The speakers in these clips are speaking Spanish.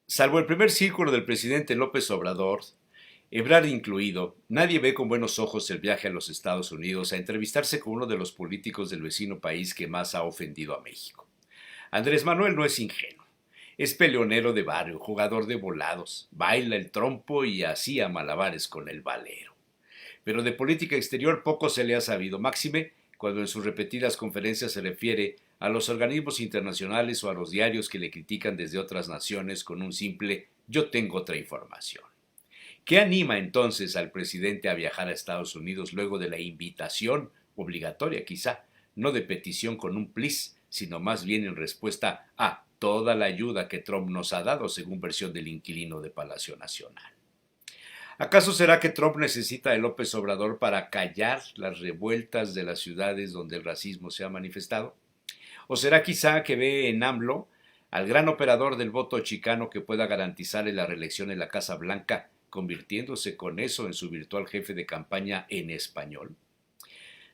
Salvo el primer círculo del presidente López Obrador, Ebrard incluido, nadie ve con buenos ojos el viaje a los Estados Unidos a entrevistarse con uno de los políticos del vecino país que más ha ofendido a México. Andrés Manuel no es ingenuo. Es peleonero de barrio, jugador de volados, baila el trompo y hacía malabares con el valero. Pero de política exterior poco se le ha sabido, máxime cuando en sus repetidas conferencias se refiere a los organismos internacionales o a los diarios que le critican desde otras naciones con un simple «yo tengo otra información». ¿Qué anima entonces al presidente a viajar a Estados Unidos luego de la invitación, obligatoria quizá, no de petición con un please, sino más bien en respuesta a toda la ayuda que Trump nos ha dado, según versión del inquilino de Palacio Nacional? ¿Acaso será que Trump necesita de López Obrador para callar las revueltas de las ciudades donde el racismo se ha manifestado? ¿O será quizá que ve en AMLO al gran operador del voto chicano que pueda garantizarle la reelección en la Casa Blanca, convirtiéndose con eso en su virtual jefe de campaña en español?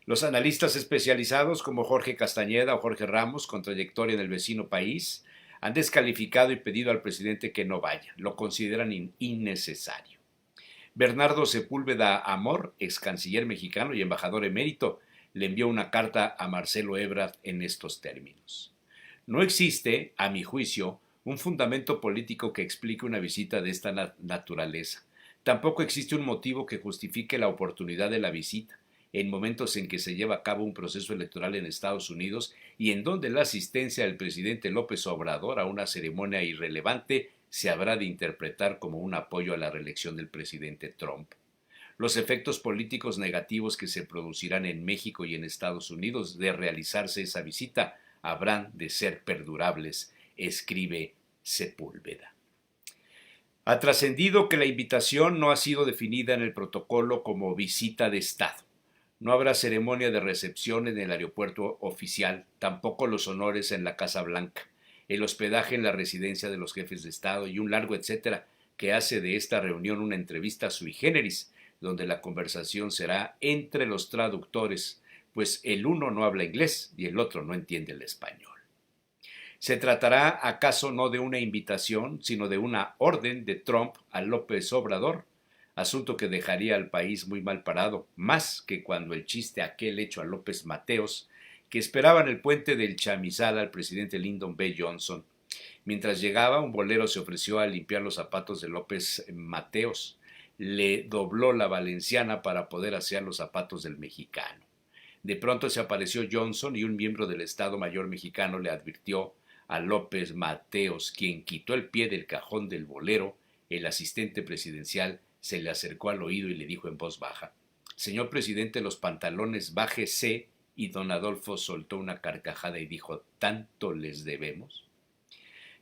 Los analistas especializados como Jorge Castañeda o Jorge Ramos, con trayectoria en el vecino país, han descalificado y pedido al presidente que no vaya, lo consideran innecesario. Bernardo Sepúlveda Amor, ex canciller mexicano y embajador emérito, le envió una carta a Marcelo Ebrard en estos términos. No existe, a mi juicio, un fundamento político que explique una visita de esta naturaleza. Tampoco existe un motivo que justifique la oportunidad de la visita, en momentos en que se lleva a cabo un proceso electoral en Estados Unidos y en donde la asistencia del presidente López Obrador a una ceremonia irrelevante se habrá de interpretar como un apoyo a la reelección del presidente Trump. Los efectos políticos negativos que se producirán en México y en Estados Unidos de realizarse esa visita habrán de ser perdurables, escribe Sepúlveda. Ha trascendido que la invitación no ha sido definida en el protocolo como visita de Estado. No habrá ceremonia de recepción en el aeropuerto oficial, tampoco los honores en la Casa Blanca, el hospedaje en la residencia de los jefes de Estado y un largo etcétera que hace de esta reunión una entrevista sui generis, donde la conversación será entre los traductores, pues el uno no habla inglés y el otro no entiende el español. ¿Se tratará acaso no de una invitación, sino de una orden de Trump a López Obrador? Asunto que dejaría al país muy mal parado, más que cuando el chiste aquel hecho a López Mateos, que esperaba en el puente del chamizal al presidente Lyndon B. Johnson. Mientras llegaba, un bolero se ofreció a limpiar los zapatos de López Mateos. Le dobló la valenciana para poder asear los zapatos del mexicano. De pronto se apareció Johnson y un miembro del Estado Mayor mexicano le advirtió a López Mateos, quien quitó el pie del cajón del bolero. El asistente presidencial se le acercó al oído y le dijo en voz baja: «Señor presidente, los pantalones bájese», y don Adolfo soltó una carcajada y dijo: «¿Tanto les debemos?».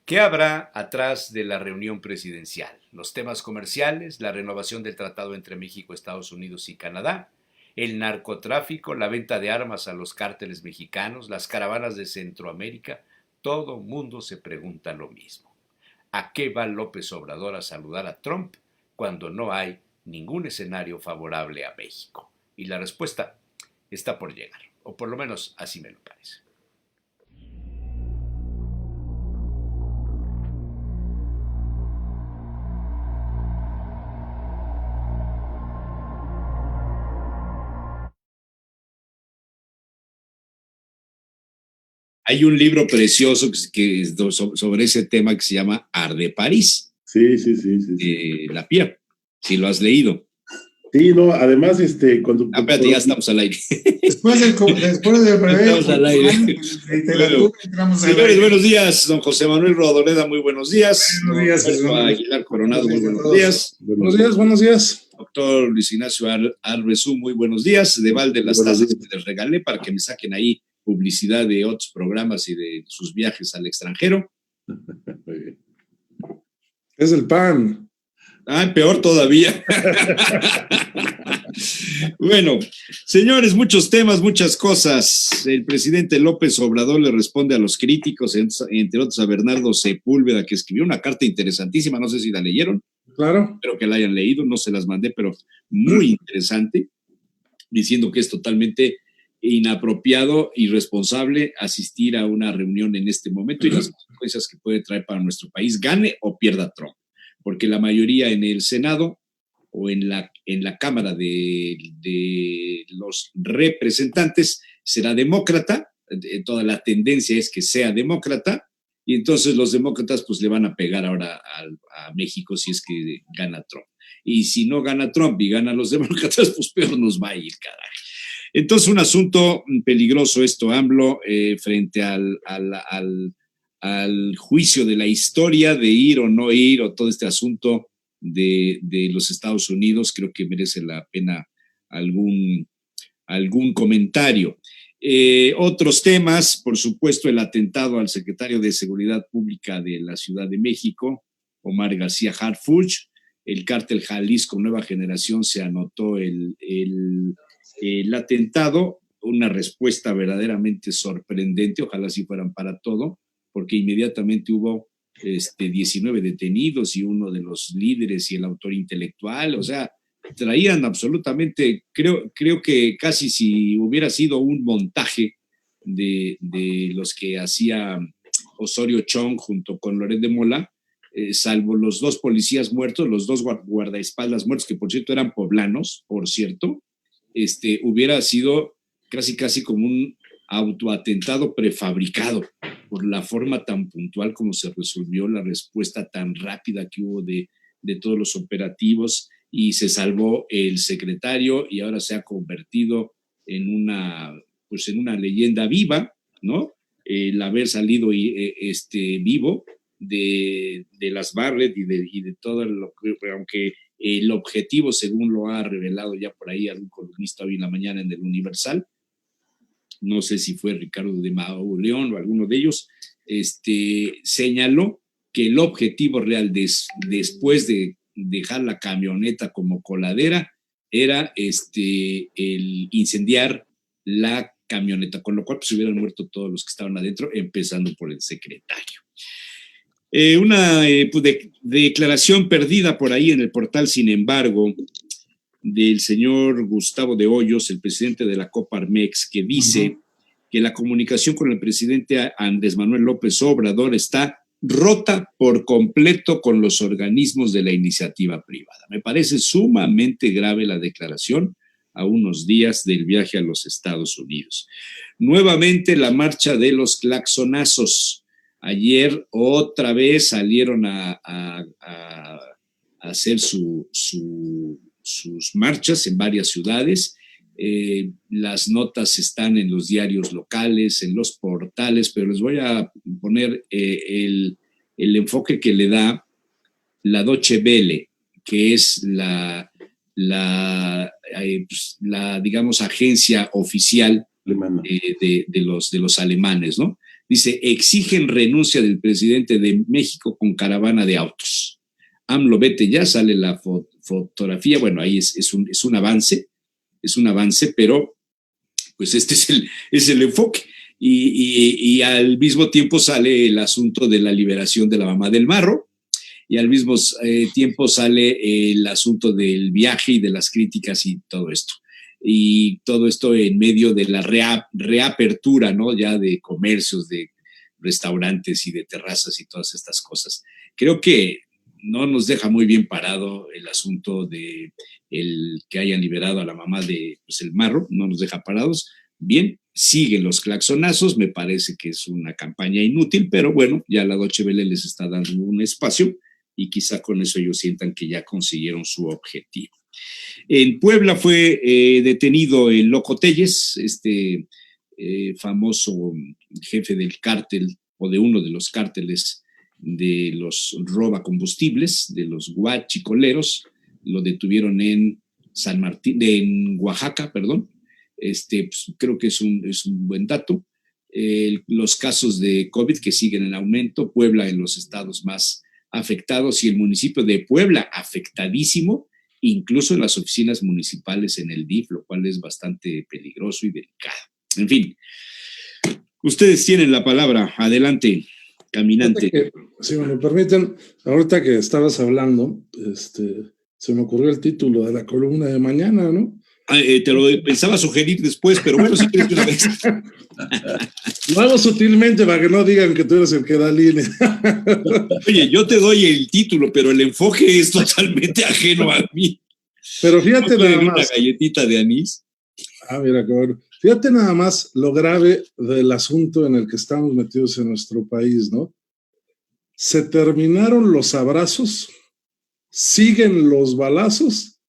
¿Qué habrá atrás de la reunión presidencial? Los temas comerciales, la renovación del tratado entre México, Estados Unidos y Canadá, el narcotráfico, la venta de armas a los cárteles mexicanos, las caravanas de Centroamérica. Todo mundo se pregunta lo mismo. ¿A qué va López Obrador a saludar a Trump cuando no hay ningún escenario favorable a México? Y la respuesta está por llegar, o por lo menos así me lo parece. Hay un libro precioso sobre ese tema que se llama Arde París. Sí, sí, sí, sí, sí. Lapierre, si lo has leído. Sí, no, además, espérate, ya estamos al aire. Después del breve, estamos al aire. Bueno, señores, buenos días. Don José Manuel Rodoreda, muy buenos días. Buenos días, Aguilar Coronado, muy buenos días. Buenos días, buenos días. Doctor Luis Ignacio Arbezú, muy buenos días. De Valde las tazas que les regalé para que me saquen ahí publicidad de otros programas y de sus viajes al extranjero. Muy bien. Es el pan. Ah, peor todavía. Bueno, señores, muchos temas, muchas cosas. El presidente López Obrador le responde a los críticos, entre otros a Bernardo Sepúlveda, que escribió una carta interesantísima, no sé si la leyeron. Claro. Espero que la hayan leído, no se las mandé, pero muy interesante, diciendo que es totalmente inapropiado, irresponsable asistir a una reunión en este momento y las consecuencias que puede traer para nuestro país, gane o pierda Trump, porque la mayoría en el Senado o en la Cámara de los Representantes será demócrata, toda la tendencia es que sea demócrata, y entonces los demócratas pues le van a pegar ahora a México si es que gana Trump. Y si no gana Trump y ganan los demócratas, pues peor nos va a ir, caray. Entonces, un asunto peligroso esto, AMLO, frente al juicio de la historia de ir o no ir, o todo este asunto de los Estados Unidos, creo que merece la pena algún comentario. Otros temas, por supuesto, el atentado al secretario de Seguridad Pública de la Ciudad de México, Omar García Harfuch, el cártel Jalisco Nueva Generación se anotó el atentado, una respuesta verdaderamente sorprendente, ojalá sí fueran para todo, porque inmediatamente hubo 19 detenidos y uno de los líderes y el autor intelectual, o sea, traían absolutamente, creo que casi si hubiera sido un montaje de los que hacía Osorio Chong junto con Loret de Mola, salvo los dos policías muertos, los dos guardaespaldas muertos, que por cierto eran poblanos, por cierto, hubiera sido casi como un autoatentado prefabricado por la forma tan puntual como se resolvió, la respuesta tan rápida que hubo de todos los operativos, y se salvó el secretario y ahora se ha convertido en una leyenda viva, ¿no? El haber salido vivo de las Barrett y de todo lo que, aunque el objetivo, según lo ha revelado ya por ahí algún columnista hoy en la mañana en el Universal, no sé si fue Ricardo de Mauleón o alguno de ellos, señaló que el objetivo real después de dejar la camioneta como coladera era el incendiar la camioneta, con lo cual pues hubieran muerto todos los que estaban adentro, empezando por el secretario. Una declaración perdida por ahí en el portal, sin embargo, del señor Gustavo de Hoyos, el presidente de la Coparmex, que dice que la comunicación con el presidente Andrés Manuel López Obrador está rota por completo con los organismos de la iniciativa privada. Me parece sumamente grave la declaración a unos días del viaje a los Estados Unidos. Nuevamente la marcha de los claxonazos. Ayer otra vez salieron a hacer sus marchas en varias ciudades. Las notas están en los diarios locales, en los portales, pero les voy a poner el enfoque que le da la Deutsche Welle, que es la digamos, agencia oficial de los alemanes, ¿no? Dice, exigen renuncia del presidente de México con caravana de autos. AMLO, vete ya, sale la fotografía, bueno, ahí es un avance, pero pues este es el enfoque. Y al mismo tiempo sale el asunto de la liberación de la mamá del Marro, y al mismo tiempo sale el asunto del viaje y de las críticas y todo esto. Y todo esto en medio de la reapertura, ¿no? Ya de comercios, de restaurantes y de terrazas y todas estas cosas. Creo que no nos deja muy bien parado el asunto de el que hayan liberado a la mamá de el Marro, no nos deja parados. Bien, siguen los claxonazos, me parece que es una campaña inútil, pero bueno, ya la Deutsche Welle les está dando un espacio y quizá con eso ellos sientan que ya consiguieron su objetivo. En Puebla fue detenido el Loco Telles, famoso jefe del cártel o de uno de los cárteles de los robacombustibles, de los guachicoleros. Lo detuvieron en Oaxaca, perdón. Pues, creo que es un buen dato. Los casos de COVID que siguen en aumento, Puebla en los estados más afectados y el municipio de Puebla afectadísimo, incluso en las oficinas municipales en el DIF, lo cual es bastante peligroso y delicado. En fin, ustedes tienen la palabra. Adelante, caminante. Si me lo permiten, ahorita que estabas hablando, se me ocurrió el título de la columna de mañana, ¿no? Te lo pensaba sugerir después, pero bueno, si quieres una vez. Lo hago sutilmente para que no digan que tú eres el que da línea. Oye, yo te doy el título, pero el enfoque es totalmente ajeno a mí. Pero fíjate nada más. Una galletita de anís. Mira, qué bueno. Fíjate nada más lo grave del asunto en el que estamos metidos en nuestro país, ¿no? Se terminaron los abrazos, siguen los balazos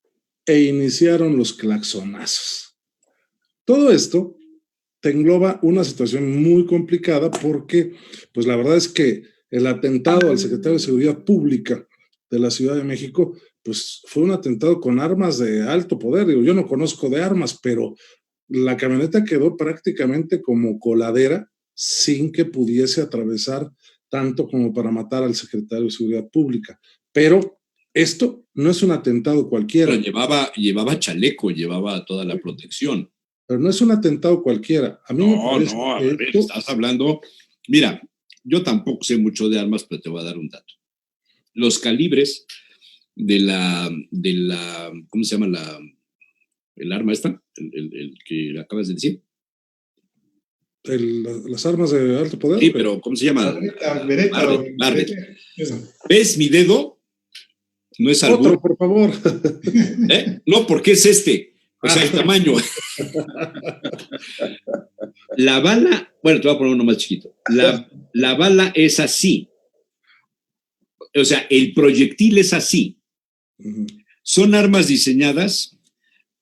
e iniciaron los claxonazos. Todo esto te engloba una situación muy complicada porque, pues la verdad es que el atentado al secretario de Seguridad Pública de la Ciudad de México, pues fue un atentado con armas de alto poder. Digo, yo no conozco de armas, pero la camioneta quedó prácticamente como coladera sin que pudiese atravesar tanto como para matar al secretario de Seguridad Pública. Pero esto no es un atentado cualquiera. Pero llevaba chaleco, llevaba toda la protección. Pero no es un atentado cualquiera. A mí me parece a ver, estás hablando. Mira, yo tampoco sé mucho de armas, pero te voy a dar un dato. Los calibres de la ¿cómo se llama el arma esta? El que acabas de decir. Las armas de alto poder. Sí, pero ¿cómo se llama? Barrett. ¿Ves mi dedo? No es albur. Otro, por favor. No, porque es o sea, el tamaño. La bala, bueno, te voy a poner uno más chiquito. La bala es así. O sea, el proyectil es así. Son armas diseñadas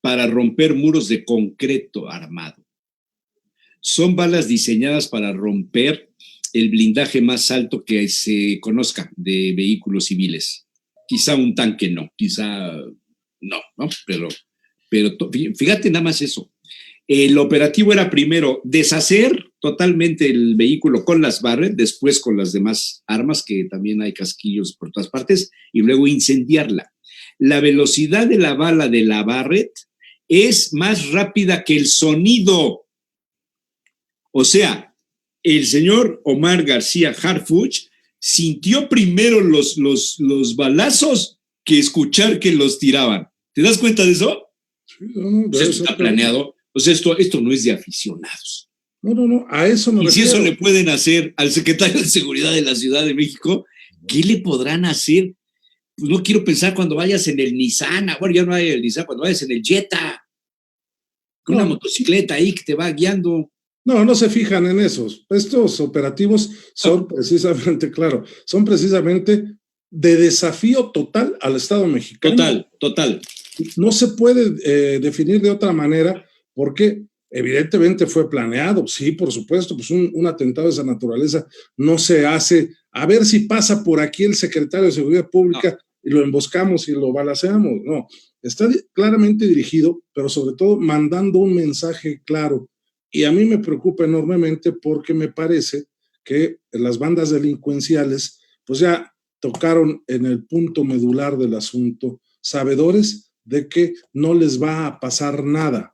para romper muros de concreto armado. Son balas diseñadas para romper el blindaje más alto que se conozca de vehículos civiles. Quizá un tanque no, quizá no, pero fíjate nada más eso. El operativo era primero deshacer totalmente el vehículo con las Barrett, después con las demás armas, que también hay casquillos por todas partes, y luego incendiarla. La velocidad de la bala de la Barrett es más rápida que el sonido. O sea, el señor Omar García Harfuch sintió primero los balazos que escuchar que los tiraban. ¿Te das cuenta de eso? Sí, no, eso está planeado. O sea, esto no es de aficionados. No, a eso no. Y si eso le pueden hacer al secretario de Seguridad de la Ciudad de México, ¿qué le podrán hacer? Pues no quiero pensar cuando vayas en el Nissan, bueno, ya no hay el Nissan, cuando vayas en el Jetta, con una motocicleta ahí que te va guiando. No se fijan en esos. Estos operativos son precisamente, claro, son precisamente de desafío total al Estado mexicano. Total. No se puede definir de otra manera porque evidentemente fue planeado. Sí, por supuesto, pues un atentado de esa naturaleza no se hace a ver si pasa por aquí el secretario de Seguridad Pública y lo emboscamos y lo balaceamos. No, está claramente dirigido, pero sobre todo mandando un mensaje claro. Y a mí me preocupa enormemente porque me parece que las bandas delincuenciales pues ya tocaron en el punto medular del asunto, sabedores de que no les va a pasar nada.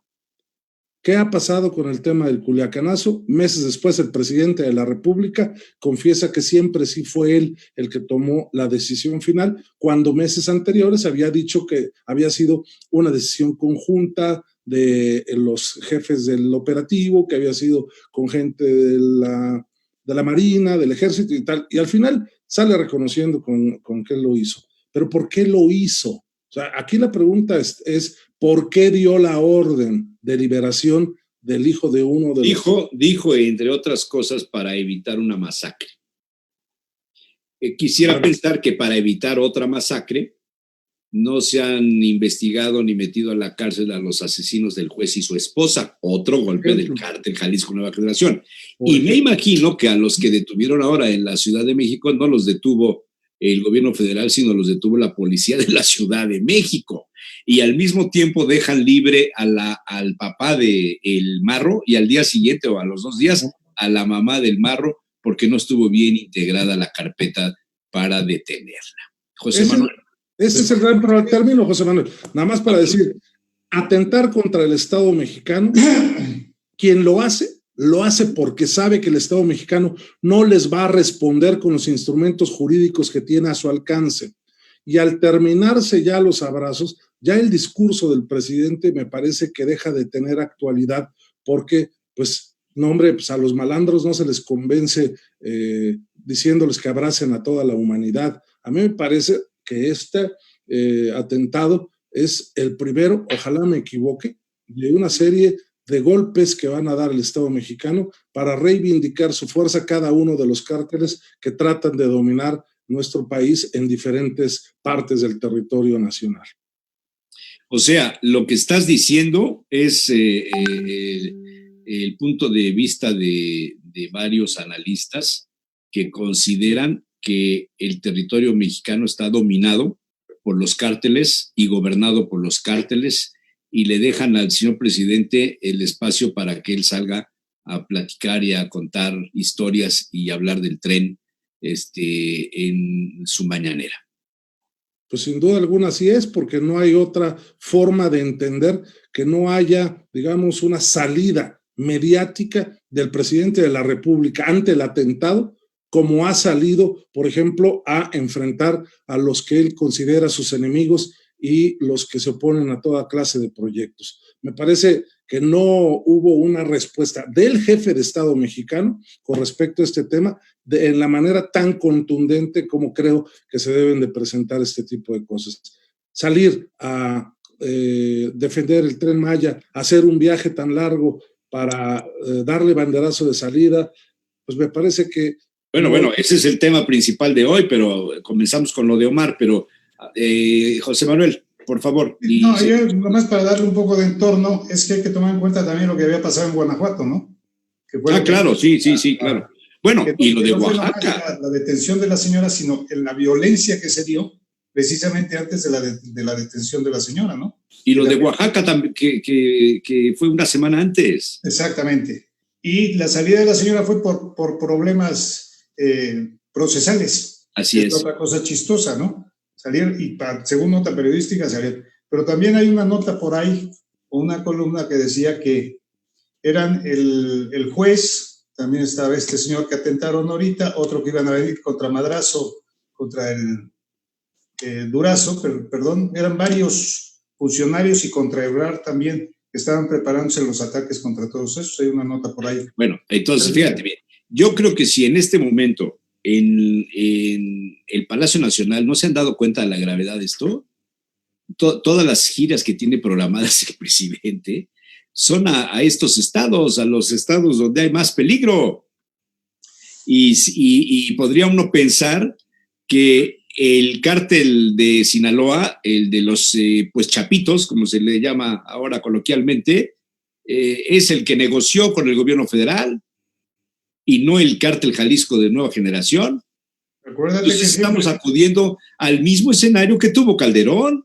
¿Qué ha pasado con el tema del Culiacanazo? Meses después, el presidente de la República confiesa que siempre sí fue él el que tomó la decisión final, cuando meses anteriores había dicho que había sido una decisión conjunta de los jefes del operativo, que había sido con gente de la Marina, del Ejército y tal, y al final sale reconociendo con qué lo hizo. Pero ¿por qué lo hizo? O sea, aquí la pregunta es ¿por qué dio la orden de liberación del hijo de uno de los... Dijo, entre otras cosas, para evitar una masacre. Quisiera pensar que para evitar otra masacre no se han investigado ni metido a la cárcel a los asesinos del juez y su esposa, otro golpe del cártel Jalisco Nueva Generación. Y me imagino que a los que detuvieron ahora en la Ciudad de México no los detuvo el gobierno federal, sino los detuvo la policía de la Ciudad de México. Y al mismo tiempo dejan libre al papá del Marro y al día siguiente o a los 2 días a la mamá del Marro porque no estuvo bien integrada la carpeta para detenerla. José Manuel. Ese es el gran término, José Manuel. Nada más para decir, atentar contra el Estado mexicano, quien lo hace porque sabe que el Estado mexicano no les va a responder con los instrumentos jurídicos que tiene a su alcance. Y al terminarse ya los abrazos, ya el discurso del presidente me parece que deja de tener actualidad, porque, pues, no, hombre, pues a los malandros no se les convence diciéndoles que abracen a toda la humanidad. A mí me parece que este atentado es el primero, ojalá me equivoque, de una serie de golpes que van a dar el Estado mexicano para reivindicar su fuerza cada uno de los cárteles que tratan de dominar nuestro país en diferentes partes del territorio nacional. O sea, lo que estás diciendo es el punto de vista de varios analistas que consideran que el territorio mexicano está dominado por los cárteles y gobernado por los cárteles, y le dejan al señor presidente el espacio para que él salga a platicar y a contar historias y hablar del tren en su mañanera. Pues sin duda alguna así es, porque no hay otra forma de entender que no haya, digamos, una salida mediática del presidente de la República ante el atentado, como ha salido, por ejemplo, a enfrentar a los que él considera sus enemigos y los que se oponen a toda clase de proyectos. Me parece que no hubo una respuesta del jefe de Estado mexicano con respecto a este tema en la manera tan contundente como creo que se deben de presentar este tipo de cosas. Salir a defender el Tren Maya, hacer un viaje tan largo para darle banderazo de salida, pues me parece que... Bueno, ese es el tema principal de hoy, pero comenzamos con lo de Omar, pero José Manuel, por favor. No, yo nomás para darle un poco de entorno, es que hay que tomar en cuenta también lo que había pasado en Guanajuato, ¿no? Que fue claro, sí, claro. Bueno, y lo de Oaxaca. La detención de la señora, sino en la violencia que se dio precisamente antes de la detención de la señora, ¿no? Y lo de Oaxaca también, que fue una semana antes. Exactamente. Y la salida de la señora fue por problemas procesales. Así es. Otra cosa chistosa, ¿no? Salir y según nota periodística salir. Pero también hay una nota por ahí, o una columna que decía que eran el juez, también estaba este señor que atentaron ahorita, otro que iban a venir contra Madrazo, contra el Durazo, perdón, eran varios funcionarios y contra Ebrard también, que estaban preparándose los ataques contra todos esos. Hay una nota por ahí. Bueno, entonces fíjate bien, yo creo que si en este momento en el Palacio Nacional no se han dado cuenta de la gravedad de esto, todas las giras que tiene programadas el presidente son a estos estados, a los estados donde hay más peligro. Y podría uno pensar que el cártel de Sinaloa, el de los pues chapitos, como se le llama ahora coloquialmente, es el que negoció con el gobierno federal y no el cártel Jalisco de Nueva Generación. Entonces estamos acudiendo al mismo escenario que tuvo Calderón,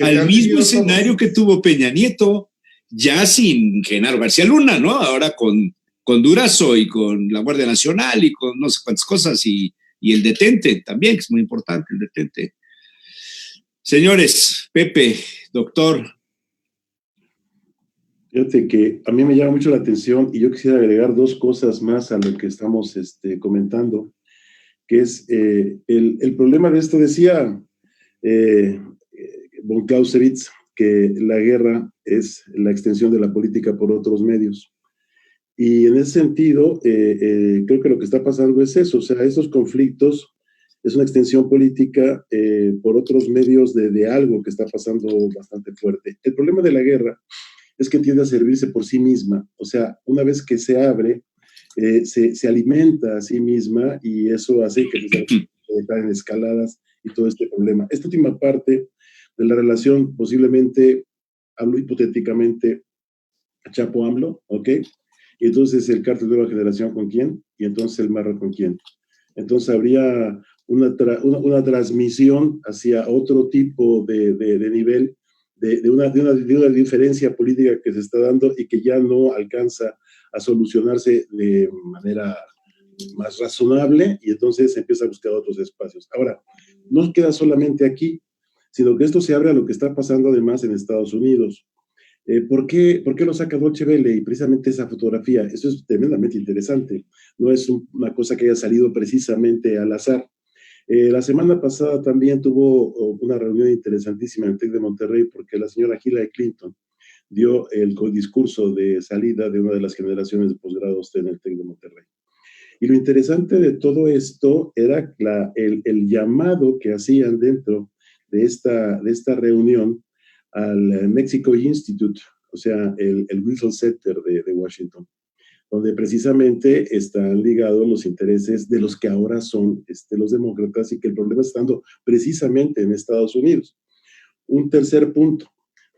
al mismo escenario que tuvo Peña Nieto, ya sin Genaro García Luna, ¿no? Ahora con Durazo y con la Guardia Nacional y con no sé cuántas cosas y el detente también, que es muy importante el detente. Señores, Pepe, doctor. Fíjate que a mí me llama mucho la atención y yo quisiera agregar dos cosas más a lo que estamos comentando, que es el problema de esto. Decía von Clausewitz que la guerra es la extensión de la política por otros medios. Y en ese sentido, creo que lo que está pasando es eso, o sea, estos conflictos es una extensión política por otros medios de algo que está pasando bastante fuerte. El problema de la guerra es que tiende a servirse por sí misma, o sea, una vez que se abre, se alimenta a sí misma y eso hace que se en escaladas y todo este problema. Esta última parte de la relación, posiblemente, hablo hipotéticamente, Chapo-AMLO, ¿ok? Y entonces el cártel de Nueva Generación ¿con quién? Y entonces el Marro ¿con quién? Entonces habría una transmisión hacia otro tipo de nivel, de una diferencia política que se está dando y que ya no alcanza a solucionarse de manera más razonable y entonces se empieza a buscar otros espacios. Ahora, no queda solamente aquí, sino que esto se abre a lo que está pasando además en Estados Unidos. ¿Por qué lo saca Deutsche Welle? Y precisamente esa fotografía, eso es tremendamente interesante, no es una cosa que haya salido precisamente al azar. La semana pasada también tuvo una reunión interesantísima en el TEC de Monterrey porque la señora Hillary Clinton dio el discurso de salida de una de las generaciones de posgrados en el TEC de Monterrey. Y lo interesante de todo esto era el llamado que hacían dentro de esta reunión al Mexico Institute, o sea, el Wilson Center de Washington, donde precisamente están ligados los intereses de los que ahora son los demócratas y que el problema está estando precisamente en Estados Unidos. Un tercer punto.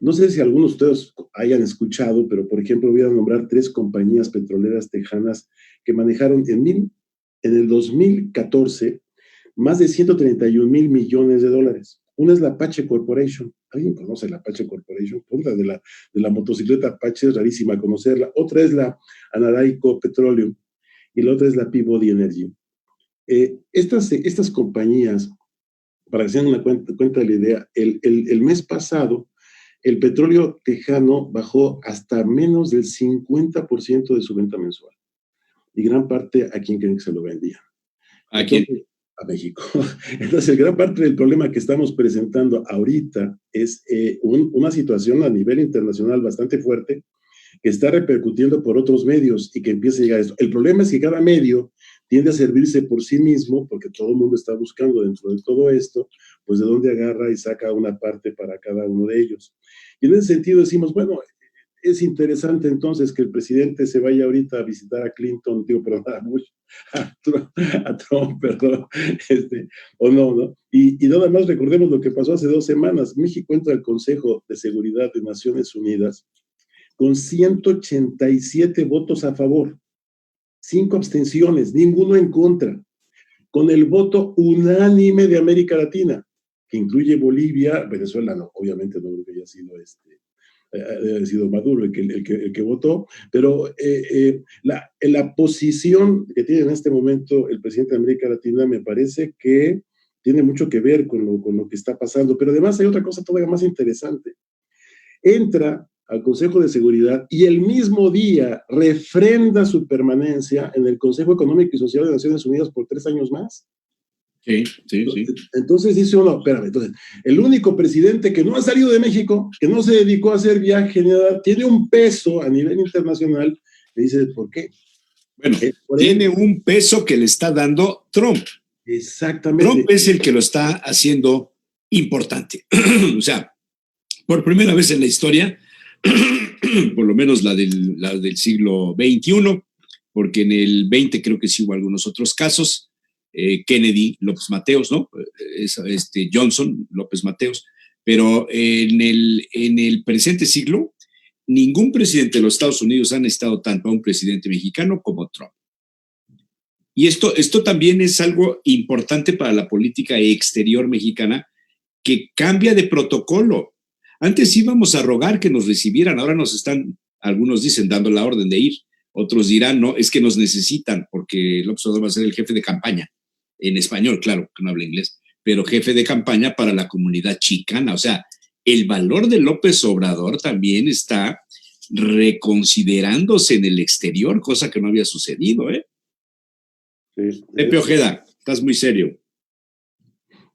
No sé si algunos de ustedes hayan escuchado, pero por ejemplo voy a nombrar 3 compañías petroleras tejanas que manejaron en el 2014 más de 131 mil millones de dólares. Una es la Apache Corporation. ¿Alguien conoce la Apache Corporation? Una de la motocicleta Apache, es rarísima conocerla. Otra es la Anadarko Petroleum y la otra es la Peabody Energy. Estas compañías, para que se den una cuenta de la idea, el mes pasado el petróleo tejano bajó hasta menos del 50% de su venta mensual. Y gran parte a quién creen que se lo vendían. ¿A quién? A México. Entonces, gran parte del problema que estamos presentando ahorita es una situación a nivel internacional bastante fuerte que está repercutiendo por otros medios y que empieza a llegar a esto. El problema es que cada medio tiende a servirse por sí mismo, porque todo el mundo está buscando dentro de todo esto, pues de dónde agarra y saca una parte para cada uno de ellos. Y en ese sentido decimos, bueno, es interesante entonces que el presidente se vaya ahorita a visitar a Clinton, a Trump, perdón, o no. Y nada más recordemos lo que pasó hace 2 semanas. México entra al Consejo de Seguridad de Naciones Unidas con 187 votos a favor, 5 abstenciones, ninguno en contra, con el voto unánime de América Latina, que incluye Bolivia, Venezuela no, obviamente no creo que haya sido debe sido Maduro el que votó, pero la posición que tiene en este momento el presidente de América Latina me parece que tiene mucho que ver con lo que está pasando, pero además hay otra cosa todavía más interesante. Entra al Consejo de Seguridad y el mismo día refrenda su permanencia en el Consejo Económico y Social de Naciones Unidas por 3 años más. Sí. Entonces dice uno, espérame, entonces, el único presidente que no ha salido de México, que no se dedicó a hacer viaje ni nada, tiene un peso a nivel internacional, le dice, ¿por qué? Bueno, tiene un peso que le está dando Trump. Exactamente. Trump es el que lo está haciendo importante. O sea, por primera vez en la historia, por lo menos la del siglo XXI, porque en el 20 creo que sí hubo algunos otros casos, Kennedy, López Mateos, ¿no? Johnson, López Mateos, pero en el presente siglo, ningún presidente de los Estados Unidos ha necesitado tanto a un presidente mexicano como Trump. Y esto también es algo importante para la política exterior mexicana, que cambia de protocolo. Antes íbamos a rogar que nos recibieran, ahora nos están, algunos dicen, dando la orden de ir, otros dirán, no, es que nos necesitan, porque López Obrador va a ser el jefe de campaña, en español, claro, que no habla inglés, pero jefe de campaña para la comunidad chicana. O sea, el valor de López Obrador también está reconsiderándose en el exterior, cosa que no había sucedido, ¿eh? Sí, Pepe Ojeda, estás muy serio.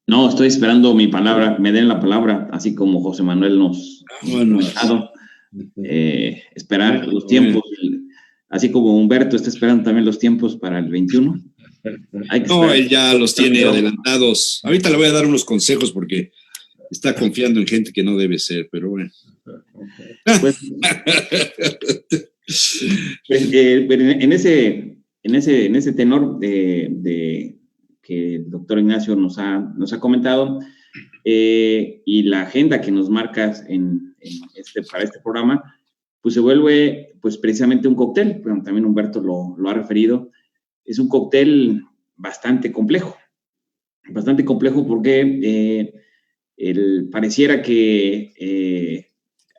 No, estoy esperando mi palabra, me den la palabra, así como José Manuel nos ha comentado. Esperar los tiempos, así como Humberto está esperando también los tiempos para el 21. No, él ya los tiene adelantados. Ahorita le voy a dar unos consejos porque está confiando en gente que no debe ser, pero bueno. Pues, en ese tenor de que el doctor Ignacio nos ha comentado, y la agenda que nos marcas para este programa, pues se vuelve pues precisamente un cóctel. Bueno, también Humberto lo ha referido. Es un cóctel bastante complejo porque pareciera que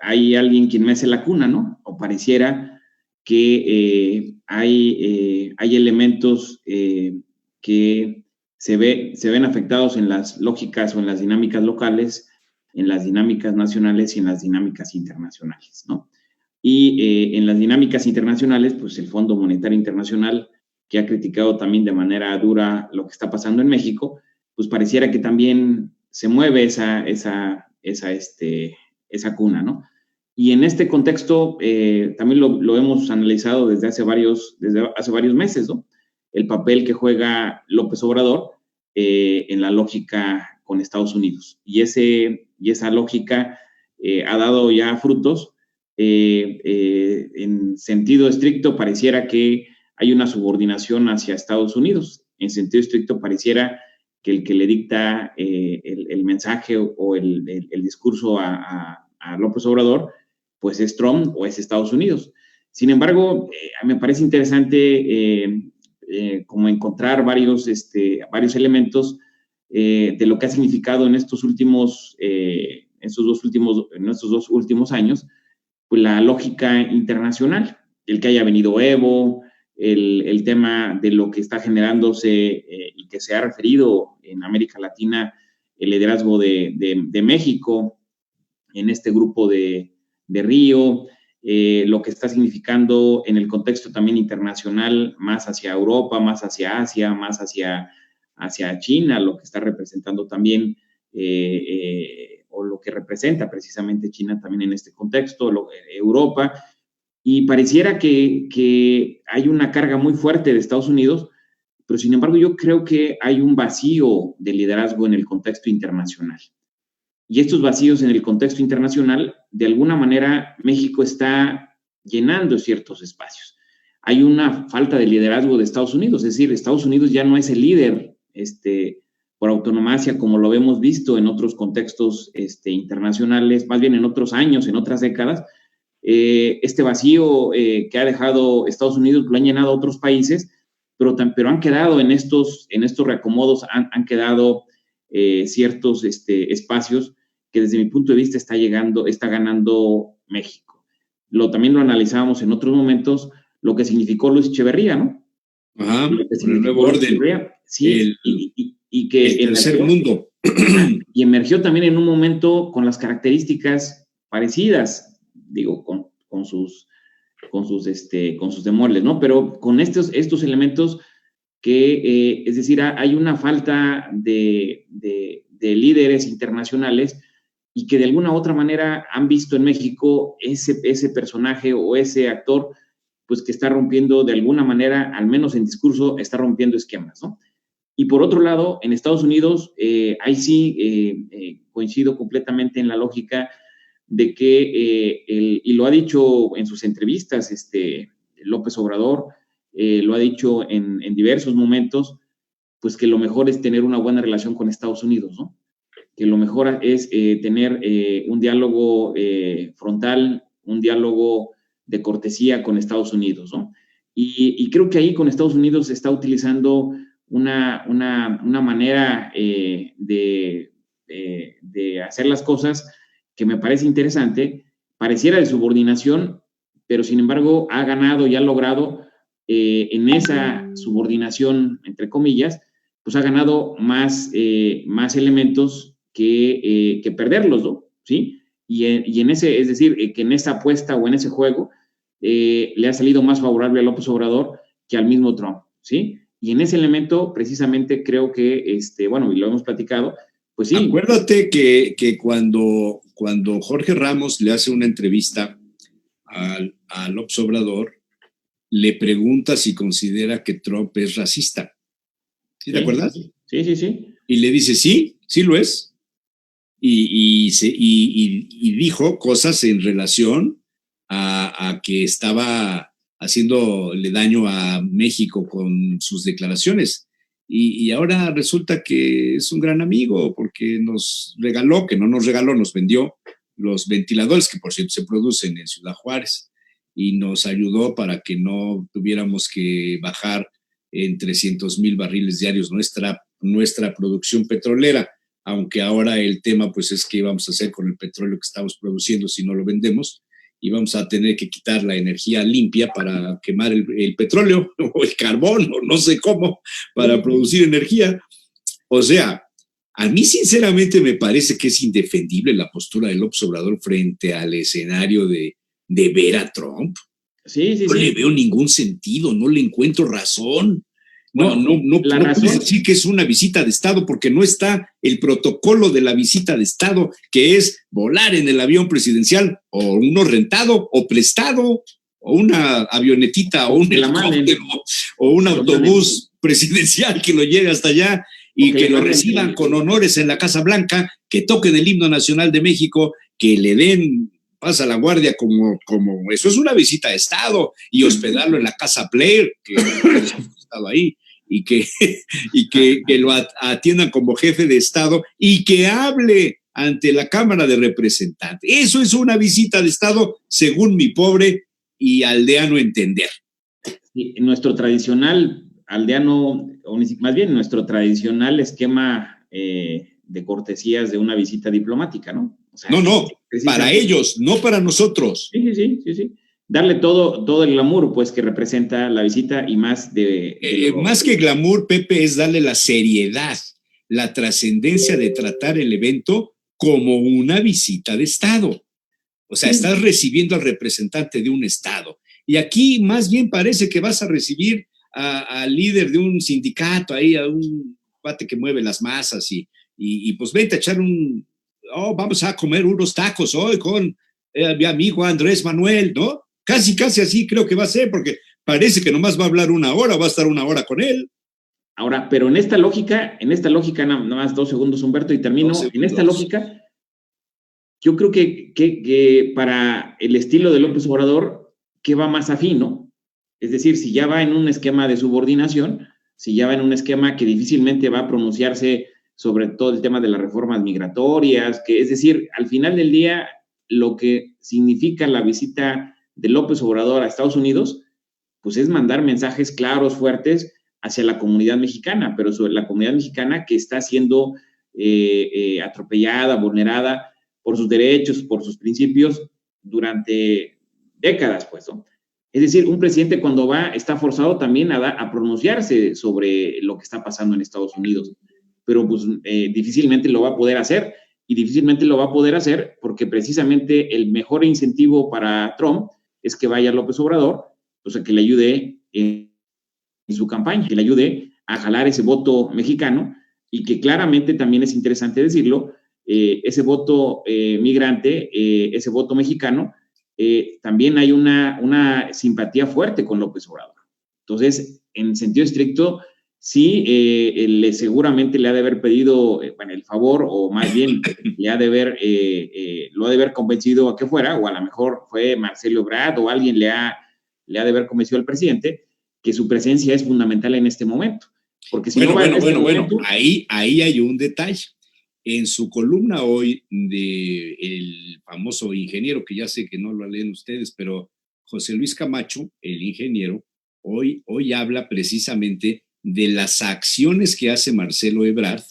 hay alguien quien me hace la cuna, ¿no? O pareciera que hay elementos que se ven afectados en las lógicas o en las dinámicas locales en las dinámicas nacionales y en las dinámicas internacionales, ¿no? Y en las dinámicas internacionales, pues el Fondo Monetario Internacional, que ha criticado también de manera dura lo que está pasando en México, pues pareciera que también se mueve esa cuna, ¿no? Y en este contexto también lo hemos analizado desde hace varios meses, ¿no? El papel que juega López Obrador en la lógica con Estados Unidos. Y esa lógica ha dado ya frutos. En sentido estricto, pareciera que hay una subordinación hacia Estados Unidos. En sentido estricto, pareciera que el que le dicta el mensaje o el discurso a López Obrador, pues es Trump o es Estados Unidos. Sin embargo, me parece interesante como encontrar varios elementos de lo que ha significado en estos dos últimos años, pues la lógica internacional, el que haya venido Evo, el tema de lo que está generándose y que se ha referido en América Latina, el liderazgo de México en este grupo de Río, lo que está significando en el contexto también internacional, más hacia Europa, más hacia Asia, más hacia China, lo que está representando también, o lo que representa precisamente China también en este contexto, Europa. Y pareciera que hay una carga muy fuerte de Estados Unidos, pero sin embargo yo creo que hay un vacío de liderazgo en el contexto internacional. Y estos vacíos en el contexto internacional, de alguna manera, México está llenando ciertos espacios. Hay una falta de liderazgo de Estados Unidos, es decir, Estados Unidos ya no es el líder por autonomacia, como lo hemos visto en otros contextos internacionales, más bien en otros años, en otras décadas. Este vacío que ha dejado Estados Unidos lo han llenado otros países, pero han quedado en estos reacomodos, han quedado ciertos espacios que desde mi punto de vista está ganando México. También lo analizábamos en otros momentos, lo que significó Luis Echeverría, ¿no? Ajá, el nuevo orden. Sí, y que el tercer mundo. Y emergió también en un momento con las características parecidas, digo, con sus demoles, ¿no? Pero con estos elementos que, es decir, hay una falta de líderes internacionales y que de alguna u otra manera han visto en México ese personaje o ese actor, pues que está rompiendo de alguna manera, al menos en discurso, está rompiendo esquemas, ¿no? Y por otro lado, en Estados Unidos, ahí sí coincido completamente en la lógica de que, y lo ha dicho en sus entrevistas López Obrador, lo ha dicho en diversos momentos, pues que lo mejor es tener una buena relación con Estados Unidos, ¿no? Que lo mejor es tener un diálogo frontal, un diálogo de cortesía con Estados Unidos, ¿no? Y creo que ahí con Estados Unidos se está utilizando una manera de hacer las cosas que me parece interesante, pareciera de subordinación, pero sin embargo ha ganado y ha logrado en esa subordinación, entre comillas, pues ha ganado más elementos que perderlos, ¿no? ¿Sí? Y en ese, es decir, que en esa apuesta o en ese juego le ha salido más favorable a López Obrador que al mismo Trump, ¿sí? Y en ese elemento, precisamente, creo que, bueno, y lo hemos platicado, pues sí. Acuérdate que cuando Jorge Ramos le hace una entrevista a López Obrador, le pregunta si considera que Trump es racista. ¿Sí te acuerdas? Sí. Y le dice, sí lo es. Y dijo cosas en relación a que estaba haciéndole daño a México con sus declaraciones. Y ahora resulta que es un gran amigo porque nos regaló, que no nos regaló, nos vendió los ventiladores que por cierto se producen en Ciudad Juárez y nos ayudó para que no tuviéramos que bajar en 300,000 barriles diarios nuestra producción petrolera, aunque ahora el tema pues es qué vamos a hacer con el petróleo que estamos produciendo si no lo vendemos y vamos a tener que quitar la energía limpia para quemar el petróleo o el carbón o no sé cómo para producir energía. O sea, A mí sinceramente me parece que es indefendible la postura de López Obrador frente al escenario de ver a Trump. Sí, sí, No sí. le veo ningún sentido, no le encuentro razón. Bueno, No razón, puedes decir que es una visita de Estado porque no está el protocolo de la visita de Estado, que es volar en el avión presidencial o uno rentado o prestado o una avionetita o un helicóptero o un autobús presidencial que lo llegue hasta allá y que lo reciban con honores en la Casa Blanca, que toquen el himno nacional de México, que le den pasa la guardia como eso es una visita de Estado, y hospedarlo en la Casa Blair, que ha estado ahí, y que lo atiendan como jefe de Estado y que hable ante la Cámara de Representantes. Eso es una visita de Estado, según mi pobre y aldeano entender. Sí, nuestro tradicional aldeano, o más bien nuestro tradicional esquema de cortesías de una visita diplomática, ¿no? O sea, no, para ellos, no para nosotros. Sí. Darle todo el glamour, pues, que representa la visita y más más que glamour, Pepe, es darle la seriedad, la trascendencia de tratar el evento como una visita de Estado. O sea, estás recibiendo al representante de un Estado. Y aquí más bien parece que vas a recibir al líder de un sindicato, ahí a un cuate que mueve las masas y pues vente a echar vamos a comer unos tacos hoy con mi amigo Andrés Manuel, ¿no? Casi así creo que va a ser, porque parece que nomás va a hablar una hora, va a estar una hora con él. Ahora, pero en esta lógica, nada más 2 segundos, Humberto, y termino. En esta lógica, yo creo que para el estilo de López Obrador, ¿qué va más afín, no? Es decir, si ya va en un esquema de subordinación, si ya va en un esquema que difícilmente va a pronunciarse sobre todo el tema de las reformas migratorias, es decir, al final del día, lo que significa la visita de López Obrador a Estados Unidos, pues es mandar mensajes claros, fuertes hacia la comunidad mexicana, pero sobre la comunidad mexicana que está siendo atropellada, vulnerada por sus derechos, por sus principios durante décadas, pues, ¿no? Es decir, un presidente cuando está forzado también a pronunciarse sobre lo que está pasando en Estados Unidos, pero pues difícilmente lo va a poder hacer, y difícilmente lo va a poder hacer porque precisamente el mejor incentivo para Trump es que vaya López Obrador, o sea, que le ayude en su campaña, que le ayude a jalar ese voto mexicano, y que claramente también es interesante decirlo, ese voto migrante, ese voto mexicano, también hay una simpatía fuerte con López Obrador. Entonces, en sentido estricto, sí, seguramente le ha de haber pedido el favor, o más bien le ha de haber, lo ha de haber convencido a que fuera, o a lo mejor fue Marcelo Ebrard o alguien le ha de haber convencido al presidente que su presencia es fundamental en este momento. Porque si bueno, ahí hay un detalle. En su columna hoy del famoso ingeniero, que ya sé que no lo leen ustedes, pero José Luis Camacho, el ingeniero, hoy habla precisamente de las acciones que hace Marcelo Ebrard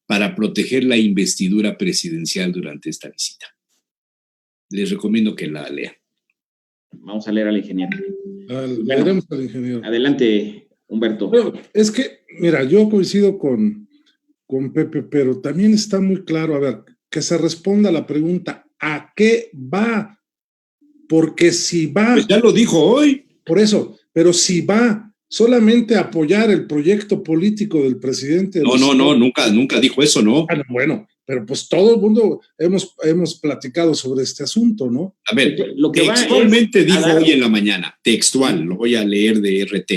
para proteger la investidura presidencial durante esta visita. Les recomiendo que la lean. Vamos a leer al ingeniero. Leeremos al ingeniero. Adelante, Humberto. Bueno, es que, mira, yo coincido con Pepe, pero también está muy claro, a ver, que se responda a la pregunta, ¿a qué va? Porque si va... Pues ya lo dijo hoy. Por eso, pero si va solamente a apoyar el proyecto político del presidente... No, nunca dijo eso, ¿no? Bueno, pero pues todo el mundo hemos platicado sobre este asunto, ¿no? A ver, lo que textualmente dijo hoy en la mañana, textual, lo voy a leer de RT.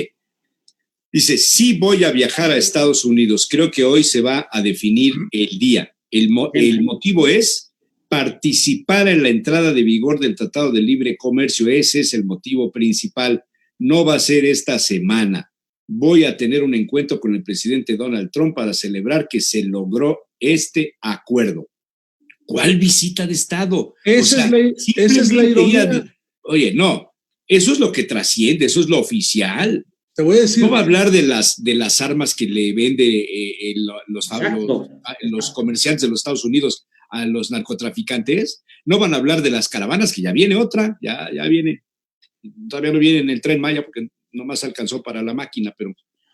Dice, sí voy a viajar a Estados Unidos, creo que hoy se va a definir el día. El motivo es participar en la entrada de vigor del Tratado de Libre Comercio, ese es el motivo principal. No va a ser esta semana. Voy a tener un encuentro con el presidente Donald Trump para celebrar que se logró este acuerdo. ¿Cuál visita de Estado? Esa es la ironía. Oye, no, eso es lo que trasciende, eso es lo oficial. Te voy a decir. No va a hablar de las armas que le vende los comerciantes de los Estados Unidos a los narcotraficantes. No van a hablar de las caravanas, que ya viene otra, ya viene. Todavía no viene en el Tren Maya porque nomás alcanzó para la máquina, pero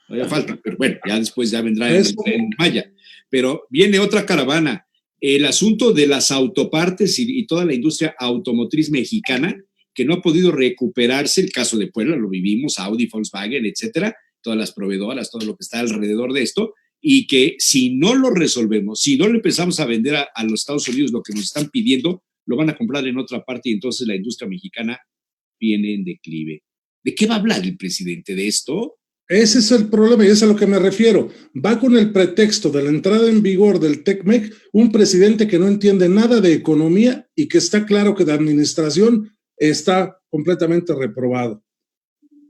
todavía falta, pero bueno, ya después ya vendrá en Maya. Pero viene otra caravana. El asunto de las autopartes y toda la industria automotriz mexicana, que no ha podido recuperarse, el caso de Puebla, lo vivimos, Audi, Volkswagen, etcétera, todas las proveedoras, todo lo que está alrededor de esto, y que si no lo resolvemos, si no le empezamos a vender a los Estados Unidos lo que nos están pidiendo, lo van a comprar en otra parte y entonces la industria mexicana viene en declive. ¿De qué va a hablar el presidente? ¿De esto? Ese es el problema y es a lo que me refiero. Va con el pretexto de la entrada en vigor del TECMEC, un presidente que no entiende nada de economía y que está claro que de administración está completamente reprobado.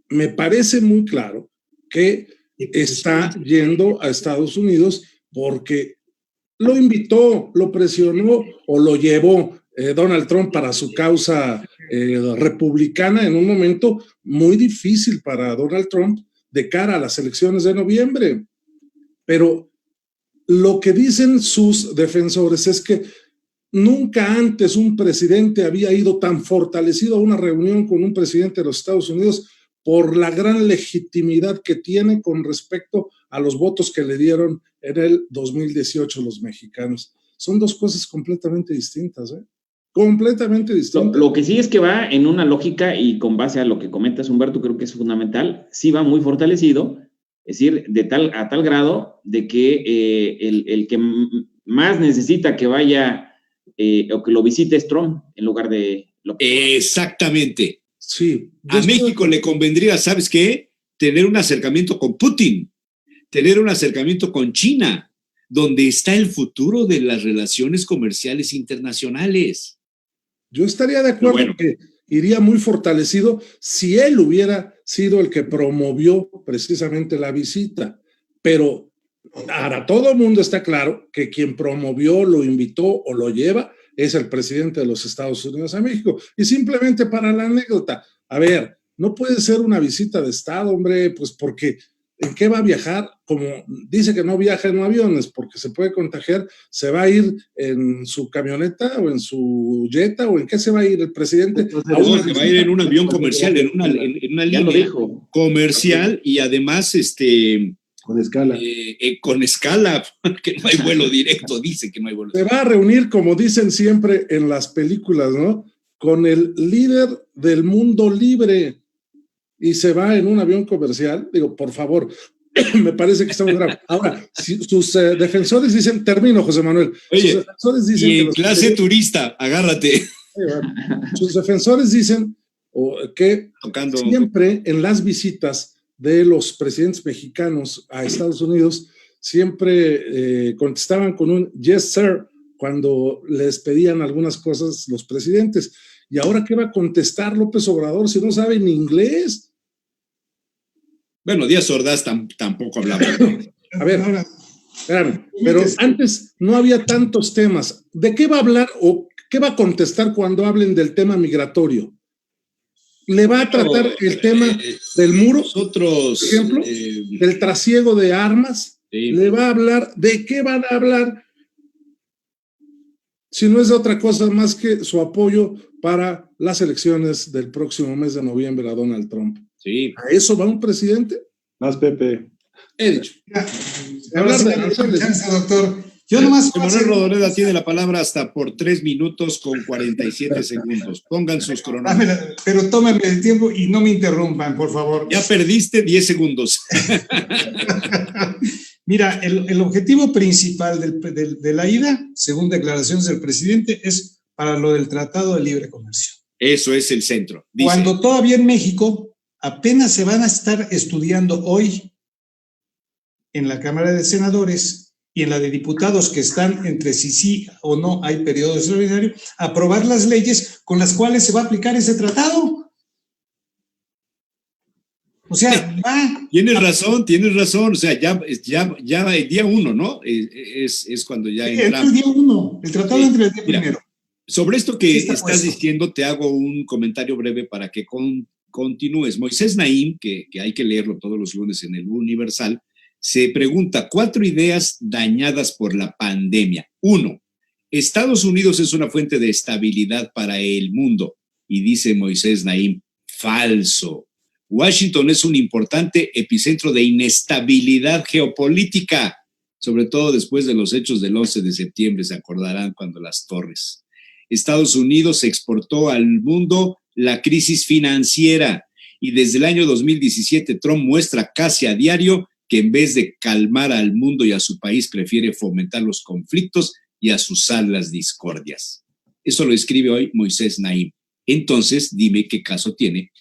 Me parece muy claro que está yendo a Estados Unidos porque lo invitó, lo presionó o lo llevó Donald Trump para su causa republicana en un momento muy difícil para Donald Trump de cara a las elecciones de noviembre. Pero lo que dicen sus defensores es que nunca antes un presidente había ido tan fortalecido a una reunión con un presidente de los Estados Unidos por la gran legitimidad que tiene con respecto a los votos que le dieron en el 2018 los mexicanos. Son dos cosas completamente distintas, ¿eh? Completamente distintas. Lo que sí es que va en una lógica y con base a lo que comentas, Humberto, creo que es fundamental, sí va muy fortalecido, es decir, a tal grado de que el que más necesita que vaya o que lo visite es Trump en lugar de López. Exactamente. Sí. A México le convendría, ¿sabes qué? Tener un acercamiento con Putin, tener un acercamiento con China, donde está el futuro de las relaciones comerciales internacionales. Yo estaría de acuerdo que iría muy fortalecido si él hubiera sido el que promovió precisamente la visita, pero ahora todo el mundo está claro que quien promovió, lo invitó o lo lleva es el presidente de los Estados Unidos a México. Y simplemente para la anécdota, a ver, no puede ser una visita de Estado, hombre, pues porque ¿en qué va a viajar? Como dice que no viaja en aviones porque se puede contagiar, ¿se va a ir en su camioneta o en su jeta o en qué se va a ir el presidente? No, se va a ir en un avión comercial, en una línea comercial y además con escala. Con escala, que no hay vuelo directo, dice que no hay vuelo directo. Se va a reunir, como dicen siempre en las películas, ¿no? Con el líder del mundo libre y se va en un avión comercial. Digo, por favor, me parece que está muy grave. Ahora, sus defensores dicen, termino, José Manuel. Oye, sus defensores dicen y en clase turista, agárrate. Sus defensores dicen que siempre en las visitas de los presidentes mexicanos a Estados Unidos, siempre contestaban con un yes, sir, cuando les pedían algunas cosas los presidentes. ¿Y ahora qué va a contestar López Obrador si no sabe ni inglés? Bueno, Díaz Ordaz tampoco hablaba. A ver, espérame, pero antes no había tantos temas. ¿De qué va a hablar o qué va a contestar cuando hablen del tema migratorio? ¿Le va a tratar el tema del muro, nosotros, por ejemplo, del trasiego de armas? Sí. ¿Le va a hablar? ¿De qué van a hablar? Si no es de otra cosa más que su apoyo para las elecciones del próximo mes de noviembre a Donald Trump. Sí. ¿A eso va un presidente? Más Pepe. He dicho. Hablar de doctor. Yo nomás. Manuel Rodoreda tiene la palabra hasta por 3 minutos con 47 segundos. Pongan sus cronómetros. Pero tómenme el tiempo y no me interrumpan, por favor. Ya perdiste 10 segundos. Mira, el objetivo principal de la ida, según declaraciones del presidente, es para lo del Tratado de Libre Comercio. Eso es el centro. Dice, cuando todavía en México apenas se van a estar estudiando hoy en la Cámara de Senadores y en la de diputados que están entre si sí o no hay periodo extraordinario, aprobar las leyes con las cuales se va a aplicar ese tratado. O sea, Tienes razón. O sea, ya el día 1, ¿no? Es cuando ya entramos. El día 1, el tratado entre el día primero. Sobre esto que estás diciendo, te hago un comentario breve para que continúes. Moisés Naim, que hay que leerlo todos los lunes en el Universal, se pregunta 4 ideas dañadas por la pandemia. 1, Estados Unidos es una fuente de estabilidad para el mundo. Y dice Moisés Naim, falso. Washington es un importante epicentro de inestabilidad geopolítica, sobre todo después de los hechos del 11 de septiembre, se acordarán cuando las torres. Estados Unidos exportó al mundo la crisis financiera y desde el año 2017 Trump muestra casi a diario que en vez de calmar al mundo y a su país prefiere fomentar los conflictos y azuzar las discordias. Eso lo escribe hoy Moisés Naim. Entonces, dime qué caso tiene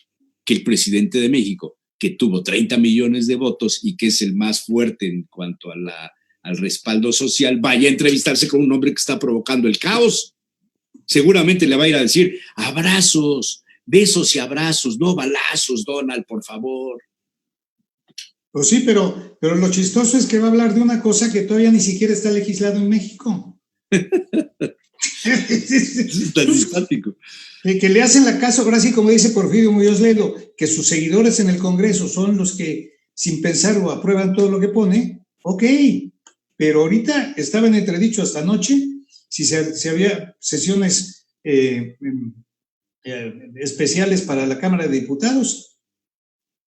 que el presidente de México, que tuvo 30 millones de votos y que es el más fuerte en cuanto a al respaldo social, vaya a entrevistarse con un hombre que está provocando el caos. Seguramente le va a ir a decir, abrazos, besos y abrazos, no balazos, Donald, por favor. Pues sí, pero lo chistoso es que va a hablar de una cosa que todavía ni siquiera está legislado en México. Es tan simpático. Que le hacen la caso, ahora sí, como dice Porfirio Muñoz Ledo, que sus seguidores en el Congreso son los que sin pensarlo aprueban todo lo que pone, ok, pero ahorita estaba en entredicho hasta anoche si había sesiones especiales para la Cámara de Diputados,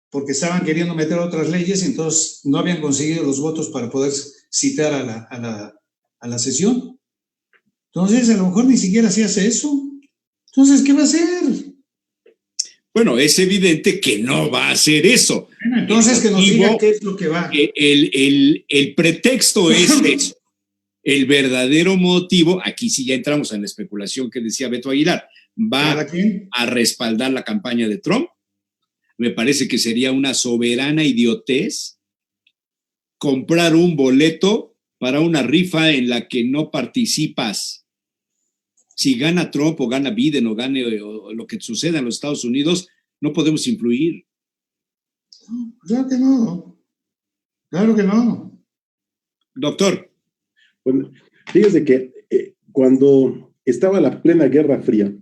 porque estaban queriendo meter otras leyes, entonces no habían conseguido los votos para poder citar a la sesión. Entonces, a lo mejor ni siquiera se hace eso. Entonces, ¿qué va a hacer? Bueno, es evidente que no va a hacer eso. Bueno, entonces, que nos diga qué es lo que va. El pretexto es eso. El verdadero motivo, aquí sí ya entramos en la especulación que decía Beto Aguilar, va a respaldar la campaña de Trump. Me parece que sería una soberana idiotez comprar un boleto para una rifa en la que no participas. Si gana Trump o gana Biden o gane o lo que suceda en los Estados Unidos, no podemos influir. Claro que no. Claro que no. Doctor. Bueno, fíjese que cuando estaba la plena Guerra Fría,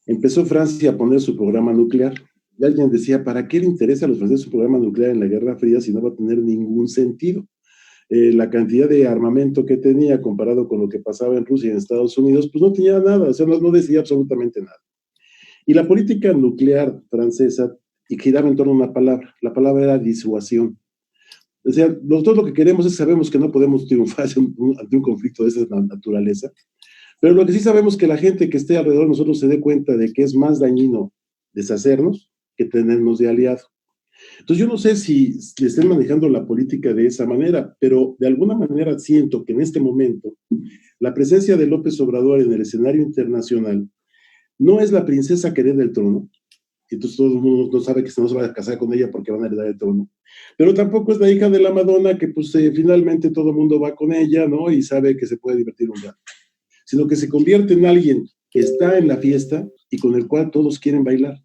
empezó Francia a poner su programa nuclear. Y alguien decía, ¿para qué le interesa a los franceses su programa nuclear en la Guerra Fría si no va a tener ningún sentido? La cantidad de armamento que tenía comparado con lo que pasaba en Rusia y en Estados Unidos, pues no tenía nada, o sea, no decía absolutamente nada. Y la política nuclear francesa giraba en torno a una palabra, la palabra era disuasión. O sea, nosotros lo que queremos es, sabemos que no podemos triunfar ante un conflicto de esa naturaleza, pero lo que sí sabemos es que la gente que esté alrededor de nosotros se dé cuenta de que es más dañino deshacernos que tenernos de aliado. Entonces yo no sé si le estén manejando la política de esa manera, pero de alguna manera siento que en este momento la presencia de López Obrador en el escenario internacional no es la princesa que hereda el trono, entonces todo el mundo no sabe que no se va a casar con ella porque van a heredar el trono, pero tampoco es la hija de la Madonna que pues finalmente todo el mundo va con ella, ¿no? Y sabe que se puede divertir un rato, sino que se convierte en alguien que está en la fiesta y con el cual todos quieren bailar.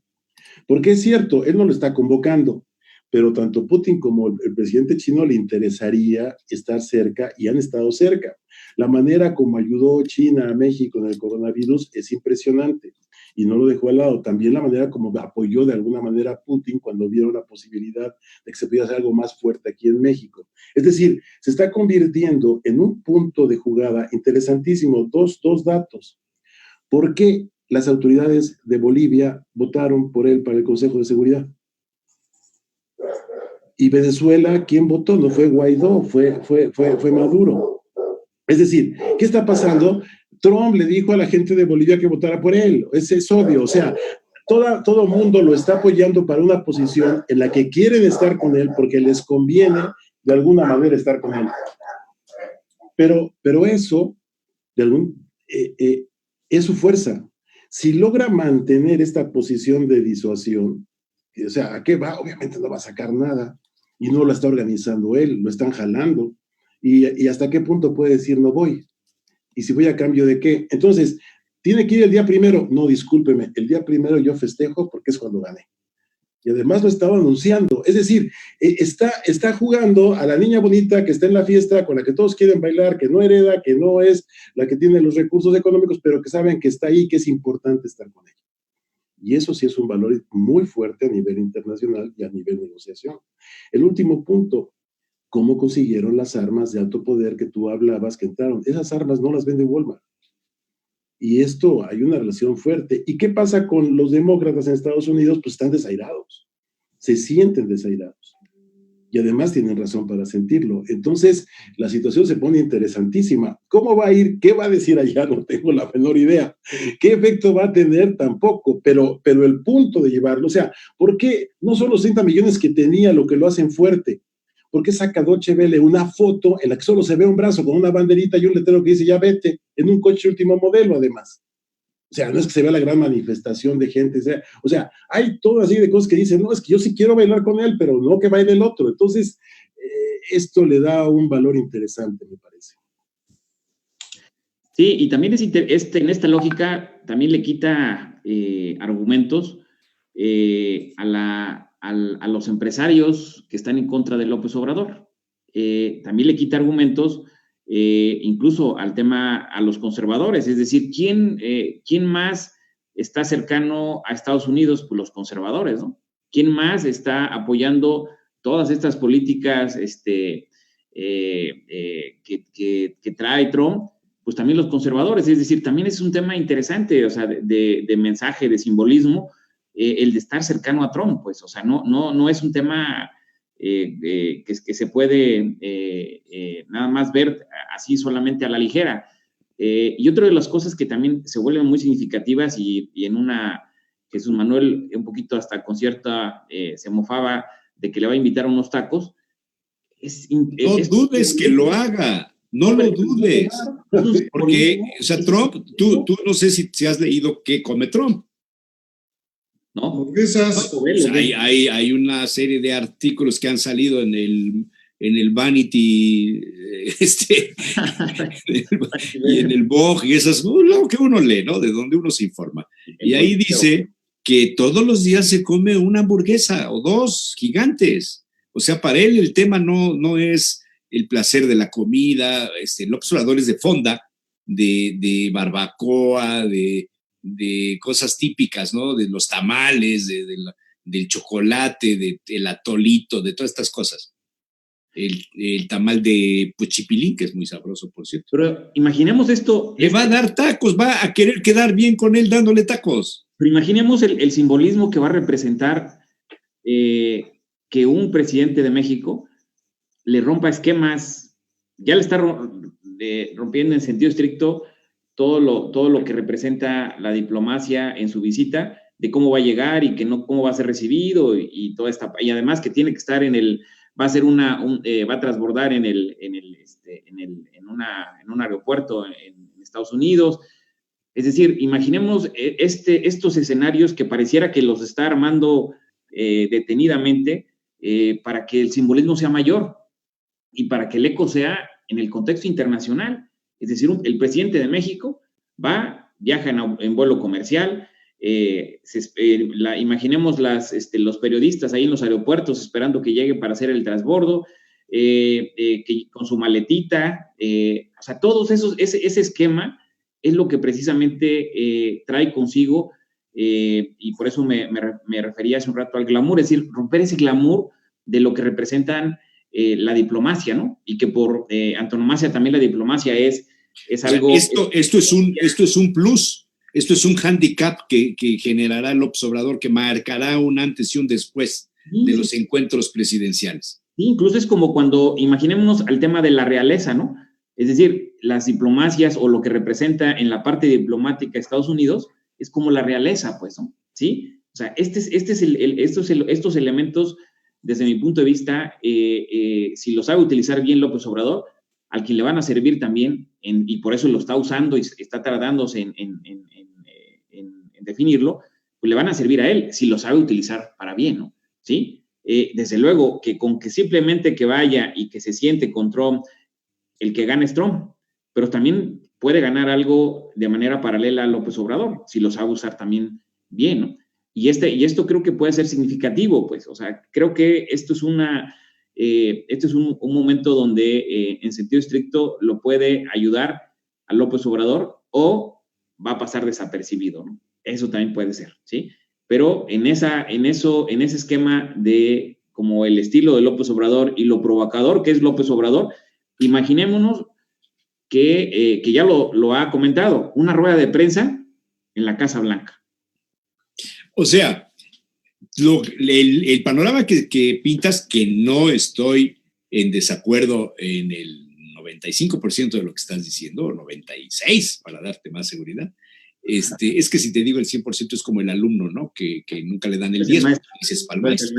Porque es cierto, él no lo está convocando, pero tanto Putin como el presidente chino le interesaría estar cerca y han estado cerca. La manera como ayudó China a México en el coronavirus es impresionante y no lo dejó al lado. También la manera como apoyó de alguna manera a Putin cuando vieron la posibilidad de que se pudiera hacer algo más fuerte aquí en México. Es decir, se está convirtiendo en un punto de jugada interesantísimo. Dos datos. ¿Por qué las autoridades de Bolivia votaron por él para el Consejo de Seguridad? Y Venezuela, ¿quién votó? No fue Guaidó, fue Maduro. Es decir, ¿qué está pasando? Trump le dijo a la gente de Bolivia que votara por él. Ese es obvio. O sea, todo el mundo lo está apoyando para una posición en la que quieren estar con él porque les conviene de alguna manera estar con él. Pero eso, es su fuerza. Si logra mantener esta posición de disuasión, o sea, ¿a qué va? Obviamente no va a sacar nada y no lo está organizando él, lo están jalando. ¿Y hasta qué punto puede decir no voy? ¿Y si voy a cambio de qué? Entonces, ¿tiene que ir el día primero? No, discúlpeme, el día primero yo festejo porque es cuando gané. Y además lo estaba anunciando. Es decir, está jugando a la niña bonita que está en la fiesta, con la que todos quieren bailar, que no hereda, que no es la que tiene los recursos económicos, pero que saben que está ahí, que es importante estar con ella. Y eso sí es un valor muy fuerte a nivel internacional y a nivel de negociación. El último punto, ¿cómo consiguieron las armas de alto poder que tú hablabas que entraron? Esas armas no las vende Walmart. Y esto, hay una relación fuerte. ¿Y qué pasa con los demócratas en Estados Unidos? Pues están desairados. se sienten desairados. Y además tienen razón para sentirlo. Entonces, la situación se pone interesantísima. ¿Cómo va a ir? ¿Qué va a decir allá? No tengo la menor idea. ¿Qué efecto va a tener? Tampoco. Pero el punto de llevarlo, o sea, ¿por qué no son los 30 millones que tenía lo que lo hacen fuerte? ¿Por qué saca Deutsche Welle una foto en la que solo se ve un brazo con una banderita y un letrero que dice ya vete, en un coche último modelo además? O sea, no es que se vea la gran manifestación de gente, o sea, hay toda así de cosas que dicen, no, es que yo sí quiero bailar con él, pero no que baile el otro. Entonces, esto le da un valor interesante, me parece. Sí, y también en esta lógica también le quita argumentos a los empresarios que están en contra de López Obrador. También le quita argumentos incluso al tema a los conservadores, es decir, ¿quién más está cercano a Estados Unidos? Pues los conservadores, ¿no? ¿Quién más está apoyando todas estas políticas que trae Trump? Pues también los conservadores, es decir, también es un tema interesante, o sea, de mensaje, de simbolismo, el de estar cercano a Trump, pues, o sea, no es un tema que se puede nada más ver así solamente a la ligera. Y otra de las cosas que también se vuelven muy significativas y en una, Jesús Manuel un poquito hasta con cierta, se mofaba de que le va a invitar a unos tacos. No dudes que lo haga. No lo dudes, porque, o sea, Trump, tú no sé si has leído qué come Trump. ¿No? O sea, hay una serie de artículos que han salido en el Vanity, y en el Vogue, y esas, lo que uno lee, ¿no? De donde uno se informa. Y ahí dice que todos los días se come una hamburguesa o dos gigantes. O sea, para él el tema no es el placer de la comida, López Obrador es de fonda, de barbacoa, de cosas típicas, ¿no? De los tamales, del chocolate, del atolito, de todas estas cosas. El tamal de Pochipilín, que es muy sabroso, por cierto. Pero imaginemos esto. Le va a dar tacos, va a querer quedar bien con él dándole tacos. Pero imaginemos el simbolismo que va a representar que un presidente de México le rompa esquemas, ya le está rompiendo en sentido estricto todo lo que representa la diplomacia en su visita, de cómo va a llegar y cómo va a ser recibido y toda esta, y además que tiene que estar va a transbordar en un aeropuerto en Estados Unidos. Es decir, imaginemos estos escenarios que pareciera que los está armando detenidamente para que el simbolismo sea mayor y para que el eco sea en el contexto internacional. Es decir, el presidente de México viaja en vuelo comercial, imaginemos los periodistas ahí en los aeropuertos esperando que llegue para hacer el transbordo, con su maletita, o sea, todos ese esquema es lo que precisamente trae consigo, y por eso me refería hace un rato al glamour, es decir, romper ese glamour de lo que representan la diplomacia, ¿no? Y que por antonomasia también la diplomacia es algo... Esto es un plus, esto es un hándicap que generará López Obrador, que marcará un antes y un después de los encuentros presidenciales. Sí, incluso es como cuando, imaginémonos al tema de la realeza, ¿no? Es decir, las diplomacias o lo que representa en la parte diplomática de Estados Unidos es como la realeza, pues, ¿no? ¿Sí? O sea, estos elementos, desde mi punto de vista, si los sabe utilizar bien López Obrador, al quien le van a servir también, y por eso lo está usando y está tardándose en definirlo, pues le van a servir a él, si lo sabe utilizar para bien, ¿no? ¿Sí? Desde luego que con que simplemente que vaya y que se siente con Trump, el que gana es Trump, pero también puede ganar algo de manera paralela a López Obrador, si lo sabe usar también bien, ¿no? Y esto creo que puede ser significativo, pues, o sea, creo que esto es un momento donde, en sentido estricto, lo puede ayudar a López Obrador o va a pasar desapercibido, ¿no? Eso también puede ser, ¿sí? Pero en ese esquema de como el estilo de López Obrador y lo provocador que es López Obrador, imaginémonos que ya lo ha comentado, una rueda de prensa en la Casa Blanca. O sea, el panorama que pintas, que no estoy en desacuerdo en el 95% de lo que estás diciendo, o 96% para darte más seguridad, es que si te digo el 100% es como el alumno, ¿no? Que nunca le dan el 10, dices para el maestro.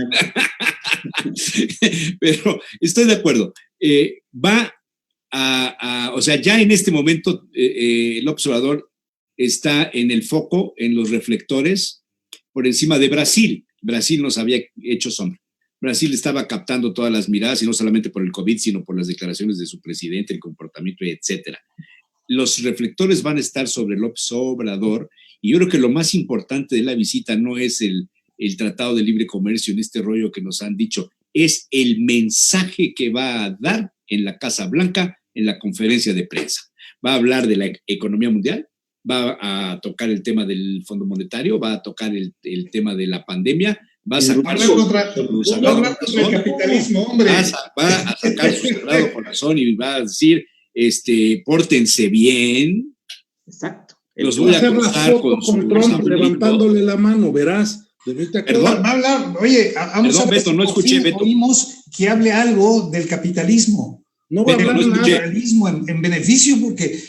Pero estoy de acuerdo. O sea, ya en este momento el observador está en el foco, en los reflectores, por encima de Brasil. Brasil nos había hecho sombra. Brasil estaba captando todas las miradas, y no solamente por el COVID, sino por las declaraciones de su presidente, el comportamiento, etcétera. Los reflectores van a estar sobre López Obrador, y yo creo que lo más importante de la visita no es el Tratado de Libre Comercio en este rollo que nos han dicho, es el mensaje que va a dar en la Casa Blanca en la conferencia de prensa. Va a hablar de la economía mundial, va a tocar el tema del Fondo Monetario, va a tocar el tema de la pandemia, va a sacar el capitalismo, hombre. Va a sacar su sagrado corazón y va a decir, pórtense bien. Exacto. Los voy a cruzar con Trump levantándole la mano, verás. Perdón, oye, vamos a ver Beto, no escuché, Beto. Oímos que hable algo del capitalismo. No va a hablar nada del capitalismo en beneficio, porque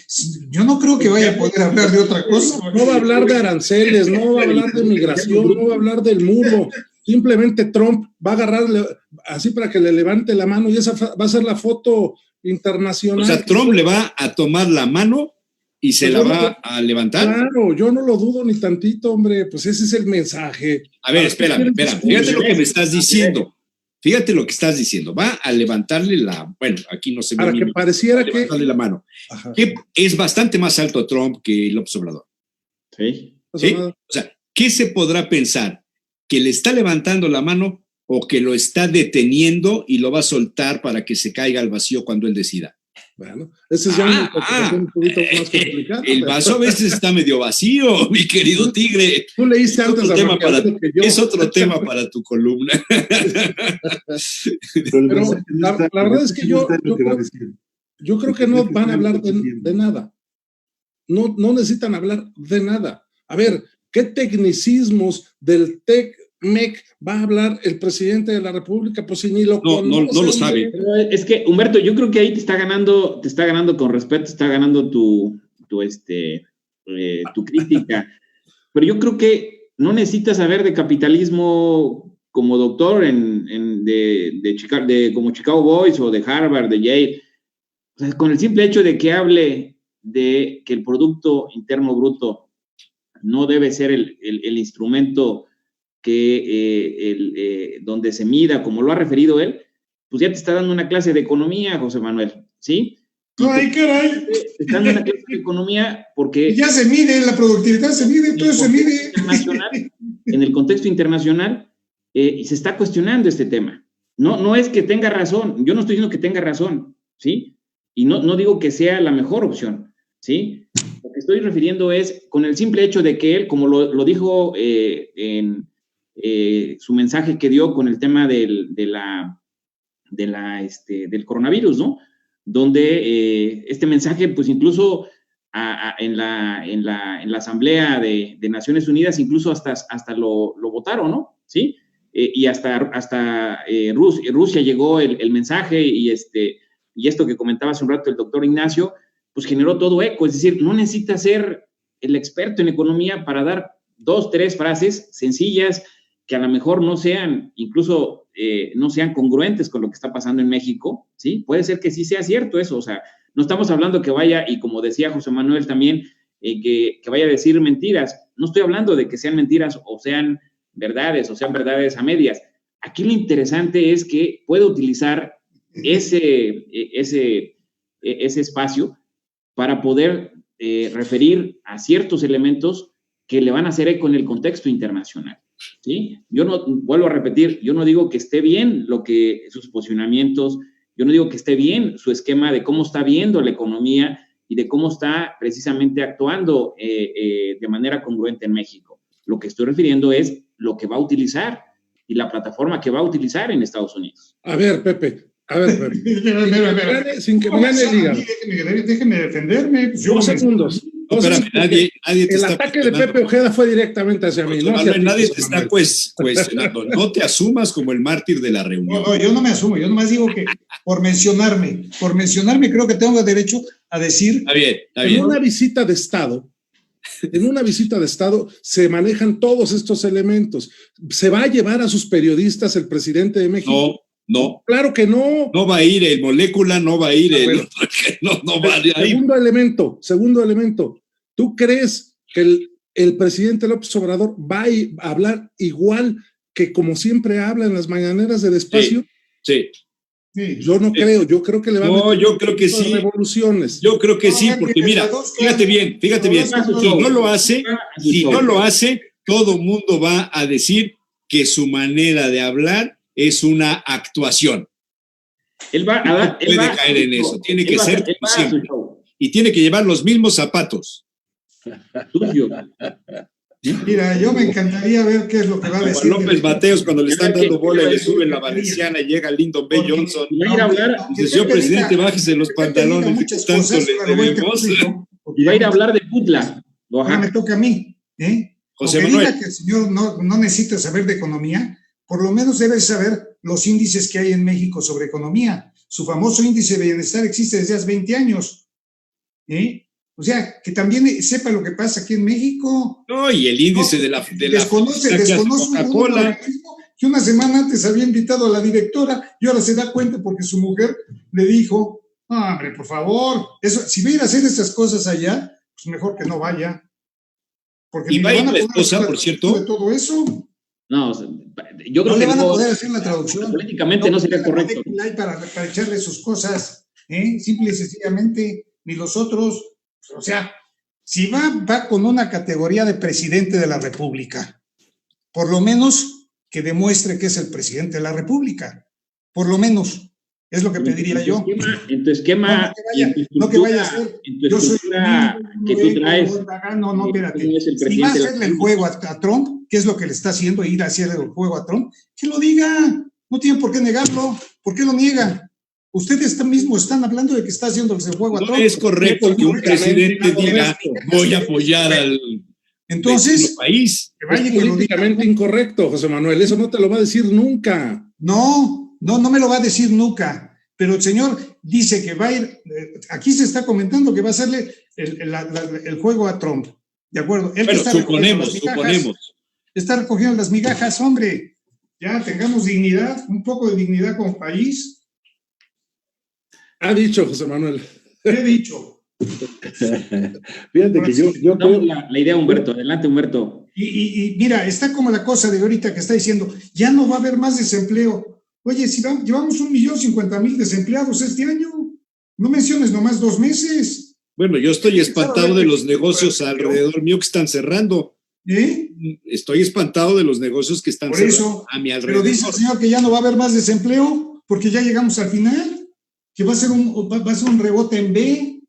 yo no creo que vaya a poder hablar de otra cosa. No va a hablar de aranceles, no va a hablar de migración, no va a hablar del muro. Simplemente Trump va a agarrarle así para que le levante la mano, y esa va a ser la foto internacional. O sea, Trump le va a tomar la mano y se la va a levantar. Claro, yo no lo dudo ni tantito, hombre, pues ese es el mensaje. A ver, espérame, fíjate lo que me estás diciendo. Fíjate lo que estás diciendo. Va a levantarle aquí no se ve. Para que pareciera que levantarle la mano. Que es bastante más alto Trump que López Obrador. Sí. ¿Sí? O sea, ¿qué se podrá pensar? ¿Que le está levantando la mano o que lo está deteniendo y lo va a soltar para que se caiga al vacío cuando él decida? Bueno, ese es ya una interpretación un poquito más complicada. El vaso a veces está medio vacío, mi querido tigre. Tú leíste antes es otro tema para tu columna. Pero la verdad es que yo creo que no van a hablar de nada. No necesitan hablar de nada. A ver, ¿qué tecnicismos del TEC-MEC va a hablar el presidente de la República? Pues si ni lo conoce. No lo sabe. Pero es que, Humberto, yo creo que ahí te está ganando con respeto, te está ganando tu crítica. Pero yo creo que no necesitas saber de capitalismo como doctor como Chicago Boys o de Harvard, de Yale. O sea, con el simple hecho de que hable de que el Producto Interno Bruto no debe ser el instrumento donde se mida, como lo ha referido él, pues ya te está dando una clase de economía, José Manuel, ¿sí? ¡Ay, caray! Te está dando una clase de economía porque... Ya se mide, la productividad se mide, todo se mide. En el contexto internacional, y se está cuestionando este tema. No es que tenga razón, yo no estoy diciendo que tenga razón, ¿sí? Y no digo que sea la mejor opción, ¿sí? Lo que estoy refiriendo es con el simple hecho de que él, como lo dijo en su mensaje que dio con el tema del coronavirus, ¿no? Donde este mensaje, pues incluso en la Asamblea de Naciones Unidas, incluso hasta lo votaron, ¿no? ¿Sí? Y hasta Rusia llegó el mensaje y esto que comentaba hace un rato el doctor Ignacio, pues generó todo eco. Es decir, no necesita ser el experto en economía para dar 2, 3 frases sencillas que a lo mejor no sean, incluso no sean congruentes con lo que está pasando en México, ¿sí? Puede ser que sí sea cierto eso, o sea, no estamos hablando que vaya, y como decía José Manuel también, que vaya a decir mentiras. No estoy hablando de que sean mentiras o sean verdades a medias. Aquí lo interesante es que puede utilizar ese espacio para poder referir a ciertos elementos que le van a hacer eco en el contexto internacional, ¿sí? Vuelvo a repetir, yo no digo que esté bien sus posicionamientos, yo no digo que esté bien su esquema de cómo está viendo la economía y de cómo está precisamente actuando de manera congruente en México. Lo que estoy refiriendo es lo que va a utilizar y la plataforma que va a utilizar en Estados Unidos. A ver, Pepe. Sin que me gane el hígado. Déjeme defenderme. 2 segundos. No, espérame, nadie te el está ataque de Pepe Ojeda fue directamente hacia mí. No hacia nadie ti, te está cuestionando. No te asumas como el mártir de la reunión. No, yo no me asumo, yo nomás digo que por mencionarme creo que tengo derecho a decir. Está bien. En una visita de Estado, se manejan todos estos elementos. ¿Se va a llevar a sus periodistas el presidente de México? No. Claro que no. No va a ir el Molécula, no va a ir el... No va a ir. Segundo elemento. ¿Tú crees que el presidente López Obrador va a hablar igual que como siempre habla en las mañaneras de despacio? Sí. Yo no creo, yo creo que le va a meter yo creo que sí. Revoluciones. Yo creo que sí, porque mira, fíjate bien, si no lo hace, todo mundo va a decir que su manera de hablar es una actuación. Él puede caer en eso, tiene que ser como siempre. Y tiene que llevar los mismos zapatos. Tuyo. Mira, yo me encantaría ver qué es lo que va a decir. Juan López Mateos, cuando le están dando bola y le suben la valenciana y llega Lyndon B. Johnson. Va a ir a hablar. Dice, señor presidente, bájese los pantalones, que tanto le debemos. Y va a ir a hablar de Putla. Ahora me toca a mí. José Aunque Manuel. diga que el señor no necesita saber de economía, por lo menos debe saber los índices que hay en México sobre economía. Su famoso índice de bienestar existe desde hace 20 años. O sea, que también sepa lo que pasa aquí en México. No, y el índice de la desconoce Coca-Cola. Que una semana antes había invitado a la directora y ahora se da cuenta porque su mujer le dijo, hombre, por favor, si va a ir a hacer esas cosas allá, pues mejor que no vaya. Porque y va a ir la esposa, por cierto. De todo eso. No, yo creo no que le van a poder hacer la traducción. Políticamente no sería correcto. Para echarle sus cosas, simple y sencillamente, ni los otros. O sea, si va con una categoría de presidente de la República, por lo menos que demuestre que es el presidente de la República. Por lo menos, es lo que pediría yo. En tu esquema, no que vaya a ser. Yo soy que tú traes. No, espérate. Si va a hacerle el juego a Trump, ¿qué es lo que le está haciendo? Ir a hacerle el juego a Trump, que lo diga. No tienen por qué negarlo. ¿Por qué lo niega? Ustedes mismos están hablando de que está haciendo el juego a Trump. No es correcto que un presidente diga voy a apoyar al país. Es políticamente incorrecto, José Manuel. Eso no te lo va a decir nunca. No me lo va a decir nunca. Pero el señor dice que va a ir. Aquí se está comentando que va a hacerle el juego a Trump. ¿De acuerdo? Pero suponemos. Está recogiendo las migajas, hombre. Ya tengamos dignidad, un poco de dignidad como país. Ha dicho, José Manuel. ¿Qué he dicho? Fíjate que yo creo... La idea, Humberto. Adelante, Humberto. Y mira, está como la cosa de ahorita que está diciendo, ya no va a haber más desempleo. Oye, si llevamos 1.050.000 desempleados este año, no menciones nomás 2 meses. Bueno, yo estoy espantado de los negocios alrededor mío que están cerrando. Estoy espantado de los negocios que están cerrando a mi alrededor. Pero dice el señor que ya no va a haber más desempleo porque ya llegamos al final. Que va a ser un rebote en B.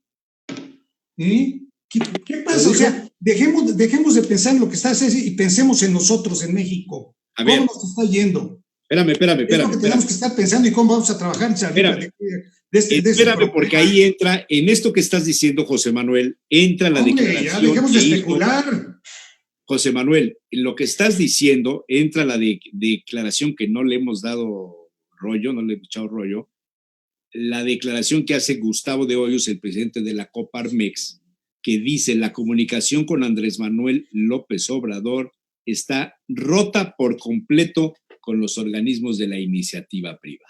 ¿Qué pasa? O sea, dejemos de pensar en lo que está haciendo y pensemos en nosotros, en México. ¿Cómo nos está yendo? Espérame. Es lo que tenemos que estar pensando y cómo vamos a trabajar. Espérame, porque ahí entra, en esto que estás diciendo, José Manuel, entra la declaración. Ya dejemos de especular. José Manuel, en lo que estás diciendo, entra la declaración que no le hemos dado rollo, no le hemos echado rollo, la declaración que hace Gustavo de Hoyos, el presidente de la Coparmex, que dice la comunicación con Andrés Manuel López Obrador está rota por completo con los organismos de la iniciativa privada.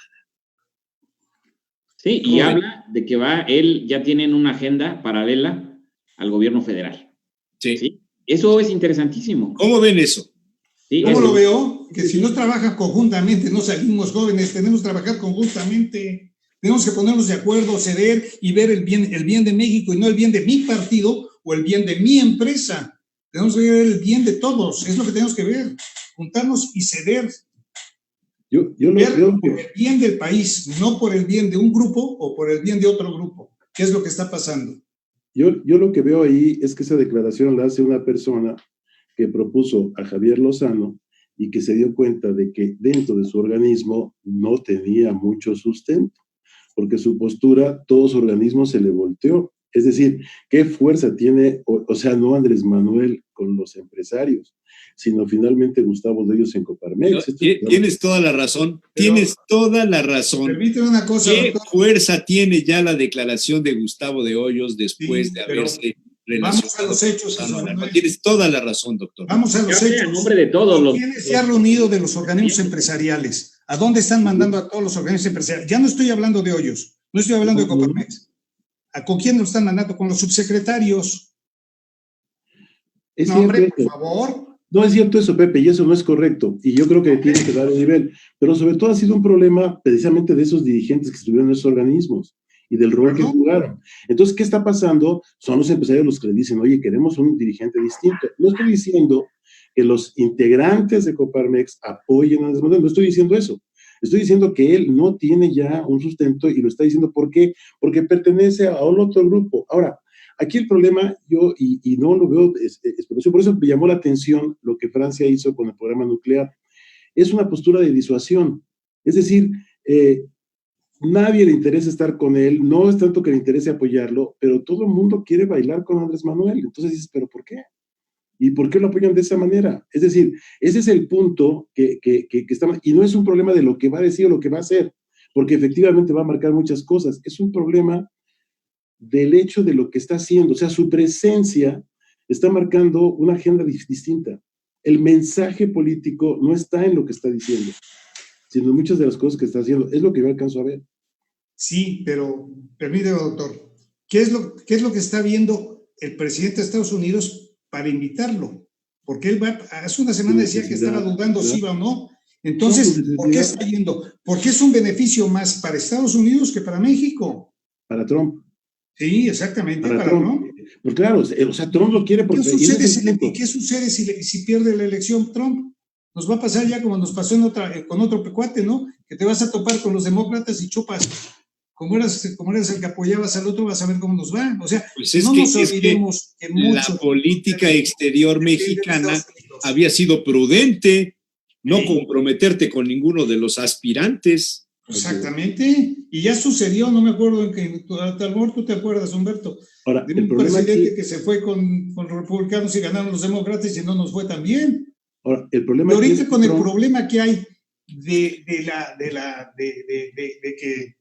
Sí, y habla de que él ya tienen una agenda paralela al gobierno federal. Sí. Eso es interesantísimo. ¿Cómo ven eso? Sí, ¿Cómo lo veo? Que si no trabajan conjuntamente, no salimos jóvenes, tenemos que trabajar conjuntamente. Tenemos que ponernos de acuerdo, ceder y ver el bien de México y no el bien de mi partido o el bien de mi empresa. Tenemos que ver el bien de todos, es lo que tenemos que ver, juntarnos y ceder. Yo lo veo por el bien del país, no por el bien de un grupo o por el bien de otro grupo. ¿Qué es lo que está pasando? Yo lo que veo ahí es que esa declaración la hace una persona que propuso a Javier Lozano y que se dio cuenta de que dentro de su organismo no tenía mucho sustento, porque su postura, todo su organismo se le volteó. Es decir, ¿qué fuerza tiene, o sea, no Andrés Manuel con los empresarios, sino finalmente Gustavo de Hoyos en Coparmex? Tienes toda la razón, tienes toda la razón. Permíteme una cosa, ¿Qué doctor. fuerza tiene ya la declaración de Gustavo de Hoyos después de haberse relacionado? Vamos a los hechos. Tienes toda la razón, doctor. Vamos a los hechos. En nombre de todos los... ¿Quiénes se han reunido de los organismos empresariales? ¿A dónde están mandando a todos los organismos empresariales? Ya no estoy hablando de Hoyos, no estoy hablando de Coparmex. ¿Con quién lo están mandando? Con los subsecretarios. No, hombre, por favor. No es cierto eso, Pepe, y eso no es correcto. Y yo creo que tiene que dar un nivel. Pero sobre todo ha sido un problema precisamente de esos dirigentes que estuvieron en esos organismos y del rol que jugaron. Entonces, ¿qué está pasando? Son los empresarios los que le dicen, oye, queremos un dirigente distinto. No estoy diciendo que los integrantes de Coparmex apoyen a Andrés Manuel, no estoy diciendo eso. Estoy diciendo que él no tiene ya un sustento y lo está diciendo ¿por qué? Porque pertenece a un otro grupo. Ahora, aquí el problema, yo, y no lo veo, por eso me llamó la atención lo que Francia hizo con el programa nuclear. Es una postura de disuasión. Es decir, nadie le interesa estar con él, no es tanto que le interese apoyarlo, pero todo el mundo quiere bailar con Andrés Manuel. Entonces dices, ¿pero por qué? ¿Y por qué lo apoyan de esa manera? Es decir, ese es el punto que está, y no es un problema de lo que va a decir o lo que va a hacer, porque efectivamente va a marcar muchas cosas. Es un problema del hecho de lo que está haciendo. O sea, su presencia está marcando una agenda distinta. El mensaje político no está en lo que está diciendo, sino en muchas de las cosas que está haciendo. Es lo que yo alcanzo a ver. Sí, pero permíteme, doctor. ¿Qué es lo que está viendo el presidente de Estados Unidos para invitarlo? Porque él hace una semana decía que estaba dudando si iba o no. Entonces, ¿por qué está yendo? Porque es un beneficio más para Estados Unidos que para México. Para Trump. Sí, exactamente, para Trump. Pues claro, o sea, Trump lo quiere porque... ¿Qué sucede si pierde la elección Trump? Nos va a pasar ya como nos pasó con otro pecuate, ¿no? Que te vas a topar con los demócratas y chupas. Como eras el que apoyabas al otro, vas a ver cómo nos va. O sea, pues no nos olvidemos que la política exterior mexicana había sido prudente, no comprometerte con ninguno de los aspirantes. Exactamente, y ya sucedió, no me acuerdo en que, a lo mejor tú te acuerdas, Humberto, ahora, de un presidente que se fue con los republicanos y ganaron los demócratas y no nos fue tan bien. Ahora, el problema pero ahorita con el problema que hay de que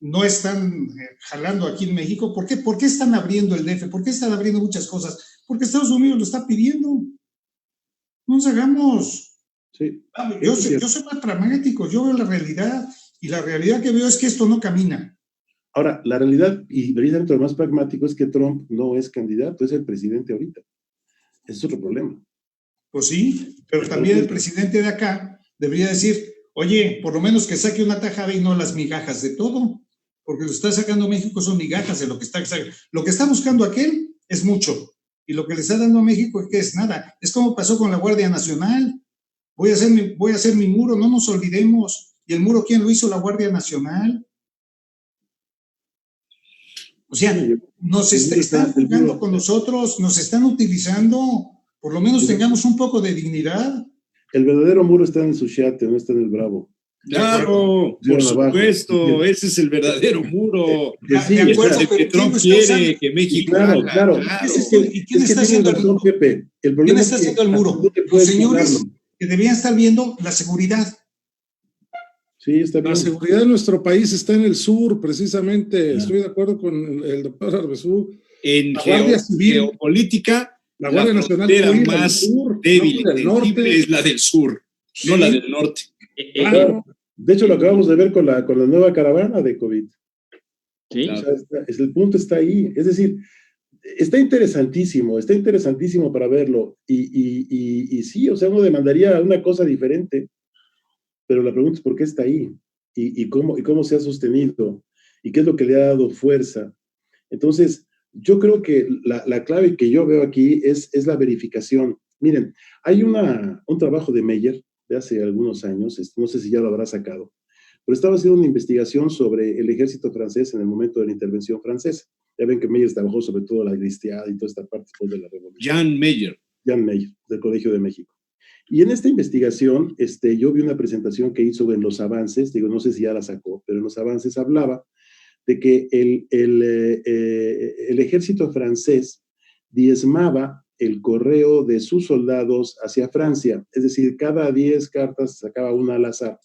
no están jalando aquí en México, ¿por qué están abriendo el DF? ¿Por qué están abriendo muchas cosas? Porque Estados Unidos lo está pidiendo. No nos hagamos. Sí, yo soy más pragmático, yo veo la realidad. Y la realidad que veo es que esto no camina. Ahora, la realidad, y precisamente lo más pragmático, es que Trump no es candidato, es el presidente ahorita. Ese es otro problema. Pues sí, pero también el presidente de acá debería decir, oye, por lo menos que saque una tajada y no las migajas de todo, porque lo que está sacando México son migajas de lo que está sacando. Lo que está buscando aquel es mucho, y lo que le está dando a México es que es nada. Es como pasó con la Guardia Nacional. Voy a hacer mi muro, no nos olvidemos. ¿Y el muro quién lo hizo? La Guardia Nacional. O sea, nos están jugando con nosotros, nos están utilizando, por lo menos tengamos un poco de dignidad. El verdadero muro está en el Suchiate, no está en el Bravo. Claro, por supuesto, ese es el verdadero muro. Sí, de acuerdo, es el que Trump quiere que México claro. ¿Y quién está haciendo el muro? ¿Quién está haciendo el muro? Los señores que debían estar viendo la seguridad. Sí, está bien. La seguridad de nuestro país está en el sur, precisamente. Estoy de acuerdo con el doctor Arbezú. En geopolítica, la Guardia Nacional más débil es la del sur, no la del norte. Claro. De hecho, lo acabamos de ver con la nueva caravana de COVID. Sí. O sea, el punto está ahí. Es decir, está interesantísimo para verlo. Y sí, o sea, uno demandaría una cosa diferente. Pero la pregunta es por qué está ahí y cómo se ha sostenido y qué es lo que le ha dado fuerza. Entonces, yo creo que la clave que yo veo aquí es la verificación. Miren, hay un trabajo de Meyer de hace algunos años, no sé si ya lo habrá sacado, pero estaba haciendo una investigación sobre el ejército francés en el momento de la intervención francesa. Ya ven que Meyer trabajó sobre todo la cristiada y toda esta parte después de la revolución. Jan Meyer, del Colegio de México. Y en esta investigación, yo vi una presentación que hizo en los avances, no sé si ya la sacó, pero en los avances hablaba de que el ejército francés diezmaba el correo de sus soldados hacia Francia, es decir, cada 10 cartas sacaba una al azar.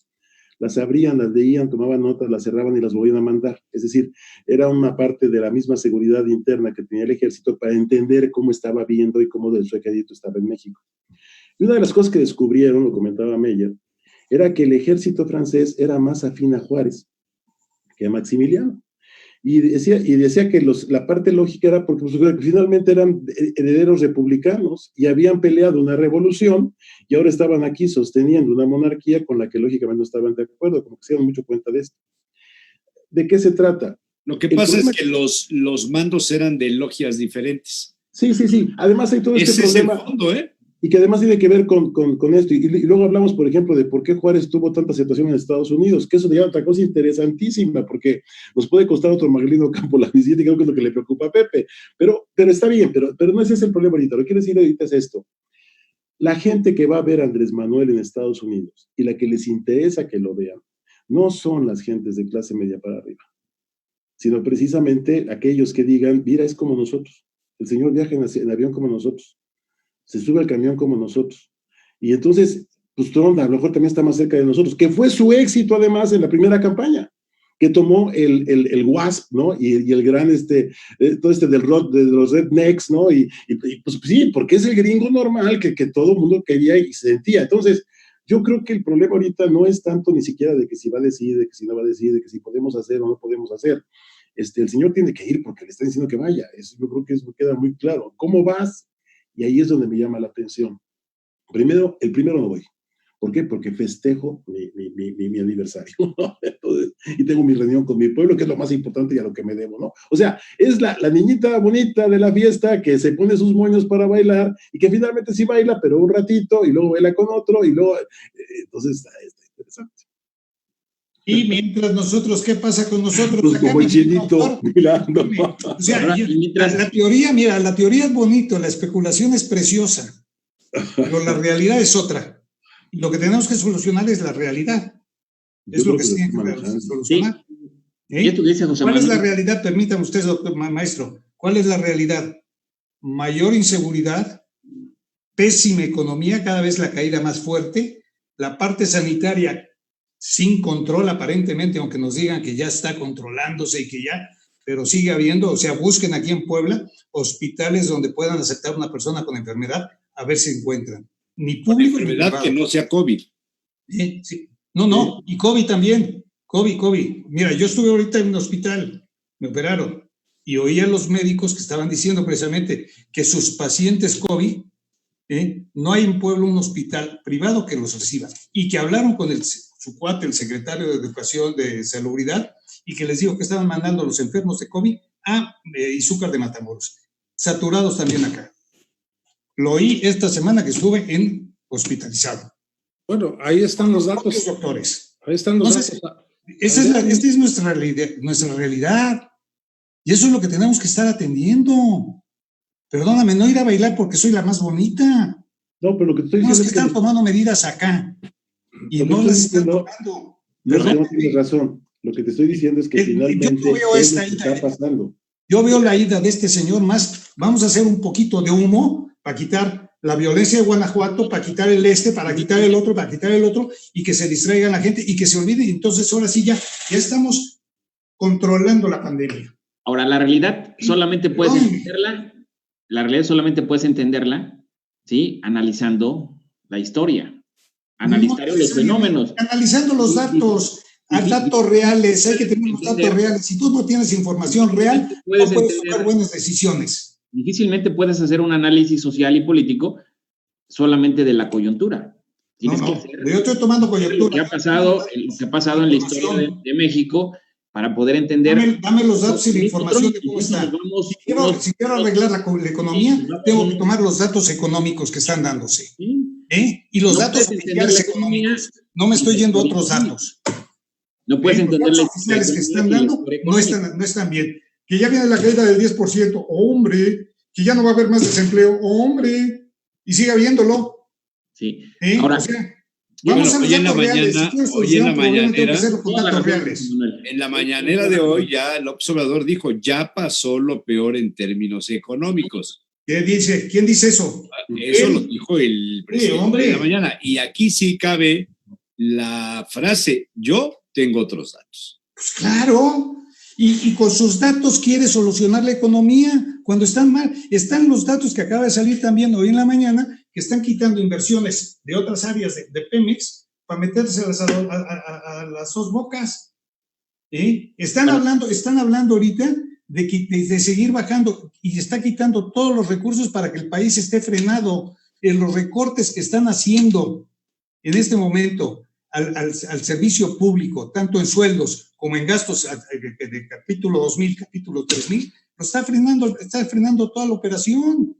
Las abrían, las leían, tomaban notas, las cerraban y las volvían a mandar. Es decir, era una parte de la misma seguridad interna que tenía el ejército para entender cómo estaba viendo y cómo su ejército estaba en México. Y una de las cosas que descubrieron, lo comentaba Meyer, era que el ejército francés era más afín a Juárez que a Maximiliano. Y decía que la parte lógica era porque finalmente eran herederos republicanos y habían peleado una revolución y ahora estaban aquí sosteniendo una monarquía con la que lógicamente no estaban de acuerdo, como que se dieron mucho cuenta de esto. ¿De qué se trata? Lo que pasa es que los mandos eran de logias diferentes. Sí. Además hay todo este problema. Es el fondo, ¿eh? Y que además tiene que ver con esto. Y luego hablamos, por ejemplo, de por qué Juárez tuvo tanta aceptación en Estados Unidos, que eso sería otra cosa interesantísima, porque nos puede costar otro Maglino Campo la visita, y creo que es lo que le preocupa a Pepe. Pero está bien, pero no ese es el problema ahorita. Lo que quiero decir ahorita es esto. La gente que va a ver a Andrés Manuel en Estados Unidos y la que les interesa que lo vean, no son las gentes de clase media para arriba, sino precisamente aquellos que digan, mira, es como nosotros. El señor viaja en avión como nosotros. Se sube al camión como nosotros. Y entonces, pues Trump a lo mejor también está más cerca de nosotros, que fue su éxito además en la primera campaña, que tomó el WASP, ¿no? Y el gran, todo de los rednecks, ¿no? Y pues sí, porque es el gringo normal que todo el mundo quería y sentía. Entonces, yo creo que el problema ahorita no es tanto ni siquiera de que si va a decir, de que si no va a decir, de que si podemos hacer o no podemos hacer. El señor tiene que ir porque le está diciendo que vaya. Eso yo creo que eso queda muy claro. ¿Cómo vas? Y ahí es donde me llama la atención. El primero no voy. ¿Por qué? Porque festejo mi aniversario. Entonces, y tengo mi reunión con mi pueblo, que es lo más importante y a lo que me debo, ¿no? O sea, es la niñita bonita de la fiesta que se pone sus moños para bailar y que finalmente sí baila, pero un ratito y luego baila con otro y luego... entonces está interesante. Y mientras nosotros, ¿qué pasa con nosotros? Pues como el chinito mirando. O sea, la teoría, mira, la teoría es bonito, la especulación es preciosa, pero la realidad es otra. Y lo que tenemos que solucionar es la realidad. Es lo que se tiene que solucionar. ¿Y esto que dice José Manuel? ¿Cuál es la Manuel? realidad? Permítame usted, doctor maestro. ¿Cuál es la realidad? Mayor inseguridad, pésima economía, cada vez la caída más fuerte, la parte sanitaria sin control aparentemente, aunque nos digan que ya está controlándose y que ya, pero sigue habiendo, o sea, busquen aquí en Puebla hospitales donde puedan aceptar a una persona con enfermedad, a ver si encuentran. Ni público ni privado. Que no sea COVID. Sí. No, y COVID también, COVID. Mira, yo estuve ahorita en un hospital, me operaron, y oí a los médicos que estaban diciendo precisamente que sus pacientes COVID, no hay en Puebla un hospital privado que los reciba, y que hablaron con su cuate, el secretario de Educación de Salubridad, y que les dijo que estaban mandando a los enfermos de COVID a Izúcar de Matamoros, saturados también acá. Lo oí esta semana que estuve hospitalizado. Bueno, ahí están los datos. Propios doctores. Ahí están los datos. Esta es nuestra realidad. Y eso es lo que tenemos que estar atendiendo. Perdóname, no ir a bailar porque soy la más bonita. No, pero lo que estoy diciendo es que están tomando medidas acá. Y no las están tomando. No tienes razón. Lo que te estoy diciendo es que finalmente es lo que está pasando. Yo veo la ida de este señor más. Vamos a hacer un poquito de humo para quitar la violencia de Guanajuato, para quitar para quitar el otro, para quitar el otro, y que se distraiga la gente y que se olvide. Y entonces ahora sí ya estamos controlando la pandemia. Ahora, la realidad solamente puedes entenderla. La realidad solamente puedes entenderla, ¿sí? Analizando la historia, analizando los fenómenos. Analizando los datos, datos reales, hay que tener los datos reales. Si tú no tienes información real, no puedes tomar buenas decisiones. Difícilmente puedes hacer un análisis social y político solamente de la coyuntura. Tienes que hacer yo estoy tomando coyuntura. Lo que ha pasado en la historia de México, para poder entender. Dame los datos y la información de cómo está. Si quiero arreglar la economía, tengo que tomar los datos económicos que están dándose. Y los datos oficiales económicos. No me estoy yendo a otros datos. No puedes entender los datos oficiales que están dando no están bien. Que ya viene la caída del 10%, hombre, que ya no va a haber más desempleo, hombre, y sigue habiéndolo. Sí. Ahora, Vamos a los hoy en la datos reales. Si mañana, quieres hoy en solucionar la un problema, tengo que mañanera, hacerlo con datos reales. en la mañanera de hoy ya López Obrador dijo, ya pasó lo peor en términos económicos. ¿Qué dice? ¿Quién dice eso? Eso Él. lo dijo el presidente hombre. de la mañana. Y aquí sí cabe la frase, yo tengo otros datos. Pues claro. Y con sus datos quiere solucionar la economía cuando están mal. Están los datos que acaba de salir también hoy en la mañana, que están quitando inversiones de otras áreas de Pemex para meterse a las dos bocas. Están hablando ahorita de seguir bajando y está quitando todos los recursos para que el país esté frenado en los recortes que están haciendo en este momento al servicio público, tanto en sueldos como en gastos de capítulo 2000, capítulo 3000, lo está frenando toda la operación.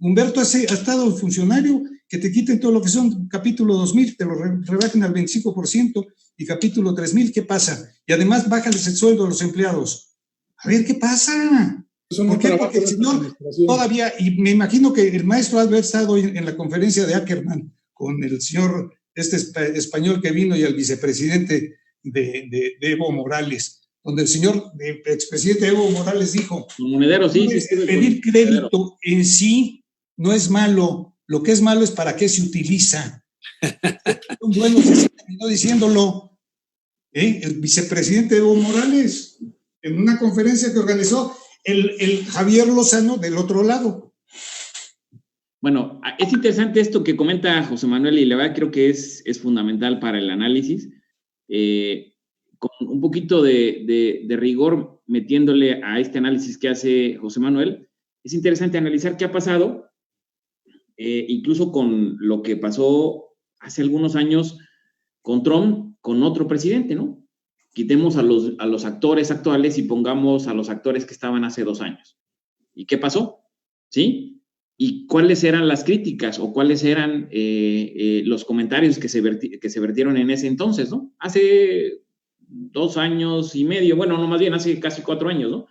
Humberto ha estado funcionario, que te quiten todo lo que son capítulo 2000, te lo rebajen al 25%, y capítulo 3000, ¿qué pasa? Y además bájales el sueldo a los empleados. A ver, ¿qué pasa? ¿Por qué? Porque el señor todavía, y me imagino que el maestro ha haber estado en la conferencia de Ackerman con el señor español que vino y el vicepresidente de Evo Morales, donde el señor expresidente Evo Morales dijo, monedero, sí, pedir crédito en sí no es malo, lo que es malo es para qué se utiliza. Son buenos, se terminó diciéndolo el vicepresidente Evo Morales en una conferencia que organizó el Javier Lozano del otro lado. Bueno, es interesante esto que comenta José Manuel y la verdad creo que es fundamental para el análisis. Con un poquito de rigor metiéndole a este análisis que hace José Manuel, es interesante analizar qué ha pasado, incluso con lo que pasó hace algunos años con Trump, con otro presidente, ¿no? Quitemos a los actores actuales y pongamos a los actores que estaban hace 2 años. ¿Y qué pasó? ¿Sí? ¿Y cuáles eran las críticas o cuáles eran los comentarios que se vertieron en ese entonces, ¿no? Hace 2 años y medio, bueno, no, más bien hace casi 4 años, ¿no?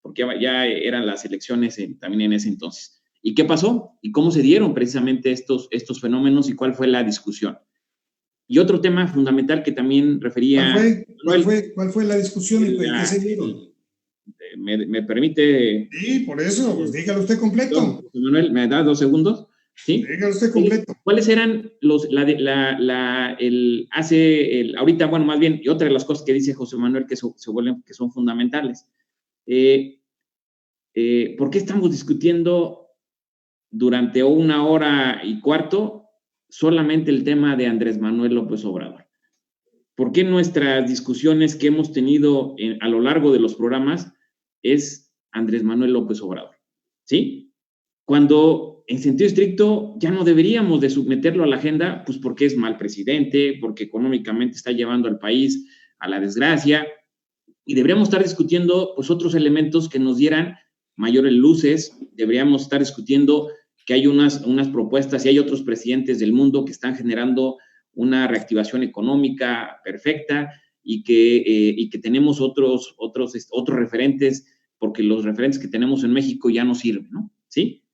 Porque ya eran las elecciones también en ese entonces. ¿Y qué pasó? ¿Y cómo se dieron precisamente estos fenómenos y cuál fue la discusión? Y otro tema fundamental que también refería... ¿Cuál fue la discusión y qué se dieron? ¿Me permite? Sí, por eso, pues dígalo usted completo. Manuel, ¿me da 2 segundos? Sí. Dígalo usted completo. ¿Cuáles eran ahorita, bueno, más bien, y otra de las cosas que dice José Manuel que son fundamentales? ¿Por qué estamos discutiendo durante 1 hora y cuarto solamente el tema de Andrés Manuel López Obrador? ¿Por qué nuestras discusiones que hemos tenido a lo largo de los programas es Andrés Manuel López Obrador? ¿Sí? Cuando en sentido estricto ya no deberíamos de someterlo a la agenda, pues porque es mal presidente, porque económicamente está llevando al país a la desgracia, y deberíamos estar discutiendo pues otros elementos que nos dieran mayores luces, deberíamos estar discutiendo que hay unas propuestas y hay otros presidentes del mundo que están generando una reactivación económica perfecta y que tenemos otros referentes, porque los referentes que tenemos en México ya no sirven, ¿no? ¿Sí?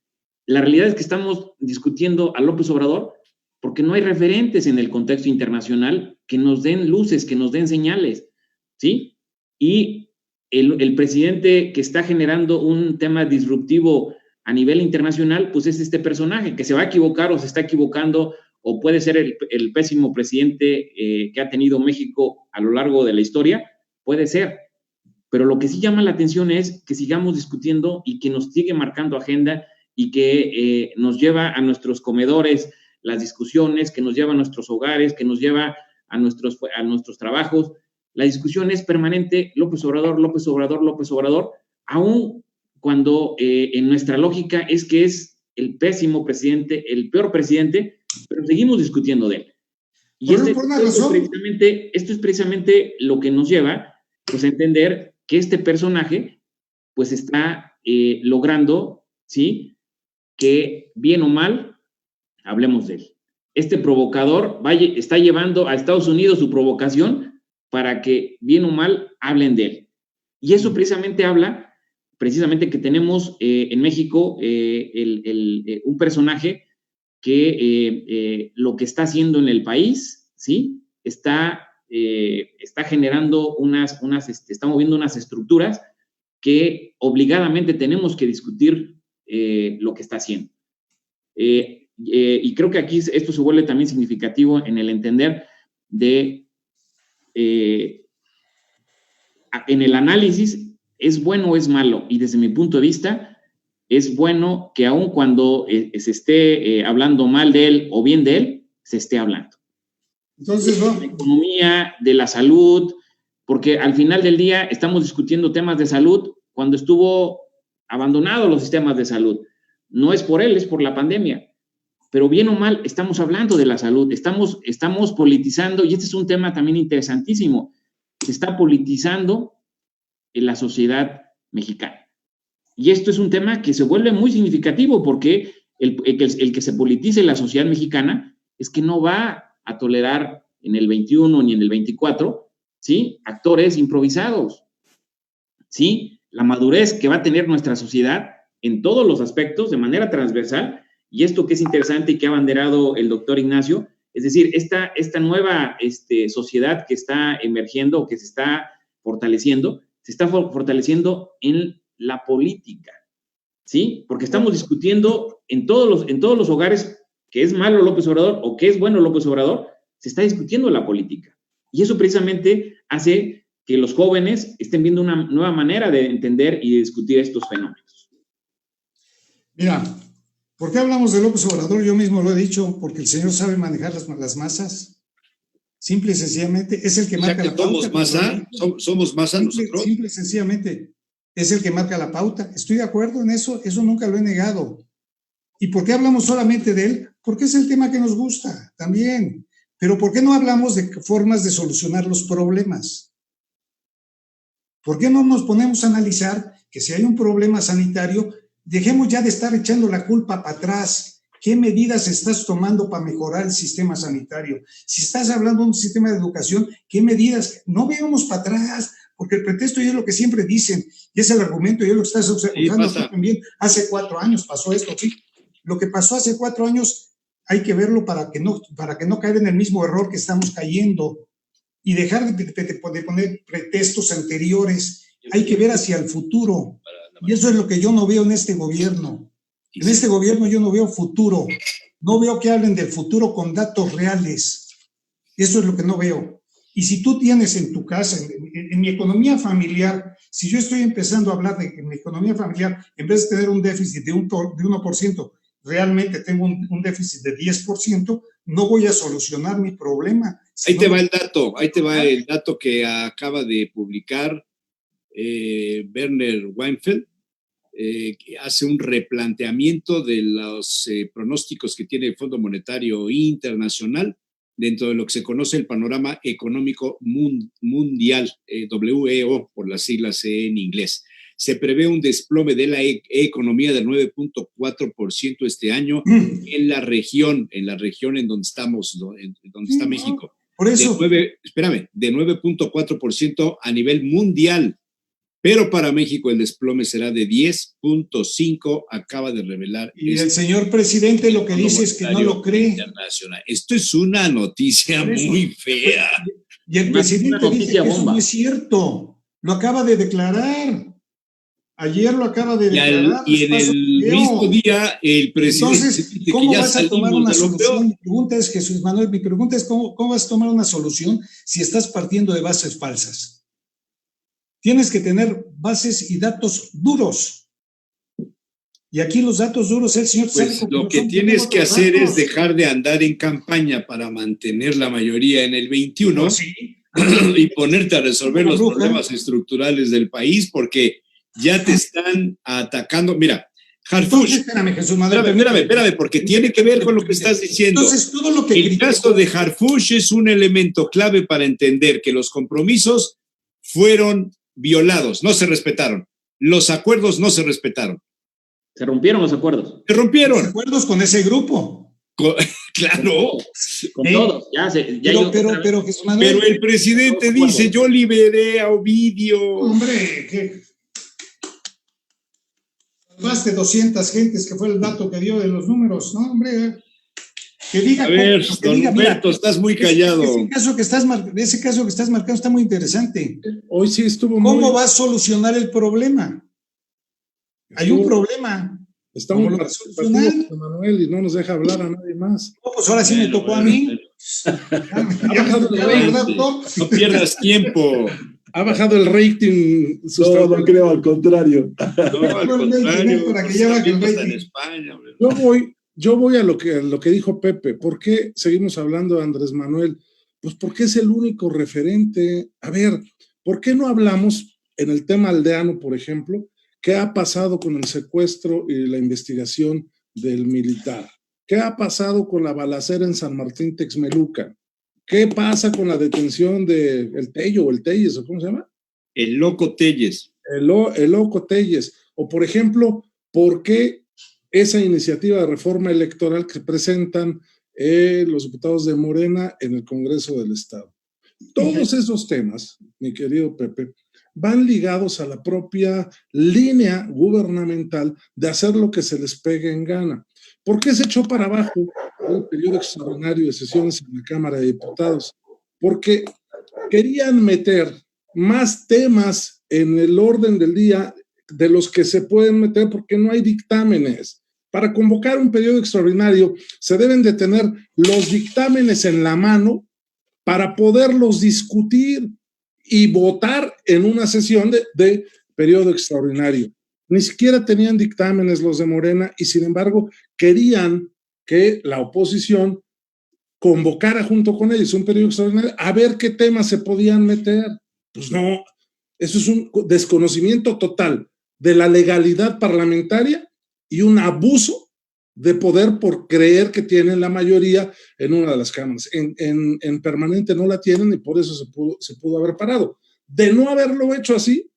La realidad es que estamos discutiendo a López Obrador porque no hay referentes en el contexto internacional que nos den luces, que nos den señales, ¿sí? Y el presidente que está generando un tema disruptivo a nivel internacional, pues es este personaje que se va a equivocar o se está equivocando, o puede ser el pésimo presidente que ha tenido México a lo largo de la historia, puede ser. Pero lo que sí llama la atención es que sigamos discutiendo y que nos sigue marcando agenda y que nos lleva a nuestros comedores las discusiones, que nos lleva a nuestros hogares, que nos lleva a nuestros trabajos. La discusión es permanente, López Obrador, López Obrador, López Obrador, aun cuando en nuestra lógica es que es el pésimo presidente, el peor presidente, pero seguimos discutiendo de él. Y esto es precisamente lo que nos lleva pues, a entender que este personaje pues está logrando, ¿sí?, que bien o mal hablemos de él. Este provocador está llevando a Estados Unidos su provocación para que bien o mal hablen de él. Y eso precisamente habla que tenemos en México un personaje que lo que está haciendo en el país, ¿sí? Está generando está moviendo unas estructuras que obligadamente tenemos que discutir lo que está haciendo. Y creo que aquí esto se vuelve también significativo en el entender de, en el análisis, ¿es bueno o es malo? Y desde mi punto de vista, es bueno que aun cuando se esté hablando mal de él o bien de él, se esté hablando. Entonces, de la economía, de la salud, porque al final del día estamos discutiendo temas de salud cuando estuvo abandonados los sistemas de salud. No es por él, es por la pandemia. Pero bien o mal, estamos hablando de la salud, estamos politizando, y este es un tema también interesantísimo. Se está politizando en la sociedad mexicana. Y esto es un tema que se vuelve muy significativo porque el que se politice la sociedad mexicana es que no va a tolerar en el 21 ni en el 24, ¿sí? Actores improvisados, ¿sí? La madurez que va a tener nuestra sociedad en todos los aspectos de manera transversal, y esto que es interesante y que ha abanderado el doctor Ignacio, es decir, esta nueva sociedad que está emergiendo o que se está fortaleciendo en la política, ¿sí? Porque estamos discutiendo en todos los hogares que es malo López Obrador o que es bueno López Obrador, se está discutiendo la política. Y eso precisamente hace que los jóvenes estén viendo una nueva manera de entender y de discutir estos fenómenos. Mira, ¿por qué hablamos de López Obrador? Yo mismo lo he dicho, porque el señor sabe manejar las masas. Simple y sencillamente, es el que marca la pauta. ¿Somos masa nosotros? Simple y sencillamente, es el que marca la pauta. Estoy de acuerdo en eso nunca lo he negado. ¿Y por qué hablamos solamente de él? Porque es el tema que nos gusta también. Pero ¿por qué no hablamos de formas de solucionar los problemas? ¿Por qué no nos ponemos a analizar que si hay un problema sanitario, dejemos ya de estar echando la culpa para atrás? ¿Qué medidas estás tomando para mejorar el sistema sanitario? Si estás hablando de un sistema de educación, ¿qué medidas? No veamos para atrás, porque el pretexto es lo que siempre dicen, y es el argumento, y es lo que estás usando tú también. Hace 4 años pasó esto, ¿sí? Lo que pasó hace 4 años hay que verlo para que no caer en el mismo error que estamos cayendo y dejar de poner pretextos anteriores. Hay que ver hacia el futuro. Y eso es lo que yo no veo en este gobierno. En este gobierno yo no veo futuro. No veo que hablen del futuro con datos reales. Eso es lo que no veo. Y si tú tienes en tu casa, en mi economía familiar, si yo estoy empezando a hablar de que en mi economía familiar, en vez de tener un déficit de 1%, realmente tengo un déficit de 10%, no voy a solucionar mi problema. Ahí te va el dato que acaba de publicar Werner Weinfeld, que hace un replanteamiento de los pronósticos que tiene el Fondo Monetario Internacional dentro de lo que se conoce el panorama económico mundial, WEO por las siglas en inglés. Se prevé un desplome de la economía del 9.4% este año en la región en donde estamos, donde está México. Por eso. De 9.4% a nivel mundial. Pero para México el desplome será de 10.5%, acaba de revelar. Y el señor presidente lo que dice es que no lo cree. Esto es una noticia muy fea. Y el presidente dice que eso no es cierto. Lo acaba de declarar. Ayer lo acaba de declarar. Y en el mismo día el presidente. Entonces, ¿cómo vas a tomar una solución? Mi pregunta es, Jesús Manuel, ¿cómo vas a tomar una solución si estás partiendo de bases falsas? Tienes que tener bases y datos duros. Y aquí los datos duros, el señor... Pues lo que tienes que hacer es dejar de andar en campaña para mantener la mayoría en el 21 pues sí. Y ponerte a resolver los problemas estructurales del país, porque ya te están atacando. Mira, Harfuch... Espérame, Jesús Manuel. Espérame, porque tiene que ver con lo que estás diciendo. Entonces, todo lo que... El caso de Harfuch es un elemento clave para entender que los compromisos fueron violados, no se respetaron. Los acuerdos no se respetaron. Se rompieron los acuerdos. Se rompieron. Los acuerdos con ese grupo. Claro. Con todos. Pero, Jesús Manuel, pero el presidente dice, yo liberé a Ovidio. Hombre, que más de 200 gentes, que fue el dato que dio de los números, ¿no? Hombre, Que diga, A ver, que don diga, Humberto, mira, estás muy callado. ese caso que estás marcando está muy interesante. Hoy sí estuvo ¿Cómo va a solucionar el problema? Hay un problema. Está ¿Cómo muy lo va a participativo solucionar? José Manuel y no nos deja hablar a nadie más. No, pues ahora sí me tocó a mí. Ya me tocó, ¿verdad, doctor? No pierdas tiempo. Ha bajado el rating. No creo, al contrario. No, al contrario. Para que ya baje el Está en rating. España, hombre. Yo voy a lo que dijo Pepe. ¿Por qué seguimos hablando de Andrés Manuel? Pues porque es el único referente. A ver, ¿por qué no hablamos en el tema aldeano, por ejemplo? ¿Qué ha pasado con el secuestro y la investigación del militar? ¿Qué ha pasado con la balacera en San Martín Texmelucan? ¿Qué pasa con la detención de el Tello o el Telles, o cómo se llama? El loco Telles. El loco Telles. O, por ejemplo, ¿por qué esa iniciativa de reforma electoral que presentan los diputados de Morena en el Congreso del Estado? Todos esos temas, mi querido Pepe, van ligados a la propia línea gubernamental de hacer lo que se les pegue en gana. ¿Por qué se echó para abajo el periodo extraordinario de sesiones en la Cámara de Diputados? Porque querían meter más temas en el orden del día de los que se pueden meter porque no hay dictámenes. Para convocar un periodo extraordinario se deben de tener los dictámenes en la mano para poderlos discutir y votar en una sesión de periodo extraordinario. Ni siquiera tenían dictámenes los de Morena y sin embargo querían que la oposición convocara junto con ellos un periodo extraordinario a ver qué temas se podían meter. Pues no, eso es un desconocimiento total de la legalidad parlamentaria y un abuso de poder por creer que tienen la mayoría en una de las cámaras. En permanente no la tienen y por eso se pudo haber parado. De no haberlo hecho así,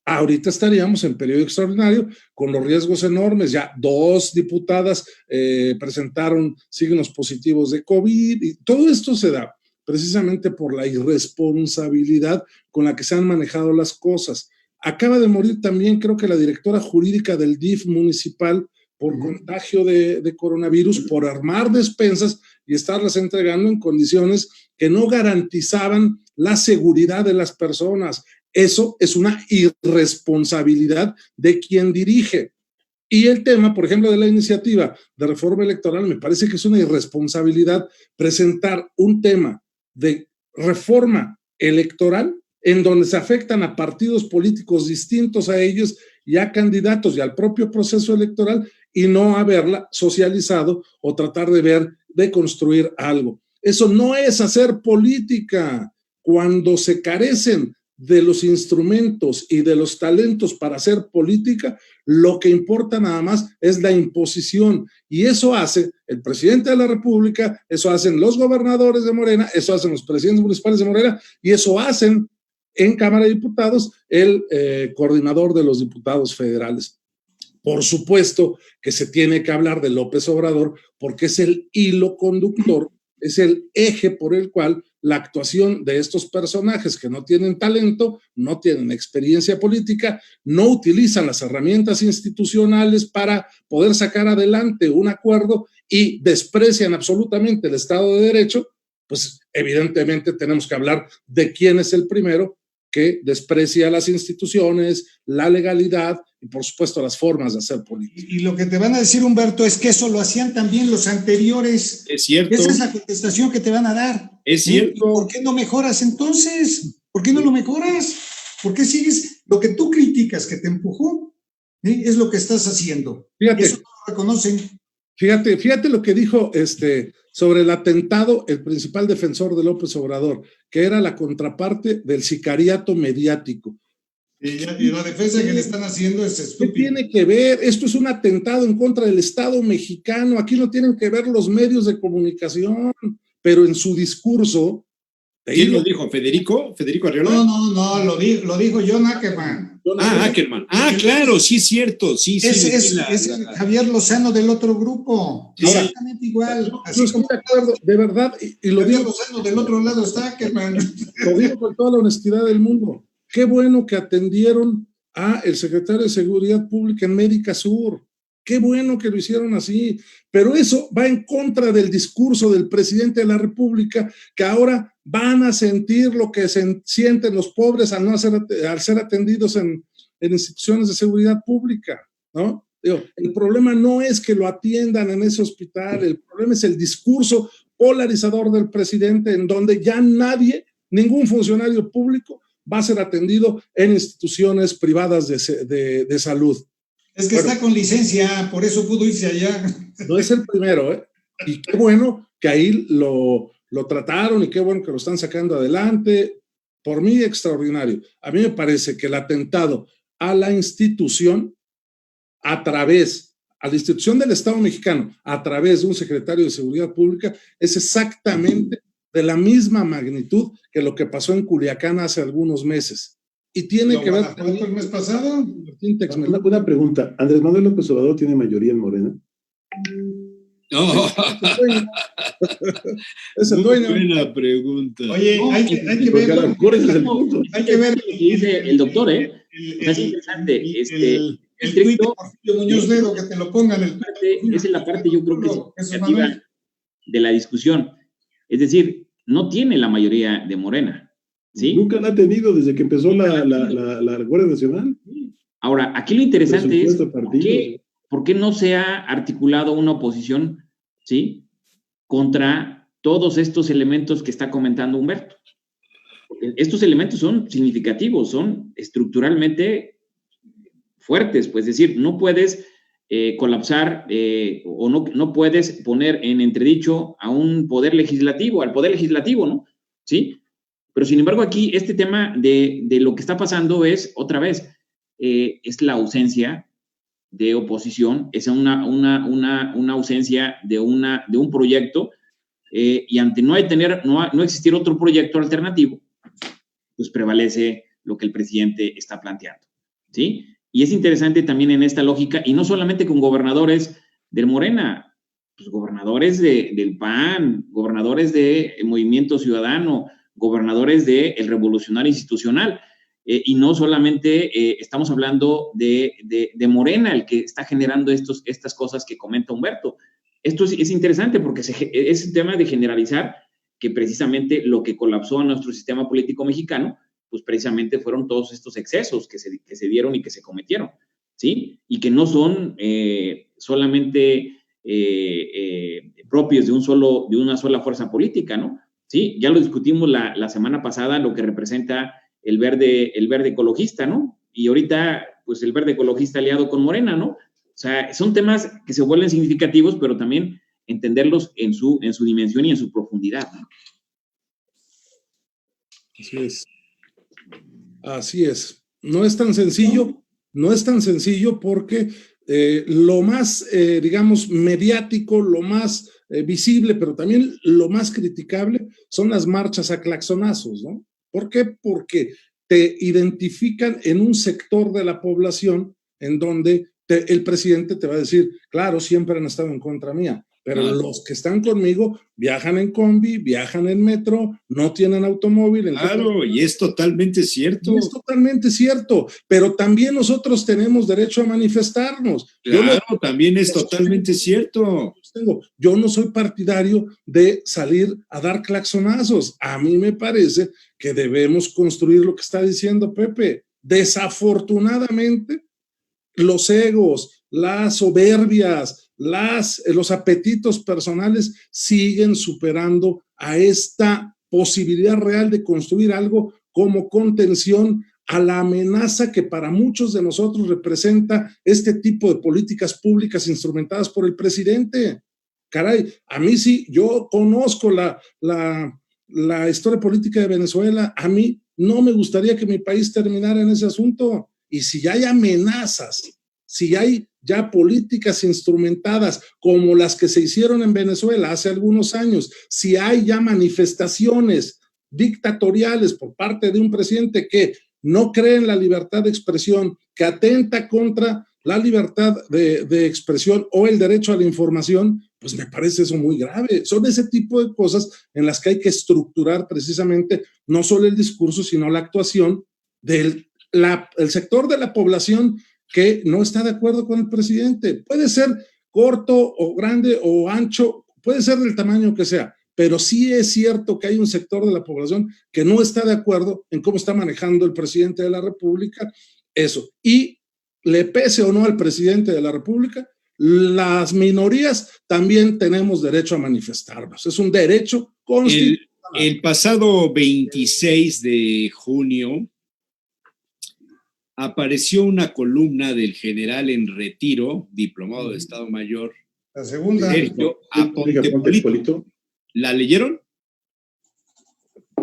ahorita estaríamos en periodo extraordinario con los riesgos enormes. Ya 2 diputadas presentaron signos positivos de COVID y todo esto se da precisamente por la irresponsabilidad con la que se han manejado las cosas. Acaba de morir también, creo que la directora jurídica del DIF municipal por contagio de coronavirus, por armar despensas y estarlas entregando en condiciones que no garantizaban la seguridad de las personas. Eso es una irresponsabilidad de quien dirige. Y el tema, por ejemplo, de la iniciativa de reforma electoral, me parece que es una irresponsabilidad presentar un tema de reforma electoral en donde se afectan a partidos políticos distintos a ellos y a candidatos y al propio proceso electoral y no haberla socializado o tratar de construir algo. Eso no es hacer política. Cuando se carecen de los instrumentos y de los talentos para hacer política, lo que importa nada más es la imposición. Y eso hace el presidente de la República, eso hacen los gobernadores de Morena, eso hacen los presidentes municipales de Morena y eso hacen en Cámara de Diputados el coordinador de los diputados federales. Por supuesto que se tiene que hablar de López Obrador porque es el hilo conductor, es el eje por el cual la actuación de estos personajes que no tienen talento, no tienen experiencia política, no utilizan las herramientas institucionales para poder sacar adelante un acuerdo y desprecian absolutamente el Estado de Derecho, pues evidentemente tenemos que hablar de quién es el primero que desprecia las instituciones, la legalidad y por supuesto las formas de hacer política. Y lo que te van a decir, Humberto, es que eso lo hacían también los anteriores. Es cierto. Esa es la contestación que te van a dar. Es cierto. ¿Y por qué no mejoras entonces? ¿Por qué no lo mejoras? ¿Por qué sigues lo que tú criticas que te empujó? Es lo que estás haciendo. Fíjate, eso no lo reconocen. Fíjate lo que dijo sobre el atentado, el principal defensor de López Obrador, que era la contraparte del sicariato mediático. Y la defensa que le están haciendo es estúpida. ¿Qué tiene que ver? Esto es un atentado en contra del Estado mexicano. Aquí no tienen que ver los medios de comunicación, pero en su discurso. ¿Quién lo dijo? ¿Federico? ¿Federico Arriola? No, lo dijo John Ackerman. Ackerman. Claro, sí es cierto. Sí, es Javier Lozano del otro grupo. Sí. Exactamente igual. Así no estoy de acuerdo, de verdad. Y lo Javier digo, Lozano del otro lado está Ackerman. Lo digo con toda la honestidad del mundo. Qué bueno que atendieron a el secretario de Seguridad Pública en Médica Sur. Qué bueno que lo hicieron así, pero eso va en contra del discurso del presidente de la República, que ahora van a sentir lo que sienten los pobres al ser atendidos en instituciones de seguridad pública, ¿no? Digo, el problema no es que lo atiendan en ese hospital, el problema es el discurso polarizador del presidente, en donde ya ningún funcionario público va a ser atendido en instituciones privadas de salud. Es que está con licencia, por eso pudo irse allá. No es el primero, ¿eh? Y qué bueno que ahí lo trataron y qué bueno que lo están sacando adelante. Por mí, extraordinario. A mí me parece que el atentado a la institución, a la institución del Estado mexicano, a través de un secretario de Seguridad Pública, es exactamente de la misma magnitud que lo que pasó en Culiacán hace algunos meses. Y tiene que ver con el mes pasado. Una pregunta. ¿Andrés Manuel López Obrador tiene mayoría en Morena? No. Es el dueño. Buena pregunta. Oye, No, hay que ver. Hay que ver lo que dice el doctor, ¿eh? Es interesante. El tuit de Porfirio Muñoz Ledo, que te lo pongan. Esa es la parte, yo creo que es significativa de la discusión. Es decir, no tiene la mayoría de Morena. ¿Sí? Nunca la ha tenido desde que empezó la Guardia Nacional. Ahora, aquí lo interesante es ¿por qué no se ha articulado una oposición, ¿sí?, contra todos estos elementos que está comentando Humberto? Porque estos elementos son significativos, son estructuralmente fuertes, pues es decir, no puedes colapsar o no puedes poner en entredicho a un poder legislativo, al poder legislativo, ¿no? ¿Sí? Pero sin embargo aquí este tema de lo que está pasando es, otra vez, es la ausencia de oposición, es una ausencia de un proyecto y ante no existir otro proyecto alternativo, pues prevalece lo que el presidente está planteando, ¿sí? Y es interesante también en esta lógica, y no solamente con gobernadores del Morena, pues gobernadores del PAN, gobernadores de Movimiento Ciudadano, gobernadores del Revolucionario Institucional, y no solamente estamos hablando de Morena, el que está generando estas cosas que comenta Humberto. Esto es interesante porque es el tema de generalizar que precisamente lo que colapsó a nuestro sistema político mexicano, pues precisamente fueron todos estos excesos que se dieron y que se cometieron, ¿sí? Y que no son solamente propios de una sola fuerza política, ¿no? Sí, ya lo discutimos la semana pasada, lo que representa el verde ecologista, ¿no? Y ahorita, pues el verde ecologista aliado con Morena, ¿no? O sea, son temas que se vuelven significativos, pero también entenderlos en su dimensión y en su profundidad, ¿no? Así es. Así es. No es tan sencillo porque lo más, digamos, mediático, lo más visible, pero también lo más criticable son las marchas a claxonazos, ¿no? ¿Por qué? Porque te identifican en un sector de la población en donde el presidente te va a decir, claro, siempre han estado en contra mía, pero los que están conmigo viajan en combi, viajan en metro, no tienen automóvil. Claro, y es totalmente cierto. Es totalmente cierto, pero también nosotros tenemos derecho a manifestarnos. Claro, también es totalmente cierto. Yo no soy partidario de salir a dar claxonazos. A mí me parece que debemos construir lo que está diciendo Pepe. Desafortunadamente, los egos, las soberbias, los apetitos personales siguen superando a esta posibilidad real de construir algo como contención a la amenaza que para muchos de nosotros representa este tipo de políticas públicas instrumentadas por el presidente. Caray, a mí sí, yo conozco la historia política de Venezuela, a mí no me gustaría que mi país terminara en ese asunto. Y si hay amenazas, si hay ya políticas instrumentadas como las que se hicieron en Venezuela hace algunos años, si hay ya manifestaciones dictatoriales por parte de un presidente que no cree en la libertad de expresión, que atenta contra la libertad de expresión o el derecho a la información, pues me parece eso muy grave. Son ese tipo de cosas en las que hay que estructurar precisamente no solo el discurso, sino la actuación del sector de la población que no está de acuerdo con el presidente. Puede ser corto o grande o ancho, puede ser del tamaño que sea, pero sí es cierto que hay un sector de la población que no está de acuerdo en cómo está manejando el presidente de la República eso. Y le pese o no al presidente de la República, las minorías también tenemos derecho a manifestarnos. Es un derecho constitucional. El pasado 26 de junio apareció una columna del general en retiro, diplomado de Estado Mayor, La segunda. Sergio Aponte Polito. ¿La leyeron?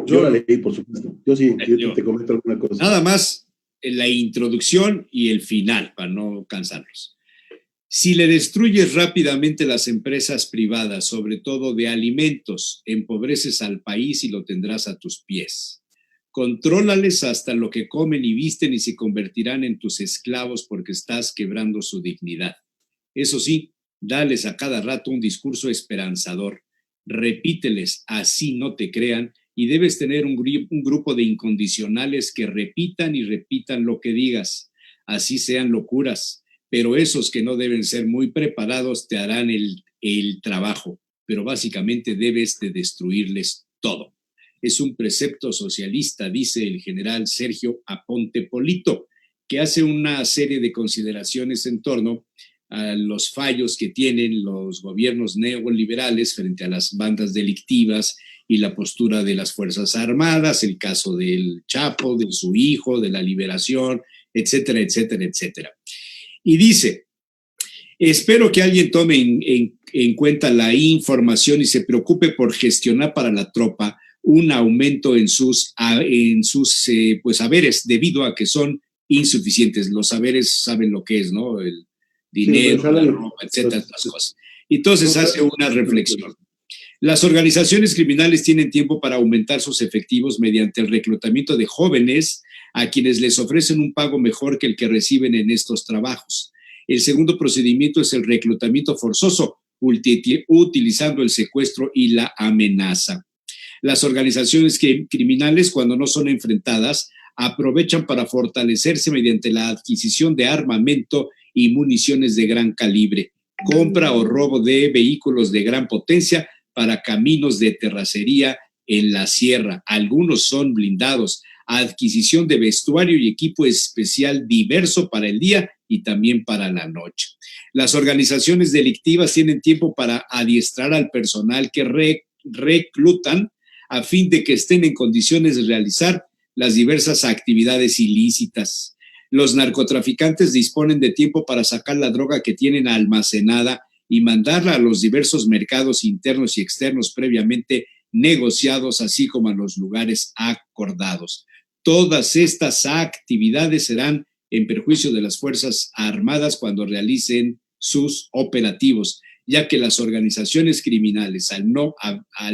Yo la leí, por supuesto. Yo sí, yo te comento alguna cosa. Nada más la introducción y el final, para no cansarlos. Si le destruyes rápidamente las empresas privadas, sobre todo de alimentos, empobreces al país y lo tendrás a tus pies. Contrólales hasta lo que comen y visten y se convertirán en tus esclavos porque estás quebrando su dignidad. Eso sí, dales a cada rato un discurso esperanzador. Repíteles, así no te crean, y debes tener un grupo de incondicionales que repitan y repitan lo que digas. Así sean locuras. Pero esos que no deben ser muy preparados te harán el trabajo, pero básicamente debes de destruirles todo. Es un precepto socialista, dice el general Sergio Aponte Polito, que hace una serie de consideraciones en torno a los fallos que tienen los gobiernos neoliberales frente a las bandas delictivas y la postura de las Fuerzas Armadas, el caso del Chapo, de su hijo, de la liberación, etcétera, etcétera, etcétera. Y dice, espero que alguien tome en cuenta la información y se preocupe por gestionar para la tropa un aumento en sus pues, haberes, debido a que son insuficientes. Los haberes saben lo que es, ¿no? El dinero, la ropa, etcétera, las cosas. Entonces hace una reflexión. Las organizaciones criminales tienen tiempo para aumentar sus efectivos mediante el reclutamiento de jóvenes a quienes les ofrecen un pago mejor que el que reciben en estos trabajos. El segundo procedimiento es el reclutamiento forzoso, utilizando el secuestro y la amenaza. Las organizaciones criminales, cuando no son enfrentadas, aprovechan para fortalecerse mediante la adquisición de armamento y municiones de gran calibre, compra o robo de vehículos de gran potencia para caminos de terracería en la sierra. Algunos son blindados, adquisición de vestuario y equipo especial diverso para el día y también para la noche. Las organizaciones delictivas tienen tiempo para adiestrar al personal que reclutan a fin de que estén en condiciones de realizar las diversas actividades ilícitas. Los narcotraficantes disponen de tiempo para sacar la droga que tienen almacenada y mandarla a los diversos mercados internos y externos previamente negociados, así como a los lugares acordados. Todas estas actividades serán en perjuicio de las Fuerzas Armadas cuando realicen sus operativos, ya que las organizaciones criminales, al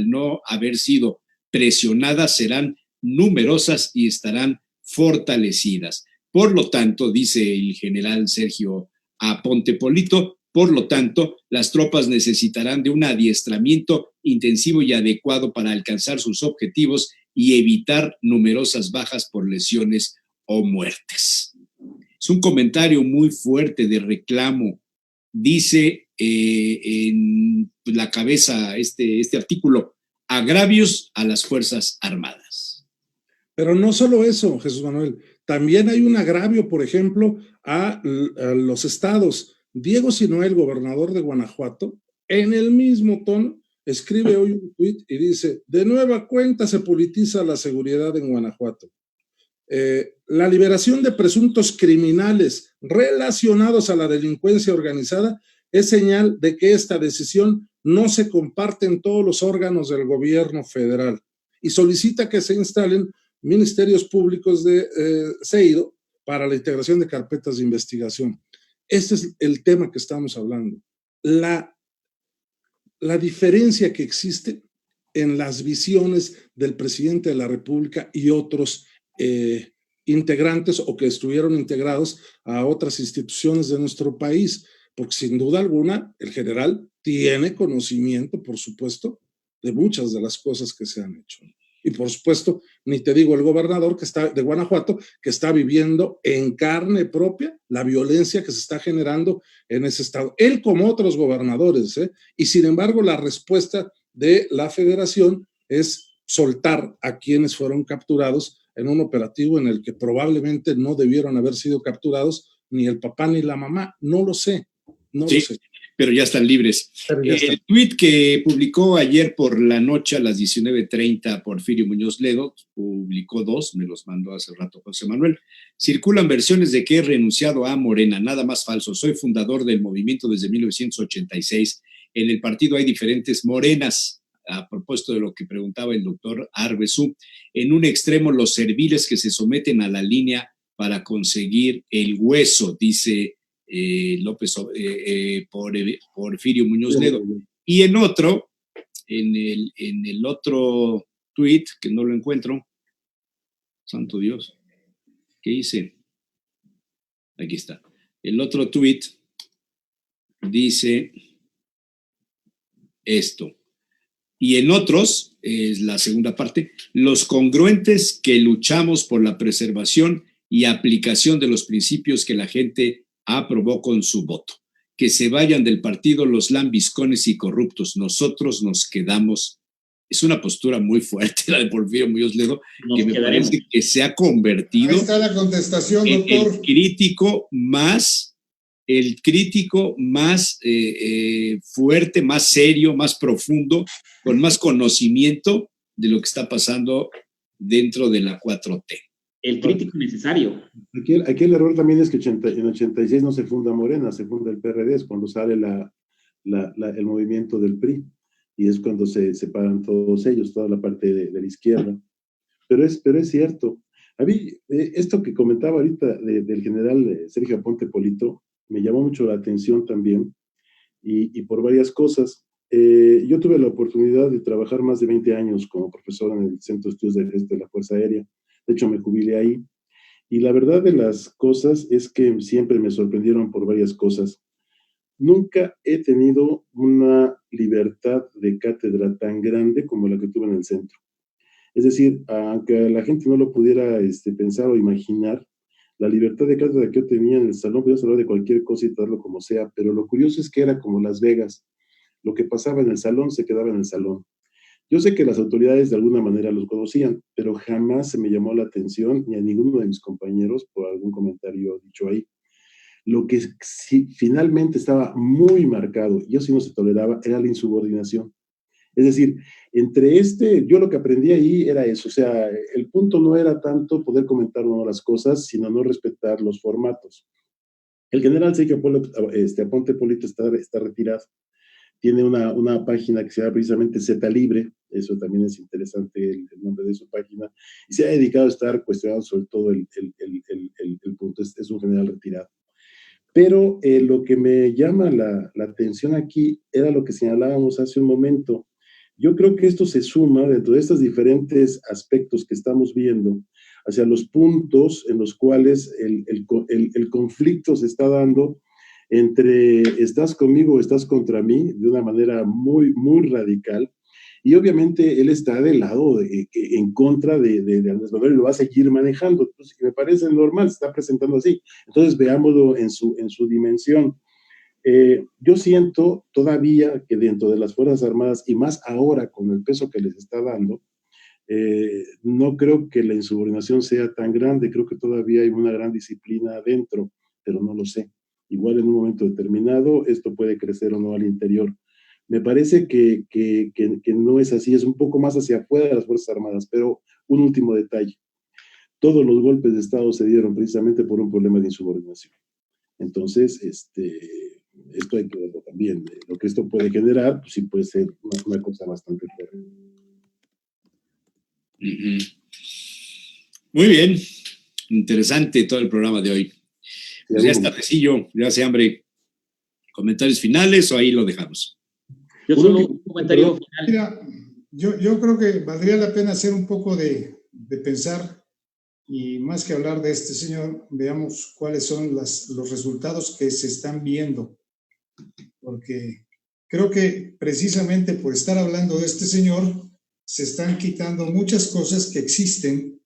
no haber sido presionadas, serán numerosas y estarán fortalecidas. Por lo tanto, dice el general Sergio Aponte Polito, por lo tanto, las tropas necesitarán de un adiestramiento intensivo y adecuado para alcanzar sus objetivos y evitar numerosas bajas por lesiones o muertes. Es un comentario muy fuerte de reclamo. Dice en la cabeza este artículo, agravios a las Fuerzas Armadas. Pero no solo eso, Jesús Manuel, también hay un agravio, por ejemplo, a los estados. Diego Sinue, el gobernador de Guanajuato, en el mismo tono, escribe hoy un tuit y dice, de nueva cuenta se politiza la seguridad en Guanajuato. La liberación de presuntos criminales relacionados a la delincuencia organizada es señal de que esta decisión no se comparte en todos los órganos del gobierno federal y solicita que se instalen ministerios públicos de SEIDO para la integración de carpetas de investigación. Este es el tema que estamos hablando. La diferencia que existe en las visiones del presidente de la República y otros integrantes o que estuvieron integrados a otras instituciones de nuestro país, porque sin duda alguna el general tiene conocimiento, por supuesto, de muchas de las cosas que se han hecho. y por supuesto, ni te digo el gobernador de Guanajuato, que está viviendo en carne propia la violencia que se está generando en ese estado. Él como otros gobernadores, y sin embargo la respuesta de la federación es soltar a quienes fueron capturados en un operativo en el que probablemente no debieron haber sido capturados ni el papá ni la mamá, no lo sé, no sí, lo sé. Pero ya están libres. El tuit que publicó ayer por la noche a las 19:30 Porfirio Muñoz Ledo, publicó dos, me los mandó hace rato José Manuel. Circulan versiones de que he renunciado a Morena, nada más falso. Soy fundador del movimiento desde 1986. En el partido hay diferentes morenas. A propósito de lo que preguntaba el doctor Arbezú, en un extremo los serviles que se someten a la línea para conseguir el hueso, dice Porfirio Muñoz Ledo. Y en otro, en el otro tuit, que no lo encuentro, santo Dios, ¿qué hice? Aquí está. El otro tuit dice esto. Y en otros, es la segunda parte, los congruentes que luchamos por la preservación y aplicación de los principios que la gente aprobó con su voto. Que se vayan del partido los lambiscones y corruptos. Nosotros nos quedamos. Es una postura muy fuerte la de Porfirio Muñoz Ledo, que me parece que se ha convertido. Ahí está la contestación, doctor. El crítico más fuerte, más serio, más profundo, con más conocimiento de lo que está pasando dentro de la 4T. El crítico necesario. Aquí el error también es que en 86 no se funda Morena, se funda el PRD, es cuando sale el movimiento del PRI, y es cuando se separan todos ellos, toda la parte de la izquierda. Pero es cierto. A mí, esto que comentaba ahorita del general Sergio Aponte Polito, me llamó mucho la atención también, y por varias cosas. Yo tuve la oportunidad de trabajar más de 20 años como profesor en el Centro de Estudios de Ejército de la Fuerza Aérea. De hecho, me jubilé ahí. Y la verdad de las cosas es que siempre me sorprendieron por varias cosas. Nunca he tenido una libertad de cátedra tan grande como la que tuve en el centro. Es decir, aunque la gente no lo pudiera pensar o imaginar, la libertad de cátedra que yo tenía en el salón, podías hablar de cualquier cosa y tratarlo como sea, pero lo curioso es que era como Las Vegas. Lo que pasaba en el salón se quedaba en el salón. Yo sé que las autoridades de alguna manera los conocían, pero jamás se me llamó la atención ni a ninguno de mis compañeros por algún comentario dicho ahí. Lo que sí, finalmente estaba muy marcado, y eso sí no se toleraba, era la insubordinación. Es decir, yo lo que aprendí ahí era eso, o sea, el punto no era tanto poder comentar o no las cosas, sino no respetar los formatos. El general Sergio Aponte Polito está retirado. Tiene una página que se llama precisamente Z Libre, eso también es interesante el nombre de su página, y se ha dedicado a estar cuestionando sobre todo el punto, es un general retirado. Pero lo que me llama la atención aquí era lo que señalábamos hace un momento. Yo creo que esto se suma dentro de estos diferentes aspectos que estamos viendo hacia los puntos en los cuales el conflicto se está dando entre estás conmigo o estás contra mí, de una manera muy, muy radical. Y obviamente él está del lado en contra de Andrés Manuel y lo va a seguir manejando. Entonces, me parece normal, se está presentando así. Entonces, veámoslo en su dimensión. Yo siento todavía que dentro de las Fuerzas Armadas, y más ahora con el peso que les está dando, no creo que la insubordinación sea tan grande. Creo que todavía hay una gran disciplina adentro, pero no lo sé. Igual en un momento determinado esto puede crecer o no al interior. Me parece que no es así, es un poco más hacia afuera de las Fuerzas Armadas, pero un último detalle. Todos los golpes de Estado se dieron precisamente por un problema de insubordinación. Entonces, esto hay que verlo también. Lo que esto puede generar, pues sí puede ser una cosa bastante fuerte. Muy bien, interesante todo el programa de hoy. Pues ya es tardecillo, ya hace hambre. ¿Comentarios finales o ahí lo dejamos? Yo solo un comentario final. Mira, yo creo que valdría la pena hacer un poco de pensar, y más que hablar de este señor, veamos cuáles son los resultados que se están viendo. Porque creo que precisamente por estar hablando de este señor, se están quitando muchas cosas que existen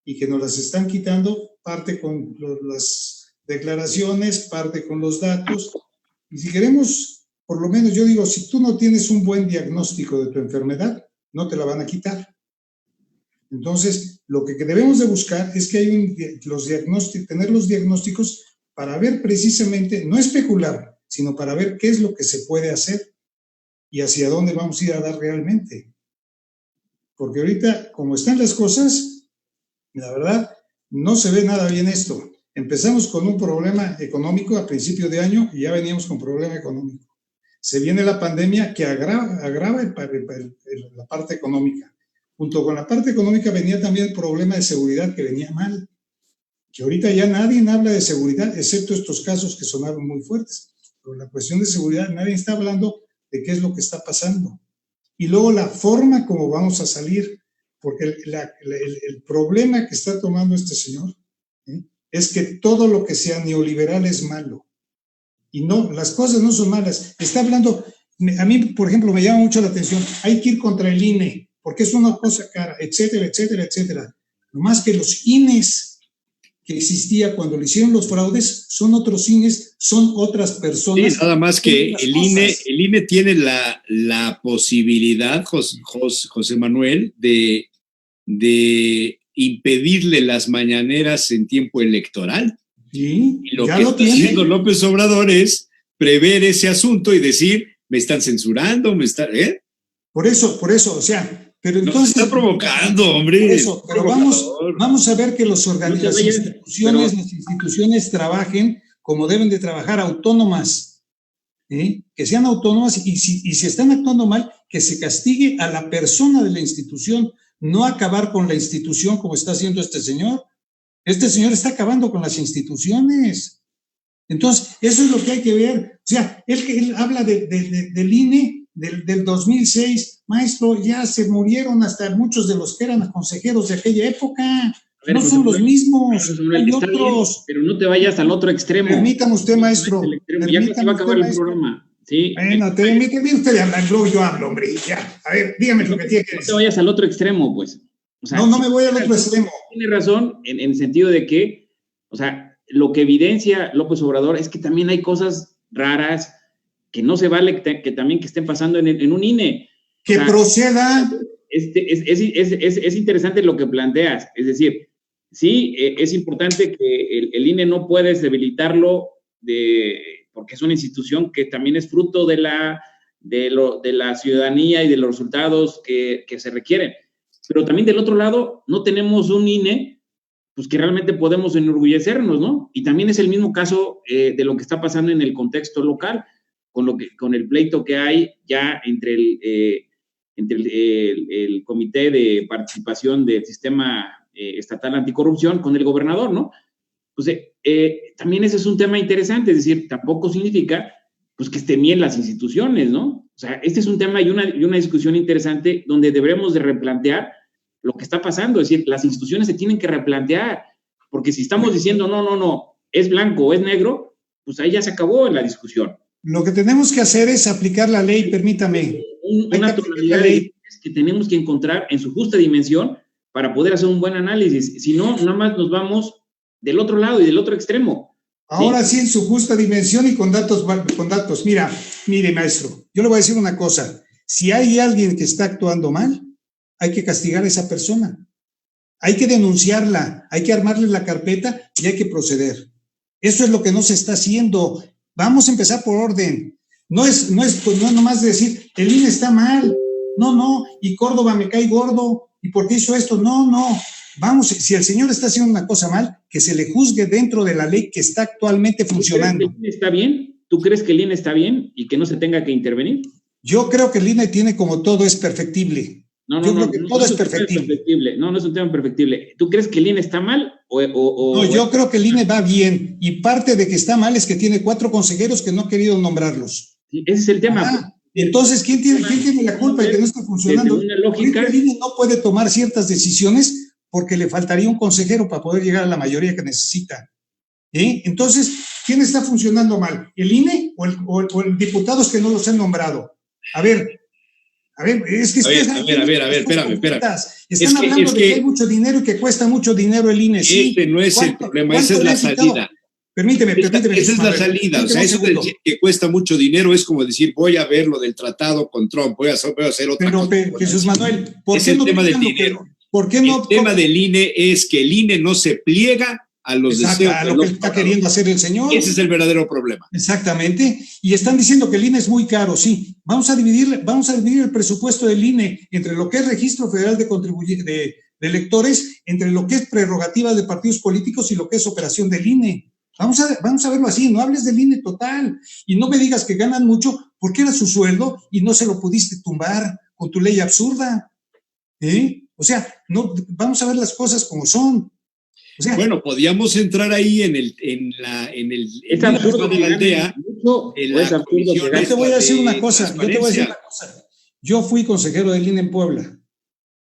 y que nos las están quitando, parte con las declaraciones, parte con los datos. Y si queremos, por lo menos yo digo, si tú no tienes un buen diagnóstico de tu enfermedad, no te la van a quitar. Entonces, lo que debemos de buscar es que hay tener los diagnósticos para ver precisamente, no especular, sino para ver qué es lo que se puede hacer y hacia dónde vamos a ir a dar realmente. Porque ahorita, como están las cosas, la verdad, no se ve nada bien esto. Empezamos con un problema económico a principio de año y ya veníamos con problema económico. Se viene la pandemia que agrava la parte económica. Junto con la parte económica venía también el problema de seguridad que venía mal. Que ahorita ya nadie habla de seguridad, excepto estos casos que sonaron muy fuertes. Pero la cuestión de seguridad, nadie está hablando de qué es lo que está pasando. Y luego la forma como vamos a salir, porque el problema que está tomando este señor es que todo lo que sea neoliberal es malo. Y no, las cosas no son malas. Está hablando, a mí, por ejemplo, me llama mucho la atención, hay que ir contra el INE, porque es una cosa cara, etcétera, etcétera, etcétera. No más que los INEs que existía cuando le hicieron los fraudes son otros INEs, son otras personas. Sí, nada más que el INE tiene la posibilidad, José Manuel, de impedirle las mañaneras en tiempo electoral. Sí, y lo que está haciendo López Obrador es prever ese asunto y decir, me están censurando, Por eso, o sea, pero entonces... Nos está provocando, hombre. Por eso, pero vamos a ver que las instituciones trabajen como deben de trabajar, autónomas, que sean autónomas, y si están actuando mal, que se castigue a la persona de la institución, no acabar con la institución como está haciendo este señor. Este señor está acabando con las instituciones. Entonces, eso es lo que hay que ver. O sea, él habla del INE, del 2006, maestro, ya se murieron hasta muchos de los que eran consejeros de aquella época. No son los mismos, hay otros. Pero no te vayas al otro extremo. Permítame usted, maestro. Ya casi va a acabar el programa. Sí. Bueno, permítame usted hablar, luego yo hablo, hombre. Ya, a ver, dígame lo que tiene que decir. No te vayas al otro extremo, pues. O sea, no me voy al otro extremo. Tiene razón en el sentido de que, o sea, lo que evidencia López Obrador es que también hay cosas raras que no se vale que también que estén pasando en un INE. Que proceda. Es interesante lo que planteas. Es decir, sí, es importante que el INE no puedes debilitarlo porque es una institución que también es fruto de la ciudadanía y de los resultados que se requieren. Pero también del otro lado, no tenemos un INE pues que realmente podemos enorgullecernos, ¿no? Y también es el mismo caso de lo que está pasando en el contexto local, con el pleito que hay ya entre el Comité de Participación del Sistema Estatal Anticorrupción con el gobernador, ¿no? Pues también ese es un tema interesante, es decir, tampoco significa pues que estén bien las instituciones, ¿no? O sea, este es un tema y una discusión interesante donde deberemos de replantear lo que está pasando, es decir, las instituciones se tienen que replantear, porque si estamos diciendo no, es blanco o es negro, pues ahí ya se acabó la discusión. Lo que tenemos que hacer es aplicar la ley, permítame. Una tonalidad de ley que tenemos que encontrar en su justa dimensión para poder hacer un buen análisis, si no, nada más nos vamos del otro lado y del otro extremo. Ahora sí, en su justa dimensión y con datos. Mire, maestro, yo le voy a decir una cosa. Si hay alguien que está actuando mal, hay que castigar a esa persona. Hay que denunciarla, hay que armarle la carpeta y hay que proceder. Eso es lo que no se está haciendo. Vamos a empezar por orden. No es nomás decir, el INE está mal. No, y Córdoba me cae gordo. ¿Y por qué hizo esto? No. Vamos, si el señor está haciendo una cosa mal, que se le juzgue dentro de la ley que está actualmente funcionando. ¿El INE está bien? ¿Tú crees que el INE está bien y que no se tenga que intervenir? Yo creo que el INE tiene como todo es perfectible. Yo creo que todo es perfectible. No es un tema perfectible. ¿Tú crees que el INE está mal? No, yo creo que el INE va bien. Y parte de que está mal es que tiene 4 consejeros que no ha querido nombrarlos. Sí, ese es el tema. Entonces, ¿quién tiene la culpa de que no está funcionando? Una lógica. El INE no puede tomar ciertas decisiones porque le faltaría un consejero para poder llegar a la mayoría que necesita. Entonces, ¿quién está funcionando mal? ¿El INE o el diputados que no los han nombrado? A ver, A ver, es que... A ver, espérame. Están hablando de que hay mucho dinero y que cuesta mucho dinero el INE. Este no es el problema, esa es la salida. Permíteme. Esa es la salida, o sea, eso de que cuesta mucho dinero es como decir, voy a ver lo del tratado con Trump, voy a hacer otra cosa. Pero Jesús Manuel, ¿por es qué el no tema del dinero? ¿Por qué no? El tema del INE es que el INE no se pliega a los deseos. A lo que está queriendo hacer el señor. Ese es el verdadero problema. Exactamente. Y están diciendo que el INE es muy caro, sí. Vamos a dividir el presupuesto del INE entre lo que es Registro Federal de electores, entre lo que es prerrogativa de partidos políticos y lo que es operación del INE. Vamos a verlo así, no hables del INE total y no me digas que ganan mucho porque era su sueldo y no se lo pudiste tumbar con tu ley absurda. O sea, no, vamos a ver las cosas como son. O sea, bueno, podíamos entrar ahí en el es absurdo de la aldea. Yo te voy a decir una cosa. Yo fui consejero del INE en Puebla.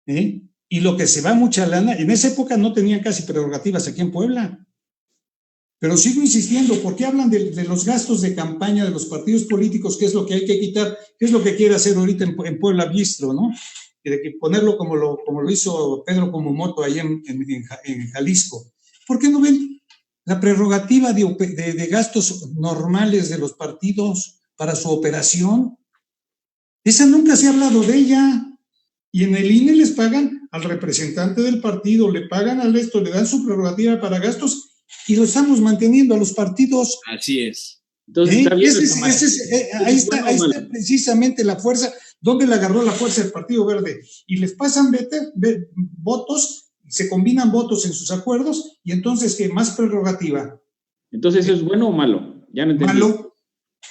Y lo que se va mucha lana, en esa época no tenían casi prerrogativas aquí en Puebla. Pero sigo insistiendo, ¿por qué hablan de los gastos de campaña de los partidos políticos? ¿Qué es lo que hay que quitar? ¿Qué es lo que quiere hacer ahorita en Puebla Bistro, no? De que ponerlo como lo hizo Pedro Kumamoto ahí en Jalisco. ¿Por qué no ven la prerrogativa de gastos normales de los partidos para su operación? Esa nunca se ha hablado de ella. Y en el INE les pagan al representante del partido, le pagan al resto, le dan su prerrogativa para gastos y lo estamos manteniendo a los partidos. Así es. Entonces, ahí está precisamente la fuerza, donde le agarró la fuerza el Partido Verde. Y les pasan votos, se combinan votos en sus acuerdos, y entonces, ¿qué? Más prerrogativa. Entonces, ¿eso es bueno o malo? Ya no entendí. Malo.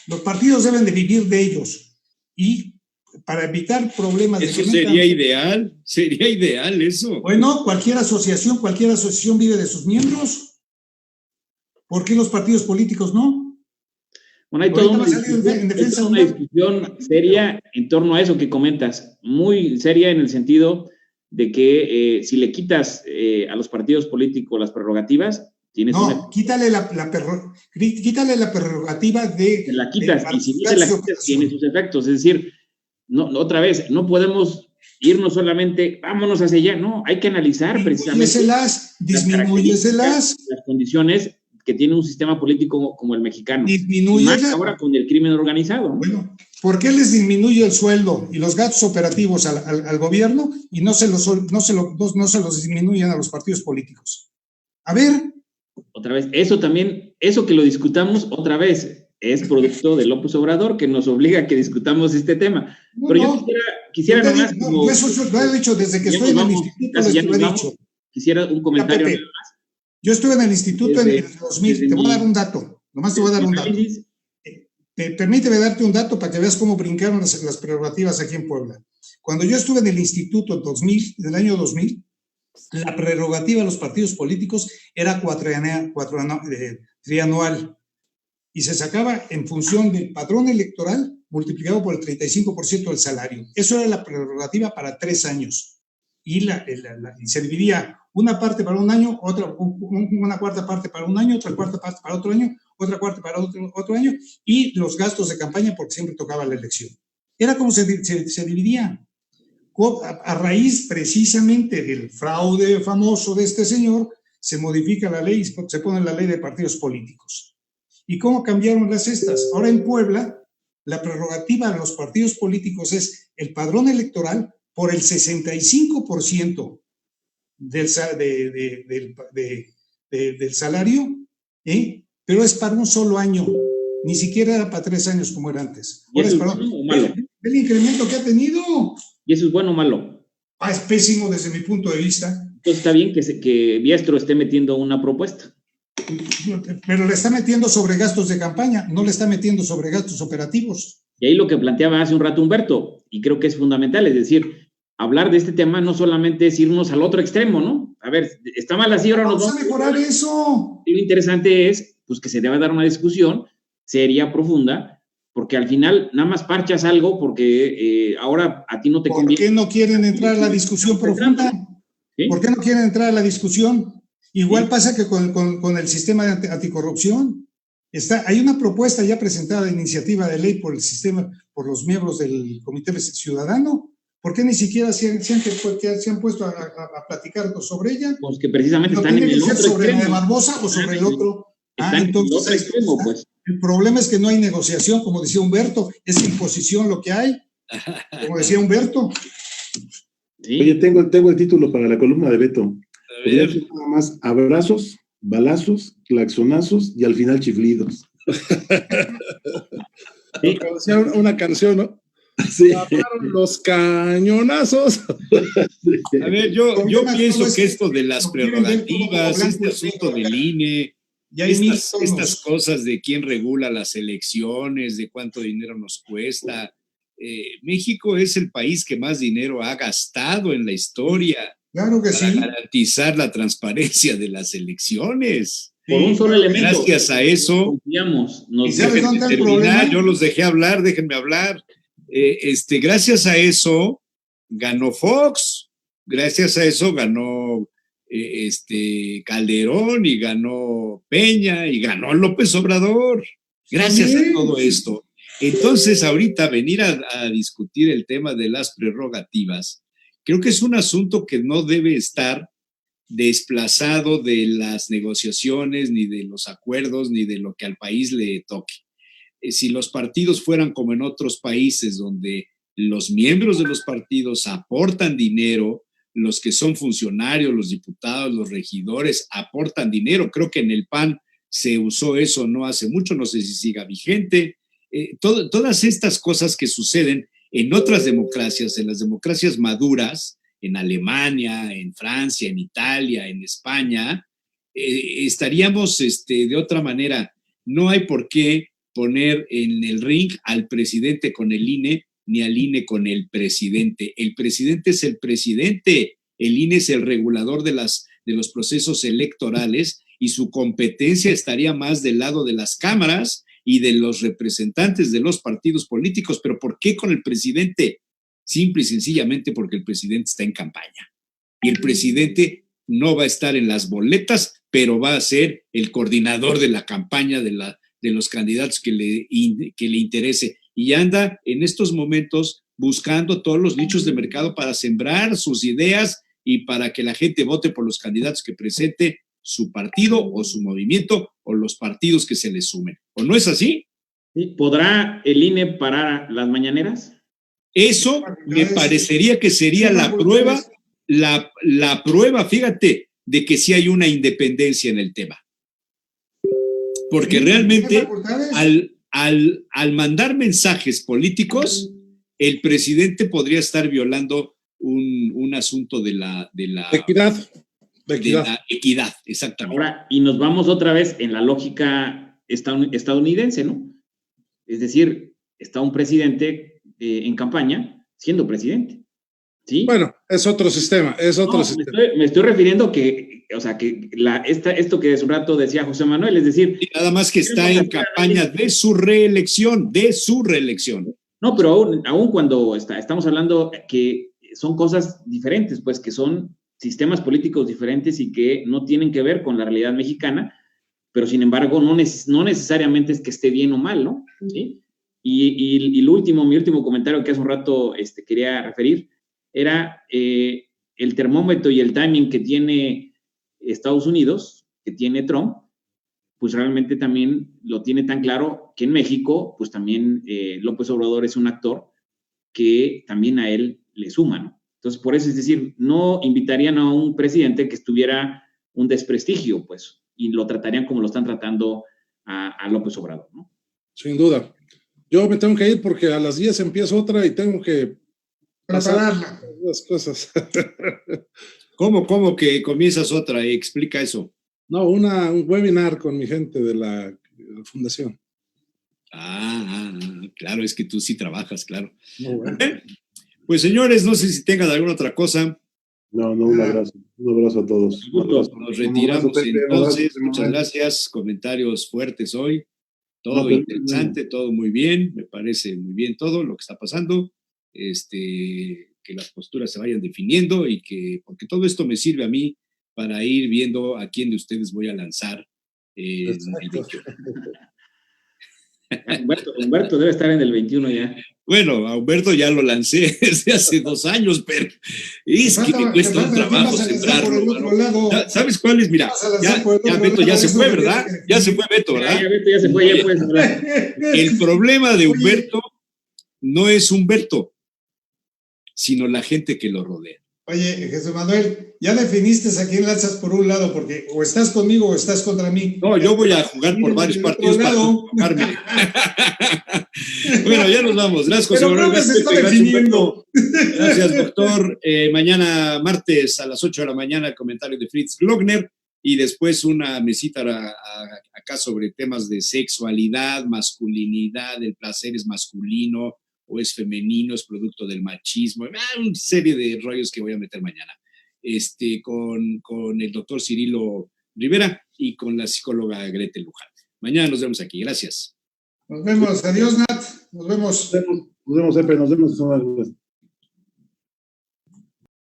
Los partidos deben de vivir de ellos. Y para evitar problemas... Eso sería ideal eso. Bueno, cualquier asociación vive de sus miembros. ¿Por qué los partidos políticos no? Bueno, hay toda una discusión seria en torno a eso que comentas, muy seria en el sentido de que si le quitas a los partidos políticos las prerrogativas, tienes quítale la prerrogativa de... Te la quitas, y si no te la quitas, tiene sus efectos. Es decir, no, otra vez, no podemos irnos solamente, vámonos hacia allá, no, hay que analizar precisamente disminúyeselas. Las condiciones que tiene un sistema político como el mexicano. Más ahora con el crimen organizado. Bueno, ¿por qué les disminuye el sueldo y los gastos operativos al gobierno y no se los disminuyen a los partidos políticos? A ver. Otra vez, eso que lo discutamos otra vez, es producto de López Obrador que nos obliga a que discutamos este tema. Pero yo quisiera nomás... Yo eso lo he dicho desde que estoy en el instituto, Quisiera un comentario nada más. Yo estuve en el instituto en el 2000, te voy a dar un dato, nomás te voy a dar un dato. Permíteme darte un dato para que veas cómo brincaron las prerrogativas aquí en Puebla. Cuando yo estuve en el instituto en el año 2000, la prerrogativa de los partidos políticos era trianual y se sacaba en función del padrón electoral multiplicado por el 35% del salario. Eso era la prerrogativa para 3 años. Y se dividía una parte para un año, una cuarta parte para un año, otra cuarta parte para otro año, otra cuarta para otro año, y los gastos de campaña porque siempre tocaba la elección. Era como se dividía. A raíz precisamente del fraude famoso de este señor, se modifica la ley, se pone la ley de partidos políticos. ¿Y cómo cambiaron las estas? Ahora en Puebla, la prerrogativa de los partidos políticos es el padrón electoral por el 65% del salario, pero es para un solo año, ni siquiera era para 3 años como era antes. Ahora es bueno o malo. El incremento que ha tenido. ¿Y eso es bueno o malo? Es pésimo desde mi punto de vista. Entonces está bien que Biestro esté metiendo una propuesta. Pero le está metiendo sobre gastos de campaña, no le está metiendo sobre gastos operativos. Y ahí lo que planteaba hace un rato Humberto, y creo que es fundamental, es decir, hablar de este tema no solamente es irnos al otro extremo, ¿no? A ver, está mal así, ahora nos vamos a mejorar eso. Y lo interesante es, pues, que se deba dar una discusión seria, profunda, porque al final nada más parchas algo porque ahora a ti no te conviene. ¿Por qué no quieren entrar a la discusión profunda? ¿Sí? ¿Por qué no quieren entrar a la discusión? Igual pasa que con el sistema de anticorrupción. Hay una propuesta ya presentada de iniciativa de ley por por los miembros del Comité Ciudadano. ¿Por qué ni siquiera se han puesto a platicar sobre ella? Pues que precisamente ¿No están en tiene el que ser otro sobre extremo. de Barbosa o sobre el otro? Están en el Entonces otro extremo, pues. el problema es que no hay negociación, como decía Humberto, es imposición lo que hay, como decía Humberto. Sí. Oye, tengo el título para la columna de Beto. A Podría ver. ser nada más abrazos, balazos, claxonazos y al final chiflidos. Sí. Decía una canción, ¿no? Sí. Los cañonazos. A ver, yo pienso que esto de las prerrogativas, este asunto del INE, estas cosas de quién regula las elecciones, de cuánto dinero nos cuesta. México es el país que más dinero ha gastado en la historia. Claro que para sí. garantizar la transparencia de las elecciones. Por un solo elemento. Gracias a eso, confiamos. Déjenme terminar, yo los dejé hablar, déjenme hablar. Gracias a eso ganó Fox, gracias a eso ganó Calderón y ganó Peña y ganó López Obrador. Gracias a todo esto. Entonces, ahorita venir a discutir el tema de las prerrogativas, creo que es un asunto que no debe estar desplazado de las negociaciones, ni de los acuerdos, ni de lo que al país le toque. Si los partidos fueran como en otros países donde los miembros de los partidos aportan dinero, los que son funcionarios, los diputados, los regidores aportan dinero. Creo que en el PAN se usó eso no hace mucho, no sé si siga vigente. Todas estas cosas que suceden en otras democracias, en las democracias maduras, en Alemania, en Francia, en Italia, en España, estaríamos de otra manera. No hay por qué poner en el ring al presidente con el INE, ni al INE con el presidente. El presidente es el presidente, el INE es el regulador de los procesos electorales y su competencia estaría más del lado de las cámaras y de los representantes de los partidos políticos. ¿Pero por qué con el presidente? Simple y sencillamente porque el presidente está en campaña. Y el presidente no va a estar en las boletas, pero va a ser el coordinador de la campaña de los candidatos que le interese. Y anda en estos momentos buscando todos los nichos de mercado para sembrar sus ideas y para que la gente vote por los candidatos que presente su partido o su movimiento o los partidos que se le sumen. ¿O no es así? ¿Podrá el INE parar las mañaneras? Eso me parecería que sería la prueba, fíjate, de que sí hay una independencia en el tema. Porque realmente al mandar mensajes políticos, el presidente podría estar violando un asunto de la equidad. De la equidad, exactamente. Ahora, y nos vamos otra vez en la lógica estadounidense, ¿no? Es decir, está un presidente en campaña siendo presidente, ¿sí? Bueno, es otro sistema, sistema. Me estoy refiriendo que, o sea, que esto que hace un rato decía José Manuel, es decir... Y nada más que está en campaña de su reelección. No, pero aún cuando estamos hablando que son cosas diferentes, pues que son sistemas políticos diferentes y que no tienen que ver con la realidad mexicana, pero sin embargo no necesariamente es que esté bien o mal, ¿no? ¿Sí? Y mi último comentario que hace un rato quería referir era el termómetro y el timing que tiene Estados Unidos, que tiene Trump, pues realmente también lo tiene tan claro que en México, pues también López Obrador es un actor que también a él le suma, ¿no? Entonces, por eso, es decir, no invitarían a un presidente que estuviera un desprestigio, pues, y lo tratarían como lo están tratando a López Obrador, ¿no? Sin duda. Yo me tengo que ir porque a las 10 empieza otra y tengo que pasar las cosas. ¿Cómo que comienzas otra? Explica eso. No, un webinar con mi gente de la fundación. Claro, es que tú sí trabajas, claro. Bueno. Pues señores, no sé si tengan alguna otra cosa. No, un abrazo a todos. Nos retiramos entonces. Muchas gracias. Comentarios fuertes hoy. Todo interesante, todo muy bien. Me parece muy bien todo lo que está pasando. Que las posturas se vayan definiendo y porque todo esto me sirve a mí para ir viendo a quién de ustedes voy a lanzar el 21. Humberto debe estar en el 21 ya. Bueno, a Humberto ya lo lancé desde hace 2 años, pero es que me cuesta un trabajo sembrarlo, mano. ¿Sabes cuál es? Mira, ya Beto ya se fue, ¿verdad? Ya se fue Beto, ¿verdad? Ya Beto ya se fue, ya puedes hablar. El problema de Humberto no es Humberto, sino la gente que lo rodea. Oye, Jesús Manuel, ya definiste a quién lanzas por un lado, porque o estás conmigo o estás contra mí. No, yo voy a jugar por varios partidos para tocarme. Bueno, ya nos vamos. Gracias, José Manuel. Gracias, doctor. Mañana martes a las 8 de la mañana el comentario de Fritz Glockner y después una mesita acá sobre temas de sexualidad, masculinidad, el placer es masculino o es femenino, es producto del machismo, una serie de rollos que voy a meter mañana, con el doctor Cirilo Rivera y con la psicóloga Gretel Luján. Mañana nos vemos aquí. Gracias. Nos vemos. Adiós, Nat. Nos vemos. Nos vemos, Epe. Nos vemos.